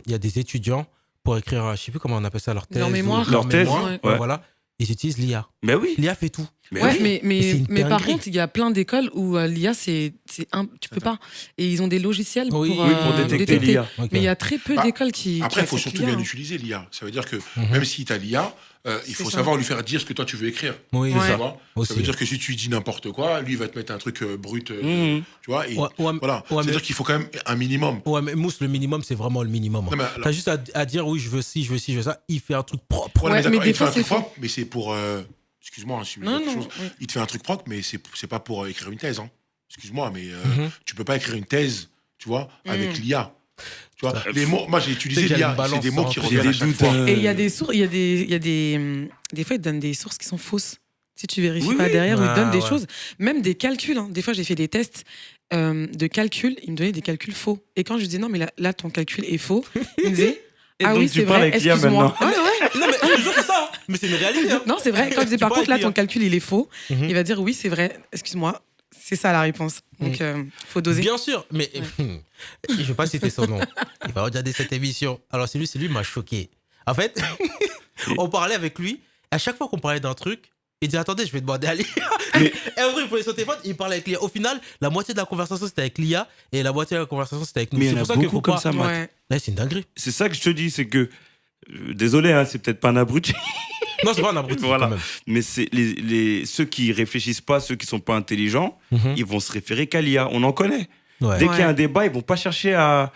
il y a des étudiants pour écrire, je sais plus comment on appelle ça, leur thèse. Leur mémoire. Leur Leur thèse, mémoire. ouais. Ouais, Ouais. voilà. Ils utilisent l'IA. Mais oui. L'IA fait tout. Mais Ouais, oui. Et c'est une mais par dinguerie. contre, il y a plein d'écoles où l'IA, tu peux pas. Et ils ont des logiciels Oui, pour, Oui, pour détecter l'IA. Ok. Mais il y a très peu Bah, d'écoles qui. Après, il faut acceptent surtout l'IA, bien hein. utiliser l'IA. Ça veut dire que Mhm. même si tu as l'IA, il faut C'est ça. savoir lui faire dire ce que toi tu veux écrire. Oui, Ouais. Tu ça. vois Aussi. Ça veut dire que si tu dis n'importe quoi, lui il va te mettre un truc brut, Mhm. tu vois. Et Ouais, ouais, voilà. ouais, C'est-à-dire mais- qu'il faut quand même un minimum. Ouais, mais Mousse, le minimum, c'est vraiment le minimum. Non, mais T'as juste à dire oui, je veux ci, je veux ci, je veux ça. Il fait un truc propre. Ouais, Ouais, d'accord, mais des il te fait fois, un truc c'est faux. propre, mais c'est pour. Excuse-moi, hein, si je veux Non, dire quelque non. chose. oui. Il te fait un truc propre, mais c'est pas pour écrire une thèse. Hein. Excuse-moi, mais Mhm. tu peux pas écrire une thèse, tu vois, avec l'IA. Tu vois, Ça- les mots, moi j'ai utilisé Tu sais qu'il y a l'IA, une balance c'est des mots qui entre- reviennent J'ai à des chaque doutes, fois. Et il y a des sources, des fois, ils te donnent des sources qui sont fausses. Si tu vérifies Oui, pas oui. derrière, ou ils te donnent Ah, des ouais. choses, même des calculs. Hein. Des fois, j'ai fait des tests de calcul, ils me donnaient des calculs faux. Et quand je disais non, mais là ton calcul est faux, ils me disaient Et ah donc, oui, tu c'est parles vrai, avec l'IA excuse-moi. maintenant. Ouais, ouais. Non, mais je te jure, c'est ça. Mais c'est une réalité. Hein. Non, c'est vrai. Quand je dis Tu par parles contre, là, avec ton l'IA. calcul, il est faux, Mhm. il va dire oui, c'est vrai, excuse-moi. C'est ça la réponse. Donc, faut doser. Bien sûr, mais je ne vais pas citer son nom. Il va regarder cette émission. Alors, c'est lui m'a choqué. En fait, on parlait avec lui. À chaque fois qu'on parlait d'un truc, il dit attendez, je vais demander à l'IA. Mais- Et après, il prenait son téléphone, il parlait avec l'IA. Au final, la moitié de la conversation, c'était avec l'IA et la moitié de la conversation, c'était avec nous. Mais il y C'est en a pour ça qu'il beaucoup faut comme pas. ça, Matt. Ouais. Là, c'est une dinguerie. C'est ça que je te dis, c'est que. Désolé, hein, c'est peut-être pas un abruti, Non, c'est pas un abruti Voilà. quand même. mais c'est ceux qui réfléchissent pas, ceux qui sont pas intelligents, Mhm. ils vont se référer qu'à l'IA. On en connaît. Ouais. Dès qu'il y a Ouais. un débat, ils vont pas chercher à,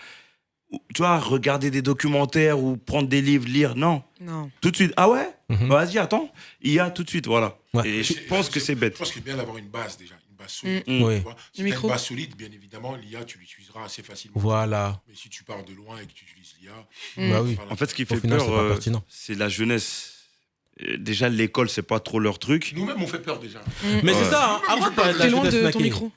tu vois, regarder des documentaires ou prendre des livres, lire. Non, Non. tout de suite. Ah ouais. Mhm. Bah, vas-y, attends. IA tout de suite, voilà. Ouais. Et je pense que c'est bête. Je pense qu'il est bien d'avoir une base déjà, une base solide. Mm. Oui. Tu vois. Si tu as micro. une base solide, bien évidemment, l'IA, tu l'utiliseras assez facilement. Voilà. Mais si tu pars de loin et que tu utilises l'IA, Bah oui. voilà. En fait, ce qui Au fait final, peur, c'est pas pertinent. c'est la jeunesse. Déjà, l'école, c'est pas trop leur truc. Nous-mêmes, on fait peur déjà. Mais Ouais. c'est ça, hein. Avant de parler de la T'es loin jeunesse, de ton Naki. micro. Ouais,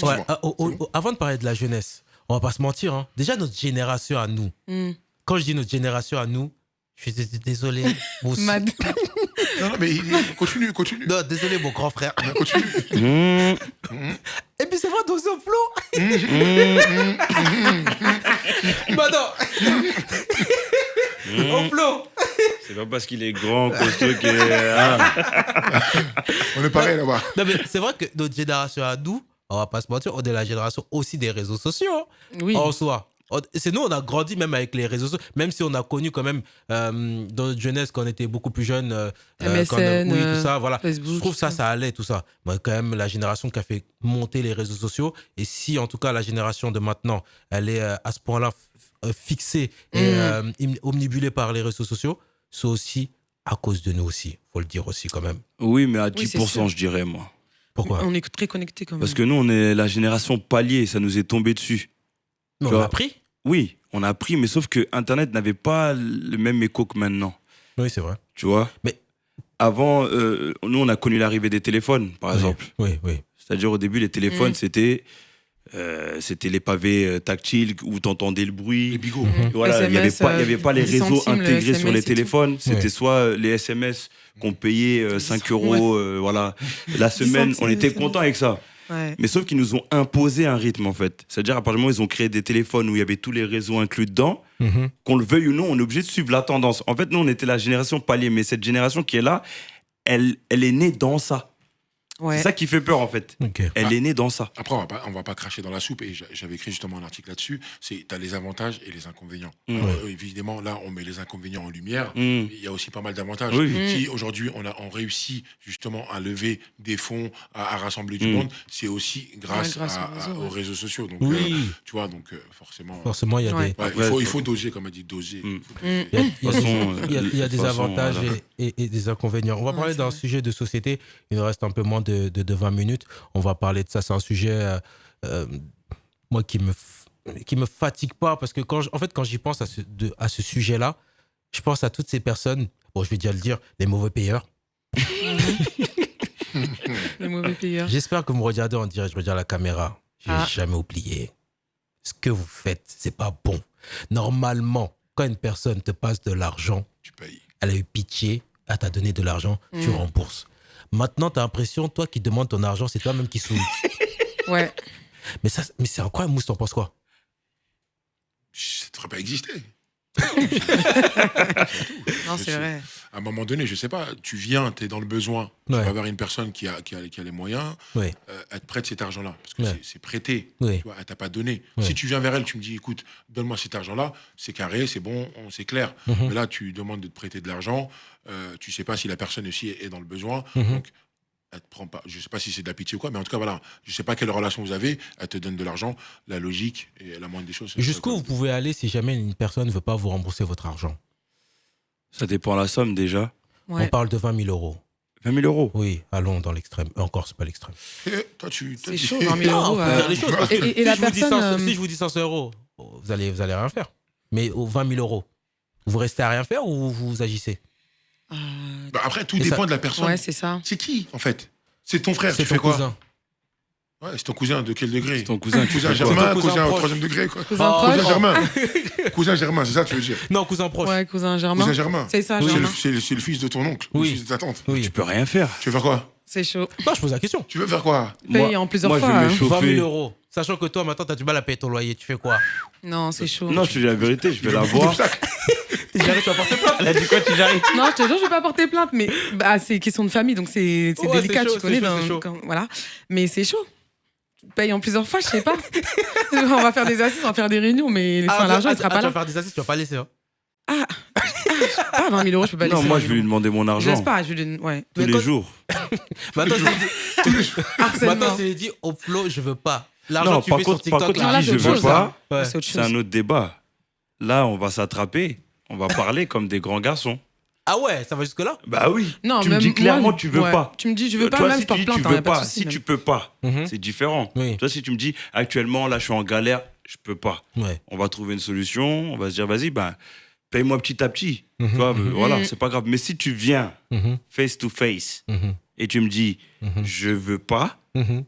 Ouais, excuse-moi. avant de parler de la jeunesse, on va pas se mentir. Hein. Déjà, notre génération à nous. Mm. Quand je dis notre génération à nous, je suis désolé. Mon... Mad. Non, non, mais continue, continue. Non, désolé, mon grand frère. Continue. Mmh, Et puis c'est vrai, dans ce flow. Bah non. Au flow. c'est pas parce qu'il est grand, costaud qu'il est. Ah. On est pareil là-bas. Non, mais c'est vrai que notre génération à nous, on va pas se mentir, on est la génération aussi des réseaux sociaux. Hein, Oui. en soi. C'est nous, on a grandi même avec les réseaux sociaux, même si on a connu quand même dans notre jeunesse quand on était beaucoup plus jeune. MSN, oui, tout ça, voilà. Facebook, Je trouve ça, tout ça allait, tout ça. Mais quand même, la génération qui a fait monter les réseaux sociaux, et si en tout cas la génération de maintenant, elle est à ce point-là fixée et omnibulée par les réseaux sociaux, c'est aussi à cause de nous aussi. Faut le dire aussi quand même. Oui, mais à Oui, c'est 10%, sûr. je dirais, moi. Pourquoi On est très connectés quand même. Parce que nous, on est la génération palier, ça nous est tombé dessus. Mais tu on vois. a pris. Oui, on a appris, mais sauf que Internet n'avait pas le même écho que maintenant. Oui, c'est vrai. Tu vois. Mais- Avant, nous, on a connu l'arrivée des téléphones, par exemple. Oui, oui. C'est-à-dire, au début, les téléphones, Mm. c'était les pavés tactiles où tu entendais le bruit. Les bigots. Voilà, il n'y avait SMS, pas, il y avait pas les 10 réseaux centimes, le intégrés sur les SMS et tout. téléphones. C'était Ouais. soit les SMS qu'on payait 5 euros, voilà. La semaine, on centimes, était c'est content avec ça. Ouais. Mais sauf qu'ils nous ont imposé un rythme, en fait. C'est-à-dire, à partir du moment où ils ont créé des téléphones où il y avait tous les réseaux inclus dedans, Mhm. qu'on le veuille ou non, on est obligé de suivre la tendance. En fait, nous, on était la génération palier, mais cette génération qui est là, elle est née dans ça. Ouais. C'est ça qui fait peur, en fait. Ok. Elle est née dans ça. Après, on va pas cracher dans la soupe. Et j'avais écrit justement un article là-dessus. C'est tu as les avantages et les inconvénients. Mm. Alors, évidemment, là, on met les inconvénients en lumière. Mm. Il y a aussi pas mal d'avantages. Oui. Si aujourd'hui on réussit justement à lever des fonds, à rassembler du Mm. monde, c'est aussi grâce, Ouais, grâce aux réseaux sociaux. Donc, Oui. tu vois, donc forcément. Forcément, il y a Ouais. des. Ouais, il faut doser, comme a dit, doser. Mm. Il faut doser. Il y a, De toute façon, il y a des de toute façon, avantages voilà. et des inconvénients. On va Ouais, parler c'est d'un vrai. sujet de société. Il nous reste un peu moins de 20 minutes. On va parler de ça. C'est un sujet, moi, qui me fatigue pas. Parce que quand j'y pense à ce sujet-là, je pense à toutes ces personnes, bon, je vais déjà le dire, les mauvais payeurs. Les mauvais payeurs. J'espère que vous me regardez en direct, je regarde la caméra. J'ai Ah. jamais oublié. Ce que vous faites, c'est pas bon. Normalement, quand une personne te passe de l'argent, Tu payes. elle a eu pitié, elle t'a donné de l'argent, tu rembourses. Maintenant, tu as l'impression, toi qui demandes ton argent, c'est toi-même qui souille. Ouais. mais c'est incroyable, Mousse, t'en penses quoi? Ça ne devrait pas exister. Non, c'est vrai. À un moment donné, je sais pas, tu viens, tu es dans le besoin, tu Ouais. vas vers une personne qui a les moyens, Oui, elle te prête cet argent-là, parce que Ouais. c'est prêté, oui. tu vois, elle t'a pas donné. Ouais. Si tu viens vers elle, tu me dis, écoute, donne-moi cet argent-là, c'est carré, c'est bon, c'est clair. Mhm. Mais là, tu demandes de te prêter de l'argent, tu sais pas si la personne aussi est dans le besoin, Mhm. donc elle te prend pas. Je sais pas si c'est de la pitié ou quoi, mais en tout cas, voilà, je sais pas quelle relation vous avez, elle te donne de l'argent, la logique et la moindre des choses. c'est Jusqu'où ça, vous pouvez aller si jamais une personne ne veut pas vous rembourser votre argent? Ça dépend de la somme déjà. Ouais. On parle de 20 000 euros. 20 000 euros. Oui, allons dans l'extrême. Encore, c'est pas l'extrême. Toi, C'est chaud, 20 000 euros. faut dire les choses. Parce que Et si, la je vous dis personne, 500, si je vous dis 500 euros, vous allez rien faire. Mais aux 20 000 euros, vous restez à rien faire ou vous agissez? Bah, après, tout Et dépend ça- de la personne. Ouais, c'est ça. C'est qui, en fait? C'est ton frère, C'est tu ton fais quoi? cousin. Ouais, c'est ton cousin, de quel degré? C'est ton cousin. tu Cousin fais quoi Germain, Ton cousin cousin au proche. 3e degré, quoi. Cousin Oh, proche. Cousin Germain. Cousin Germain, c'est ça que tu veux dire? Non, cousin proche. Ouais, cousin Germain. Cousin Germain. C'est ça, C'est Germain. c'est le fils de ton oncle, Oui. le fils de ta tante. Oui. Tu peux rien faire. Tu veux faire quoi? C'est chaud. Non, je pose la question. Tu veux faire quoi? Paye en plusieurs moi, fois, je vais hein. 20 m'échauffer. 000 euros. Sachant que toi, maintenant, tu as du mal à payer ton loyer. Tu fais quoi? Non, c'est chaud. Non, je te dis la vérité, je vais la voir. J'arrive, tu vas porter plainte. Elle a dit quoi, tu j'arrive? Non, je te jure, je vais pas porter plainte, mais bah, c'est question de famille, donc c'est Ouais, délicat, c'est chaud, tu connais. c'est chaud, c'est chaud. Voilà. Mais c'est chaud. Paye en plusieurs fois, je sais pas. On va faire des assises, on va faire des réunions, mais enfin, l'argent, il sera pas Tu vas là. faire des assises, tu vas pas laisser. Hein. Ah, 20 000 euros, je peux pas laisser. Non, moi, 20 je 000 vais lui euros. demander mon Je argent. laisse pas, je lui ouais. Tous les jours. Maintenant, Harcèlement. c'est dit au flow, je veux pas. L'argent, Non, tu par fais sur contre, par TikTok. contre, Non, là. là, il c'est dit je autre veux chose, pas. Ouais. C'est autre C'est chose. un autre débat. Là, on va s'attraper. On va parler comme des grands garçons. Ah ouais, ça va jusque-là? Bah oui. Non, Tu me même dis clairement moi, tu veux ouais. pas. Tu me dis je veux pas, Toi, même si je porte tu dis plainte, tu hein, y veux a pas de pas, souci, si même. tu peux pas, Mhm. c'est différent. Oui. Toi, si tu me dis actuellement, là, je suis en galère, je peux pas. Ouais. On va trouver une solution. On va se dire, vas-y, ben, paye-moi petit à petit. Mhm, Tu vois, mhm. voilà, Mhm. c'est pas grave. Mais si tu viens Mhm, face to face mhm, et tu me dis, mhm, je veux pas, mhm.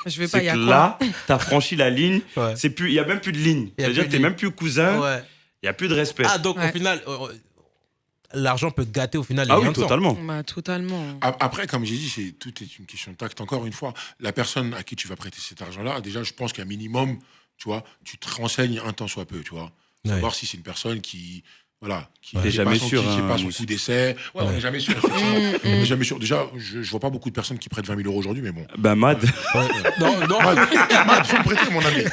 Je veux pas, c'est y a que quoi là, t'as franchi la ligne. Ouais. C'est plus, il y a même plus de ligne. Y a C'est-à-dire plus que de t'es ligne. même plus cousin. Ouais. Il y a plus de respect. Ah, donc au Ouais. final, l'argent peut gâter au final les Ah liens oui, de sang. totalement. Bah, totalement. Après, comme j'ai dit, tout est une question de tact. Encore une fois, la personne à qui tu vas prêter cet argent-là, déjà, je pense qu'un minimum, tu vois, tu te renseignes un temps soit peu, tu vois. Ouais. Savoir si c'est une personne qui, voilà, qui T'es j'ai jamais pas son- sûr, qui- j'ai hein, pas son Mousse. coup d'essai. Ouais, on Ouais. n'est jamais sûr. effectivement. On n'est jamais sûr. Déjà, je vois pas beaucoup de personnes qui prêtent 20 000 euros aujourd'hui, mais bon. Ben, Mad, Non, non. Mad, faut me prêter, mon ami.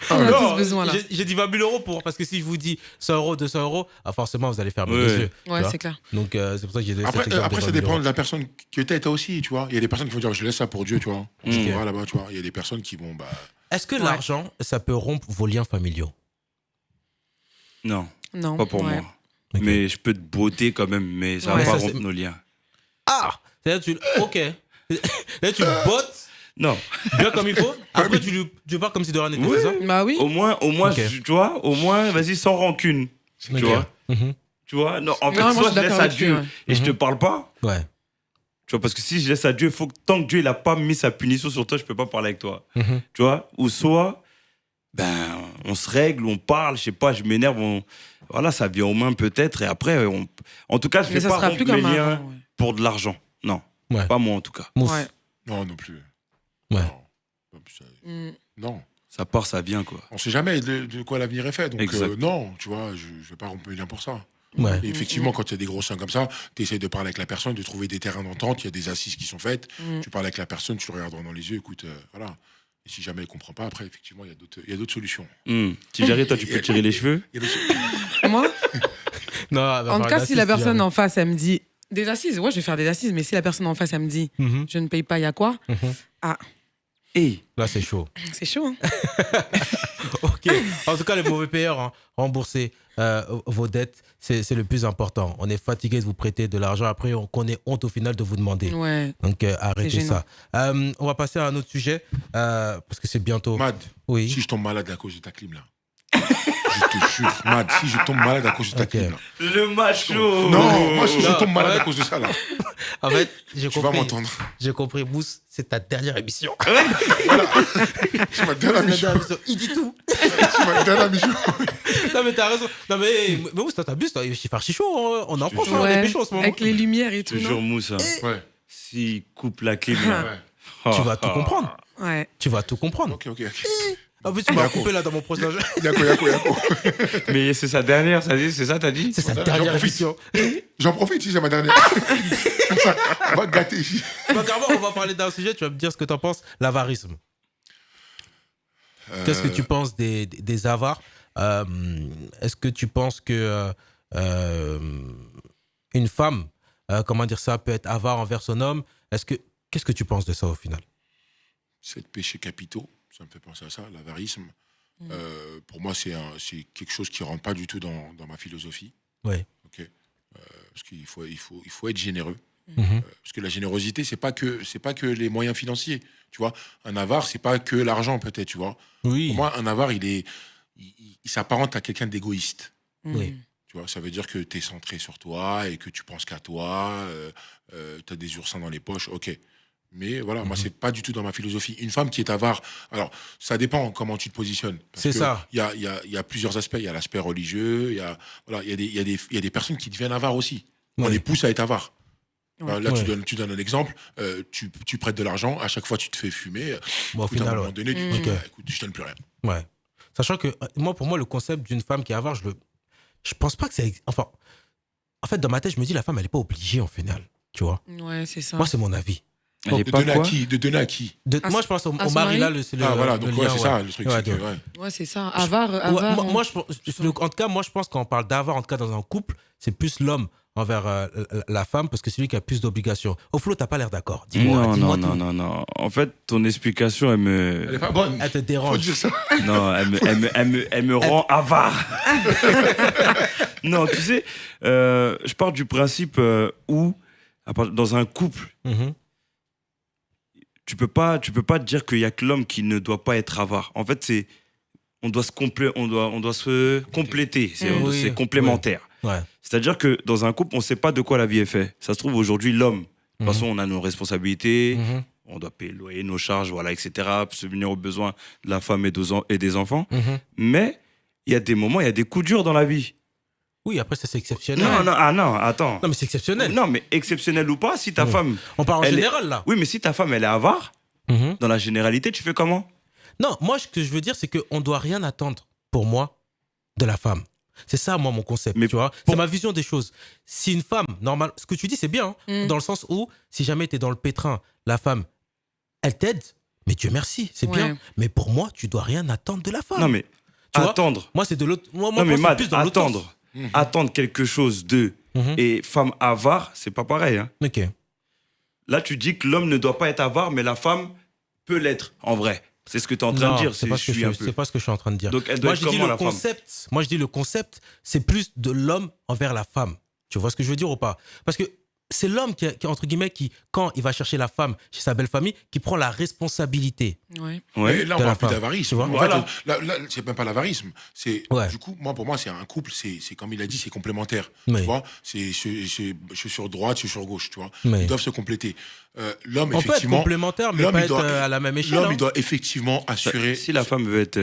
On a Non, tous besoin, là. j'ai dit 20 000 euros parce que si je vous dis 100 euros, 200 euros, ah, forcément vous allez fermer Ouais. les yeux. tu Ouais, vois. c'est clair. Donc c'est pour ça que j'ai donné Après, cet exemple après de ça 20 000 dépend euros. de la personne que t'es, toi aussi, tu vois. Il y a des personnes qui vont dire, je laisse ça pour Dieu, tu vois. Je Ok. vois là-bas, tu vois. Il y a des personnes qui vont, bah. Est-ce que Ouais. l'argent, ça peut rompre vos liens familiaux? non, Non. pas pour ouais. moi. Ok. Mais je peux te botter quand même, mais ça Ouais. va pas Ça, c'est- rompre nos liens. Ah, c'est-à-dire ok. Là tu le bottes Non, bien comme il faut. Après tu pars comme si de rien n'était, Oui. c'est ça? Bah oui. au moins, Ok. tu vois, au moins, vas-y, sans rancune. Ok. Tu vois, Mhm. tu vois. Non, en fait, Non, moi, je soit suis je laisse d'accord à avec lui, Dieu ouais. et je te Mhm. parle pas. Ouais. Tu vois, parce que si je laisse à Dieu, il faut que tant que Dieu il a pas mis sa punition sur toi, je peux pas parler avec toi. Mhm. Tu vois, ou soit, ben, on se règle, on parle, je sais pas, je m'énerve, voilà, ça vient aux mains peut-être, et après, en tout cas, je Mais vais ça pas sera rompre plus mes comme liens avant. Ouais. pour de l'argent. Non, Ouais. pas moi en tout cas. Mousse. Ouais. Non, non plus. Ouais. Non. Mm. Non. Ça part, ça vient, quoi. On sait jamais de quoi l'avenir est fait. Donc, Exact. non, tu vois, je vais pas rompre mes liens pour ça. Ouais. Et effectivement, quand il y a des gros seins comme ça, tu essaies de parler avec la personne, de trouver des terrains d'entente, il y a des assises qui sont faites, Mm. tu parles avec la personne, tu le regardes dans les yeux, écoute, voilà. Et si jamais elle comprend pas, après, effectivement, il y a d'autres solutions. Si j'arrive, toi, tu peux tirer les cheveux. Il y a d'autres- Moi, Non, elle va en tout faire cas, une si la assise, personne jamais. en face, elle me dit des assises, ouais, je vais faire des assises, mais si la personne en face, elle me dit Mhm. je ne paye pas, il y a quoi? Mhm. Et Là c'est chaud. C'est chaud, hein? Ok. En tout cas, les mauvais payeurs, hein, remboursez vos dettes, c'est le plus important. On est fatigué de vous prêter de l'argent. Après, qu'on ait honte au final de vous demander. Ouais. Donc, arrêtez gênant. ça. On va passer à un autre sujet, parce que c'est bientôt. Mad, Oui. si je tombe malade à cause de ta clim, là. Je te jure, Mad, si je tombe malade à cause de ta Ok. clim, là. le macho. Non, moi, si je Non, tombe malade ouais. à cause de ça, là. En fait, j'ai Tu vas compris. m'entendre. J'ai compris, Mousse, c'est ta dernière émission. C'est ma dernière mission. Il dit tout. C'est ma dernière mission. Non, mais t'as raison. Non, mais Mousse, toi, t'abuses. Il fait archi chaud. On est en France, on Ouais, est chaud en ce moment. avec les lumières et tout. Toujours non mousse. Hein. Ouais. S'il coupe la clim, là. Ouais. Tu vas tout comprendre. Ouais. Tu vas tout comprendre. Ok. En plus, tu m'as coupé là dans mon prochain jeu. Yako. Mais c'est sa dernière, c'est ça, t'as dit C'est sa J'en dernière profite. émission. J'en profite si c'est ma dernière. On va te gâter ici. Donc, avant, on va parler d'un sujet. Tu vas me dire ce que t'en penses. L'avarisme. Qu'est-ce que tu penses des avares Est-ce que tu penses que une femme, comment dire ça, peut être avare envers son homme Qu'est-ce que tu penses de ça au final? C'est de péchés capitaux. Ça me fait penser à ça, l'avarisme. Pour moi, c'est quelque chose qui ne rentre pas du tout dans ma philosophie. Ouais. Ok. Parce qu'il faut être généreux. Mhm. Parce que la générosité, c'est pas que les moyens financiers. Tu vois, un avare, c'est pas que l'argent peut-être. Tu vois. Oui. Pour moi, un avare, il s'apparente à quelqu'un d'égoïste. Oui. Tu vois, ça veut dire que tu es centré sur toi et que tu penses qu'à toi. Tu as des oursins dans les poches. Ok. Mais voilà, moi, c'est pas du tout dans ma philosophie. Une femme qui est avare, alors, ça dépend comment tu te positionnes. C'est ça. Il y a plusieurs aspects. Il y a l'aspect religieux, il y a des personnes qui deviennent avares aussi. On Ouais. les pousse à être avares. Ouais. Là, Ouais. tu donnes un exemple. Tu prêtes de l'argent, à chaque fois, tu te fais fumer. Bon, au Écoute, à un final, moment ouais. donné, tu te dis, Ok. écoute, je donne plus rien. Ouais. Sachant que, pour moi, le concept d'une femme qui est avare, je pense pas que c'est. Enfin, en fait, dans ma tête, je me dis, la femme, elle est pas obligée, en final. Tu vois? Ouais, c'est ça. Moi, c'est mon avis. Elle est De pas donner à quoi qui De donner à qui Moi, je pense au son mari, là, mari c'est le. Ah, voilà, le donc, ouais, lien, c'est ça, le truc. Ouais, c'est que, donc- ouais. Ouais, c'est ça. Avare. Ouais, avare moi, en tout cas, moi, je pense quand on parle d'avare, en tout cas dans un couple, c'est plus l'homme envers la femme parce que c'est lui qui a plus d'obligations. Au flot, t'as pas l'air d'accord. Dis-moi, dis-moi tout. Non. En fait, ton explication, elle Elle est me, pas bonne. Elle te Faut dérange. dire ça. non, elle me rend avare. Non, tu sais, je pars du principe où, dans un couple, Mhm. tu peux pas te dire qu'il y a que l'homme qui ne doit pas être avare. En fait, on doit se compléter. C'est Oui, c'est complémentaire. Ouais. C'est-à-dire que dans un couple, on ne sait pas de quoi la vie est faite. Ça se trouve aujourd'hui, l'homme, de toute Mhm. façon, on a nos responsabilités, Mhm. on doit payer le loyer, nos charges, voilà, etc., subvenir aux besoins de la femme et des enfants. Mhm. Mais il y a des moments, il y a des coups durs dans la vie. Oui, après, ça, c'est exceptionnel. Non, attends. Non, mais c'est exceptionnel. Non, mais exceptionnel ou pas, si ta Mhm. femme... On parle en Elle est- général, là. Oui, mais si ta femme, elle est avare, Mhm. dans la généralité, tu fais comment? Non, moi, ce que je veux dire, c'est qu'on ne doit rien attendre, pour moi, de la femme. C'est ça, moi, mon concept. Mais tu vois, c'est ma vision des choses. Si une femme, normal, ce que tu dis, c'est bien, hein, dans le sens où, si jamais tu es dans le pétrin, la femme, elle t'aide, mais Dieu merci, c'est Ouais. bien. Mais pour moi, tu dois rien attendre de la femme. Non, mais Tu vois, attendre. moi, c'est de l'autre. Moi, Non, mais c'est Mad, plus dans l'autre sens. attendre. Attendre quelque chose d'eux Mhm. et femme avare, c'est pas pareil. Hein. Ok. Là, tu dis que l'homme ne doit pas être avare, mais la femme peut l'être, en vrai. C'est ce que tu es en train Non, de dire. c'est pas, Je suis un peu. c'est pas ce que je suis en train de dire. Donc, elle doit Moi, être je dis comment, le la femme? concept. Moi, je dis le concept, c'est plus de l'homme envers la femme. Tu vois ce que je veux dire ou pas? Parce que c'est l'homme entre guillemets, qui, quand il va chercher la femme chez sa belle famille, qui prend la responsabilité. Ouais. Ouais. Et là, on de la parle plus femme, d'avarisme. tu vois. En Voilà. fait, là, c'est même pas l'avarisme. C'est, Ouais. Du coup, pour moi, c'est un couple, c'est comme il a dit, c'est complémentaire. Oui. Tu vois, je suis sur droite, je suis sur gauche, tu vois. Oui. Ils doivent se compléter. L'homme, On peut être effectivement. complémentaire, mais l'homme, pas il être doit- à la même échelle. L'homme, hein. il doit effectivement assurer. Si la femme veut être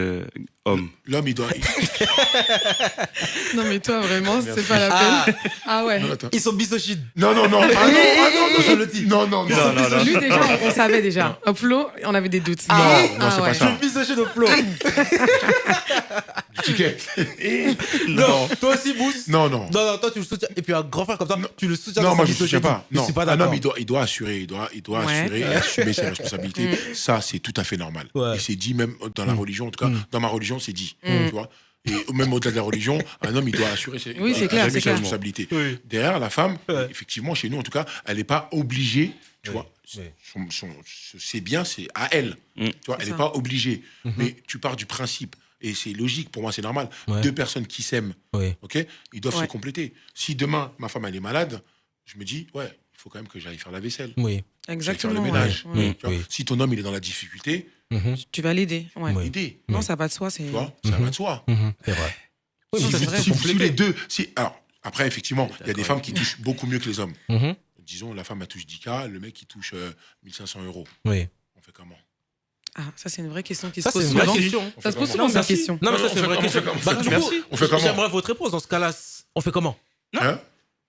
homme, L'homme, il doit. Non, mais toi, vraiment, Merci. c'est pas la peine. Ah ouais. Non, attends. Ils sont misogynes. Non. Ah non, Je le dis. Non. Non, non. Lui, déjà, on savait déjà. Uplo, on avait des doutes. Non, c'est pas ouais. ça. Misogyne au flot. Ticket. Non, toi aussi, Bousse. Non. Non, toi, tu le soutiens. Et puis un grand frère comme ça, tu le soutiens. Non, dans moi sa je ne soutiens misogynie. pas. Je Non, suis pas un d'accord. homme, il doit assurer, il doit Ouais. assurer et assumer ses responsabilités. Ça, c'est tout à fait normal. Ouais. Et c'est dit même dans la religion, en tout cas, dans ma religion, c'est dit. Tu vois. Et même au-delà de la religion, un homme, il doit assurer ses, Oui, c'est clair, assumer c'est ses clair. responsabilités. Oui. Derrière, la femme, Ouais. effectivement, chez nous, en tout cas, elle n'est pas obligée, tu Oui. vois. Oui. C'est bien, c'est à elle. Tu vois, elle ça. n'est pas obligée. Mais tu pars du principe. Et c'est logique, pour moi, c'est normal. Ouais. Deux personnes qui s'aiment, Oui. ok, ils doivent se Ouais. compléter. Si demain, ma femme, elle est malade, je me dis, ouais, il faut quand même que j'aille faire la vaisselle. Oui. Exactement. J'allais faire le ménage. ouais. Oui. Tu vois, si ton homme, il est dans la difficulté, Mhm. Tu vas l'aider. Ouais. Oui. aider. Non, ça va de soi. C'est... Tu vois, ça va de soi. Mhm. C'est vrai. Oui, Si, mais ça, vous- c'est vrai. si les deux. Alors, après, effectivement, il y a des femmes qui touchent beaucoup mieux que les hommes. Mhm. Disons, la femme, elle touche 10K, le mec, il touche 1500 euros. Oui. On fait comment? Ah, ça, c'est une vraie question qui Ça, se c'est pose une vraie souvent. question. Ça se pose Non, souvent, cette merci. question. Non, mais ça, On c'est fait une vraie comment, question. on fait comment, Du merci. coup, On fait comment? j'aimerais votre réponse. Dans ce cas-là, on fait comment? Hein?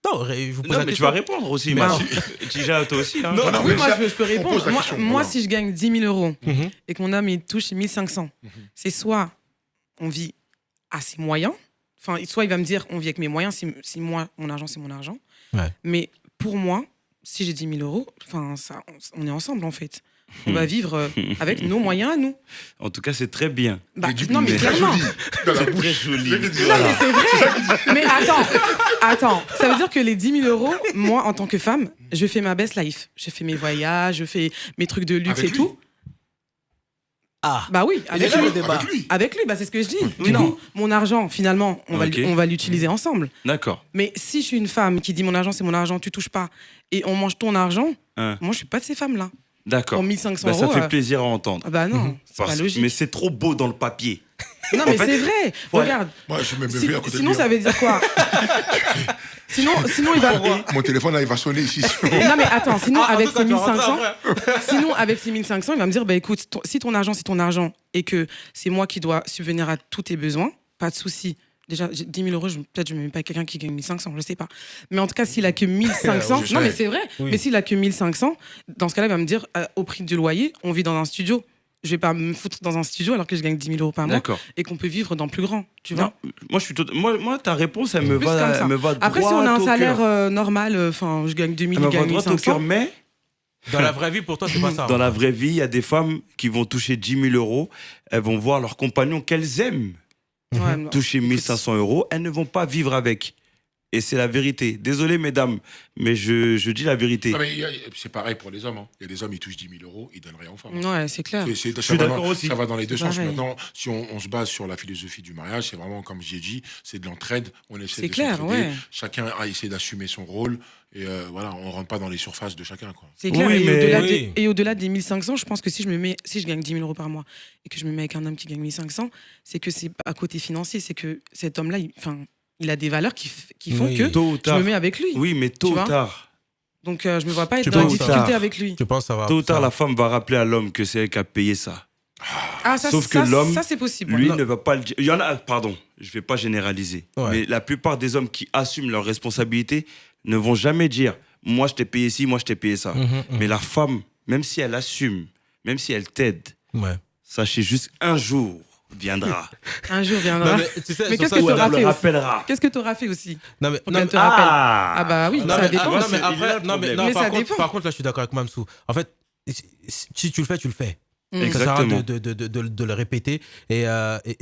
Non, je vous pose Non, la mais tu question. vas répondre aussi. Mais Bah, non. Tija, toi aussi. Hein. Non, non, Oui, mais moi, ça, je peux on répondre. pose la Moi, question, moi, voilà. si je gagne 10 000 euros Mhm. et que mon homme, il touche 1 500, c'est soit on vit à ses moyens, enfin, soit il va me dire on vit avec mes moyens, si moi, mon argent, c'est mon argent. Ouais. Mais pour moi, si j'ai 10 000 euros, enfin, on est ensemble, en fait. On va vivre avec nos moyens à nous. En tout cas, c'est très bien. Bah, du- non, mais c'est très clairement. joli. Dans la C'est bouche. très joli. Je vais te dire, Non, voilà. mais c'est vrai. Mais attends, ça veut dire que les 10 000 euros, moi, en tant que femme, je fais ma best life. Je fais mes voyages, je fais mes trucs de luxe Avec et lui. tout. Ah. Bah oui, avec là, lui. le débat. Avec lui. Avec lui, bah c'est ce que je dis. Oui, Du non. coup, mon argent, finalement, Ok. on va l'utiliser ensemble. D'accord. Mais si je suis une femme qui dit mon argent, c'est mon argent, tu touches pas, et on mange ton argent, Hein. moi, je suis pas de ces femmes-là. D'accord. Pour 1500 Bah, ça euros. fait plaisir à entendre. Ah bah non, c'est pas Parce- logique. Mais c'est trop beau dans le papier. Non, en mais fait, c'est vrai. ouais. Regarde. Moi, je me Si- mets à côté de sinon, lui. ça veut dire quoi sinon, il va. Mon téléphone, là, il va sonner ici. Non, mais attends, sinon, Ah, en avec tout cas, ces tu vas rentrer 1500, après. sinon, avec ces 1500, il va me dire, bah écoute, si ton argent, c'est ton argent et que c'est moi qui dois subvenir à tous tes besoins, pas de souci. Déjà, 10 000 euros, peut-être je ne mets même pas quelqu'un qui gagne 1500, je ne sais pas. Mais en tout cas, s'il a que 1500, Je non, sais. mais c'est vrai, Oui. mais s'il a que 1500, dans ce cas-là, il va me dire, au prix du loyer, on vit dans un studio. Je vais pas me foutre dans un studio alors que je gagne 10 000 euros par mois D'accord. et qu'on peut vivre dans plus grand, tu Non, vois. moi, je suis moi, ta réponse, elle me Plus comme va, ça. elle me va Après, si droit on a un au salaire cœur. normal, enfin, je gagne 2000, Elle il me va gagne droit au 1500. cœur, mais Dans la vraie vie, pour toi, c'est pas ça. dans hein. la vraie vie, il y a des femmes qui vont toucher 10 000 euros. Elles vont voir leur compagnon qu'elles aiment Ouais, non. toucher 1500 euros. Elles ne vont pas vivre avec. Et c'est la vérité. Désolé, mesdames, mais je dis la vérité. Non, mais c'est pareil pour les hommes. Hein. Il y a des hommes, ils touchent 10 000 euros, ils donnent rien aux femmes. Ouais, c'est clair. C'est- Je ça suis va d'accord dans- aussi. Ça va dans les deux C'est sens. pareil. Maintenant, si on se base sur la philosophie du mariage, c'est vraiment, comme j'ai dit, c'est de l'entraide. On essaie C'est de clair, s'entraider. ouais. Chacun a essayé d'assumer son rôle. Et voilà, on ne rentre pas dans les surfaces de chacun. Quoi. C'est clair. Oui, et, mais- au-delà oui. et au-delà des 1500, je pense que si je gagne 10 000 euros par mois et que je me mets avec un homme qui gagne 1500, c'est que c'est à côté financier. C'est que cet homme-là, il a des valeurs qui font Oui. que Tôt ou je tard. me mets avec lui. Oui, mais tôt Tu ou vois tard. Donc, je me vois pas être Tu dans la penses difficulté tard. avec lui. Tu penses que ça va. Tôt ou tard, ça- la femme va rappeler à l'homme que c'est elle qui a payé ça. Ah, ça, Sauf ça, que l'homme, ça, c'est possible. Lui ouais. ne va pas le dire. Il y en a, pardon, je vais pas généraliser. Ouais. Mais la plupart des hommes qui assument leurs responsabilités ne vont jamais dire moi je t'ai payé ci, moi je t'ai payé ça. Mais la femme, même si elle assume, même si elle t'aide, Ouais. sachez juste un jour viendra. Un jour viendra. Non, mais tu sais, Mais sur qu'est-ce ça, que Où je- elle t'auras le fait aussi rappellera. Qu'est-ce que tu auras fait aussi Non, mais, Pour non, qu'elle mais- te rappelle. Ah bah oui, Non, ça mais, dépend. non, mais c'est- il est après, là le non, mais, problème. non, Mais par ça contre, dépend. par contre, là, je suis d'accord avec Mamsou. En fait, si tu le fais, tu le fais. Mm. Ça sert à rien Exactement. de le répéter. Et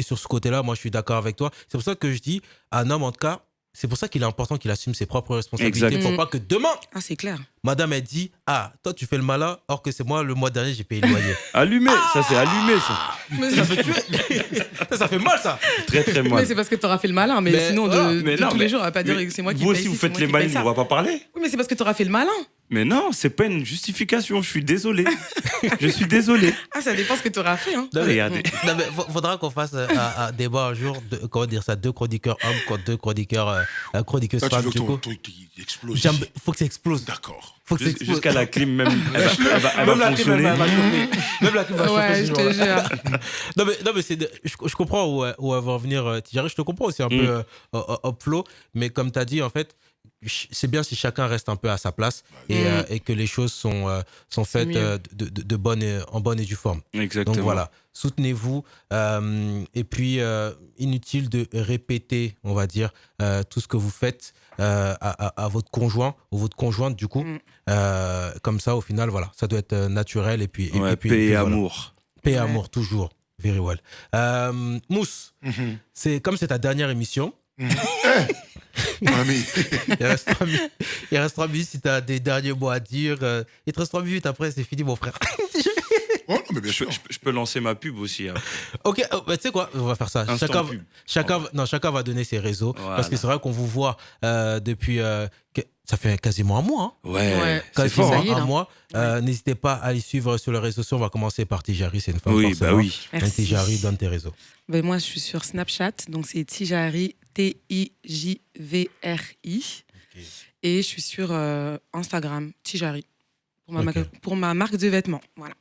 sur ce côté-là, moi, je suis d'accord avec toi. C'est pour ça que je dis, un homme, en tout cas, c'est pour ça qu'il est important qu'il assume ses propres responsabilités. Exact. Pour Mm. pas que demain, Ah, c'est clair. madame, elle dit, ah, toi, tu fais le malin, or que c'est moi, le mois dernier, j'ai payé le loyer. Allumé, ça c'est allumé ça. Ça fait tuer. Ça fait mal, ça. Très très Mais mal. c'est parce que tu auras fait le malin. Mais, Mais sinon, voilà. Mais non, tous mais- les jours, on va pas dire mais que c'est moi qui vous paye aussi ci, vous c'est faites moi les qui paye malines, ça. on va pas parler. Oui, mais c'est parce que tu auras fait le malin. Mais non, c'est pas une justification, je suis désolé. Je suis désolé. Ah, ça dépend ce que tu auras fait. Hein. Non, mais- Regardez. Non, mais faudra qu'on fasse un débat un jour, comment dire ça, 2 chroniqueurs hommes contre 2 chroniqueurs, chroniqueuses Toi, tu femmes, veux que du ton coup. truc il explose. Faut que ça explose. D'accord. Faut que ça explose. Jusqu'à la clim même, elle va Même la clim, fonctionner. elle va chauffer. Même la clim va chauffer Ouais, ce je jour-là. te jure. Non, mais je comprends où elle va en venir, Thierry. Je te comprends aussi un peu up flow. Mais comme tu as dit, en fait, c'est bien si chacun reste un peu à sa place et que les choses sont faites mieux. en bonne et due forme. Exactement. Donc voilà, soutenez-vous. Et puis, inutile de répéter, on va dire, tout ce que vous faites à votre conjoint ou votre conjointe, du coup. Comme ça, au final, voilà, ça doit être naturel. Et puis, Ouais, puis, paix et voilà. amour. Paix et Ouais. amour, toujours. Very well. Mousse, comme c'est ta dernière émission, Mon ami. il reste 3 minutes si tu as des derniers mots à dire. Il te reste 3 minutes, après, c'est fini, mon frère. Oh, non, mais bien sûr. Je peux lancer ma pub aussi. Hein. Ok, bah, tu sais quoi, on va faire ça. Instant pub. Chacun va donner ses réseaux. Voilà. Parce que c'est vrai qu'on vous voit depuis. Ça fait quasiment un mois. Hein. Ouais, Ouais. c'est Quasiment fort. Ça y est, un là. mois. N'hésitez pas à les suivre sur les réseaux sociaux. On va commencer par Tijari, c'est une femme. Oui, forcément. bah oui. Merci. Tijari, donne tes réseaux. Ben, moi, je suis sur Snapchat. Donc, c'est Tijari, Tijvri. Et je suis sur Instagram, Tijari, Ok. pour ma marque de vêtements. Voilà.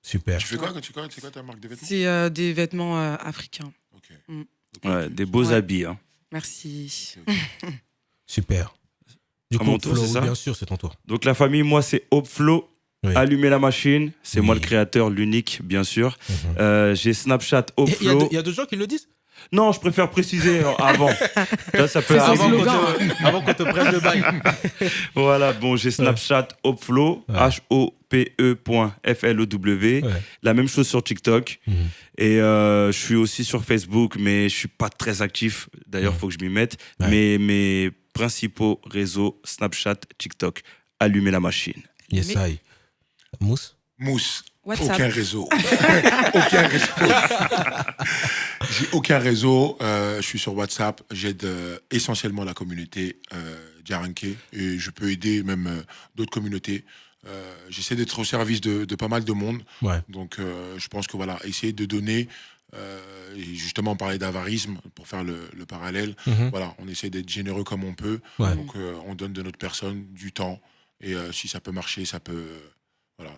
Super. Tu fais quoi? C'est quoi ta marque de vêtements? C'est des vêtements africains. Ok. Mm. Ouais, des beaux Ouais. habits. Hein. Merci. Ok, ok. Super. Du À coup, mon tour, Flo, c'est ça bien sûr, c'est ton tour. Donc la famille, moi, c'est Hopeflow. Oui. Allumer la machine, c'est Oui. moi le créateur, l'unique, bien sûr. Mhm. J'ai Snapchat Et Hopeflow. il y a d'autres gens qui le disent Non, je préfère préciser avant. Là, ça peut C'est son avant. slogan. Avant qu'on te prenne le bail. Voilà, bon, j'ai Snapchat Hopeflow, Ouais. HOPE.FLOW. Ouais. La même chose sur TikTok. Mhm. Et je suis aussi sur Facebook, mais je suis pas très actif. D'ailleurs, il faut que je m'y mette. Ouais. Mais mes principaux réseaux, Snapchat, TikTok. Allumer la machine. Yes, I. Mousse Mousse. WhatsApp. Aucun réseau. Aucun réseau. J'ai aucun réseau. Je suis sur WhatsApp. J'aide essentiellement la communauté Djaranké. Et je peux aider même d'autres communautés. J'essaie d'être au service de pas mal de monde. Ouais. Donc, je pense que voilà, essayer de donner, et justement, parler d'avarisme pour faire le parallèle. Mhm. Voilà, on essaie d'être généreux comme on peut. Ouais. Donc, on donne de notre personne du temps. Et si ça peut marcher, ça peut. Voilà,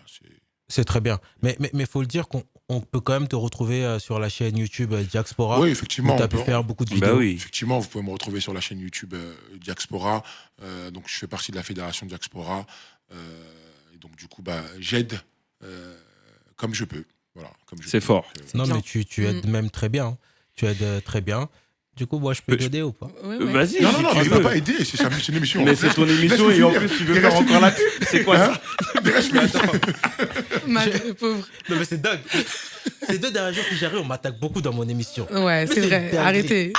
C'est très bien. Mais faut le dire qu'on peut quand même te retrouver sur la chaîne YouTube Diaspora. oui, Où effectivement. tu as on pu peut- faire beaucoup de Bah vidéos. oui. Effectivement, vous pouvez me retrouver sur la chaîne YouTube Diaspora. Donc, je fais partie de la fédération Diaspora. Et donc, du coup, bah, j'aide comme je peux. Voilà, comme je C'est peux. fort. Donc, Non, bien. mais tu aides même très bien. Hein. Tu aides très bien. Du coup, moi, je peux Je- t'aider ou pas Ouais, ouais. Vas-y, non, si non, tu mais tu veux. vas pas aider, c'est une émission. Mais c'est ton émission Laisse-le et en finir. plus, tu veux Il faire reste encore la pub. C'est quoi ça Ma pauvre. Non, mais c'est dingue. Ces 2 derniers jours que j'ai on m'attaque beaucoup dans mon émission. Ouais, Mais c'est c'est vrai. dinguerie. Arrêtez.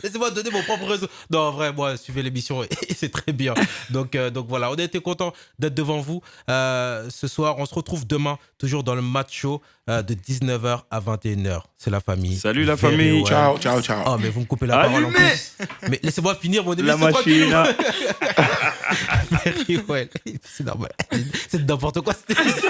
Laissez-moi donner mon propre réseau. Non, en vrai, moi, suivez l'émission et c'est très bien. Donc voilà, on a été content d'être devant vous ce soir. On se retrouve demain, toujours dans le match show de 19h à 21h. C'est la famille. Salut, la Very famille. well. Ciao, ciao, ciao. Oh, mais vous me coupez la parole en Allumez. plus. Mais laissez-moi finir mon La émission. machine. Hein. Very well. C'est normal. C'est n'importe quoi. cette émission.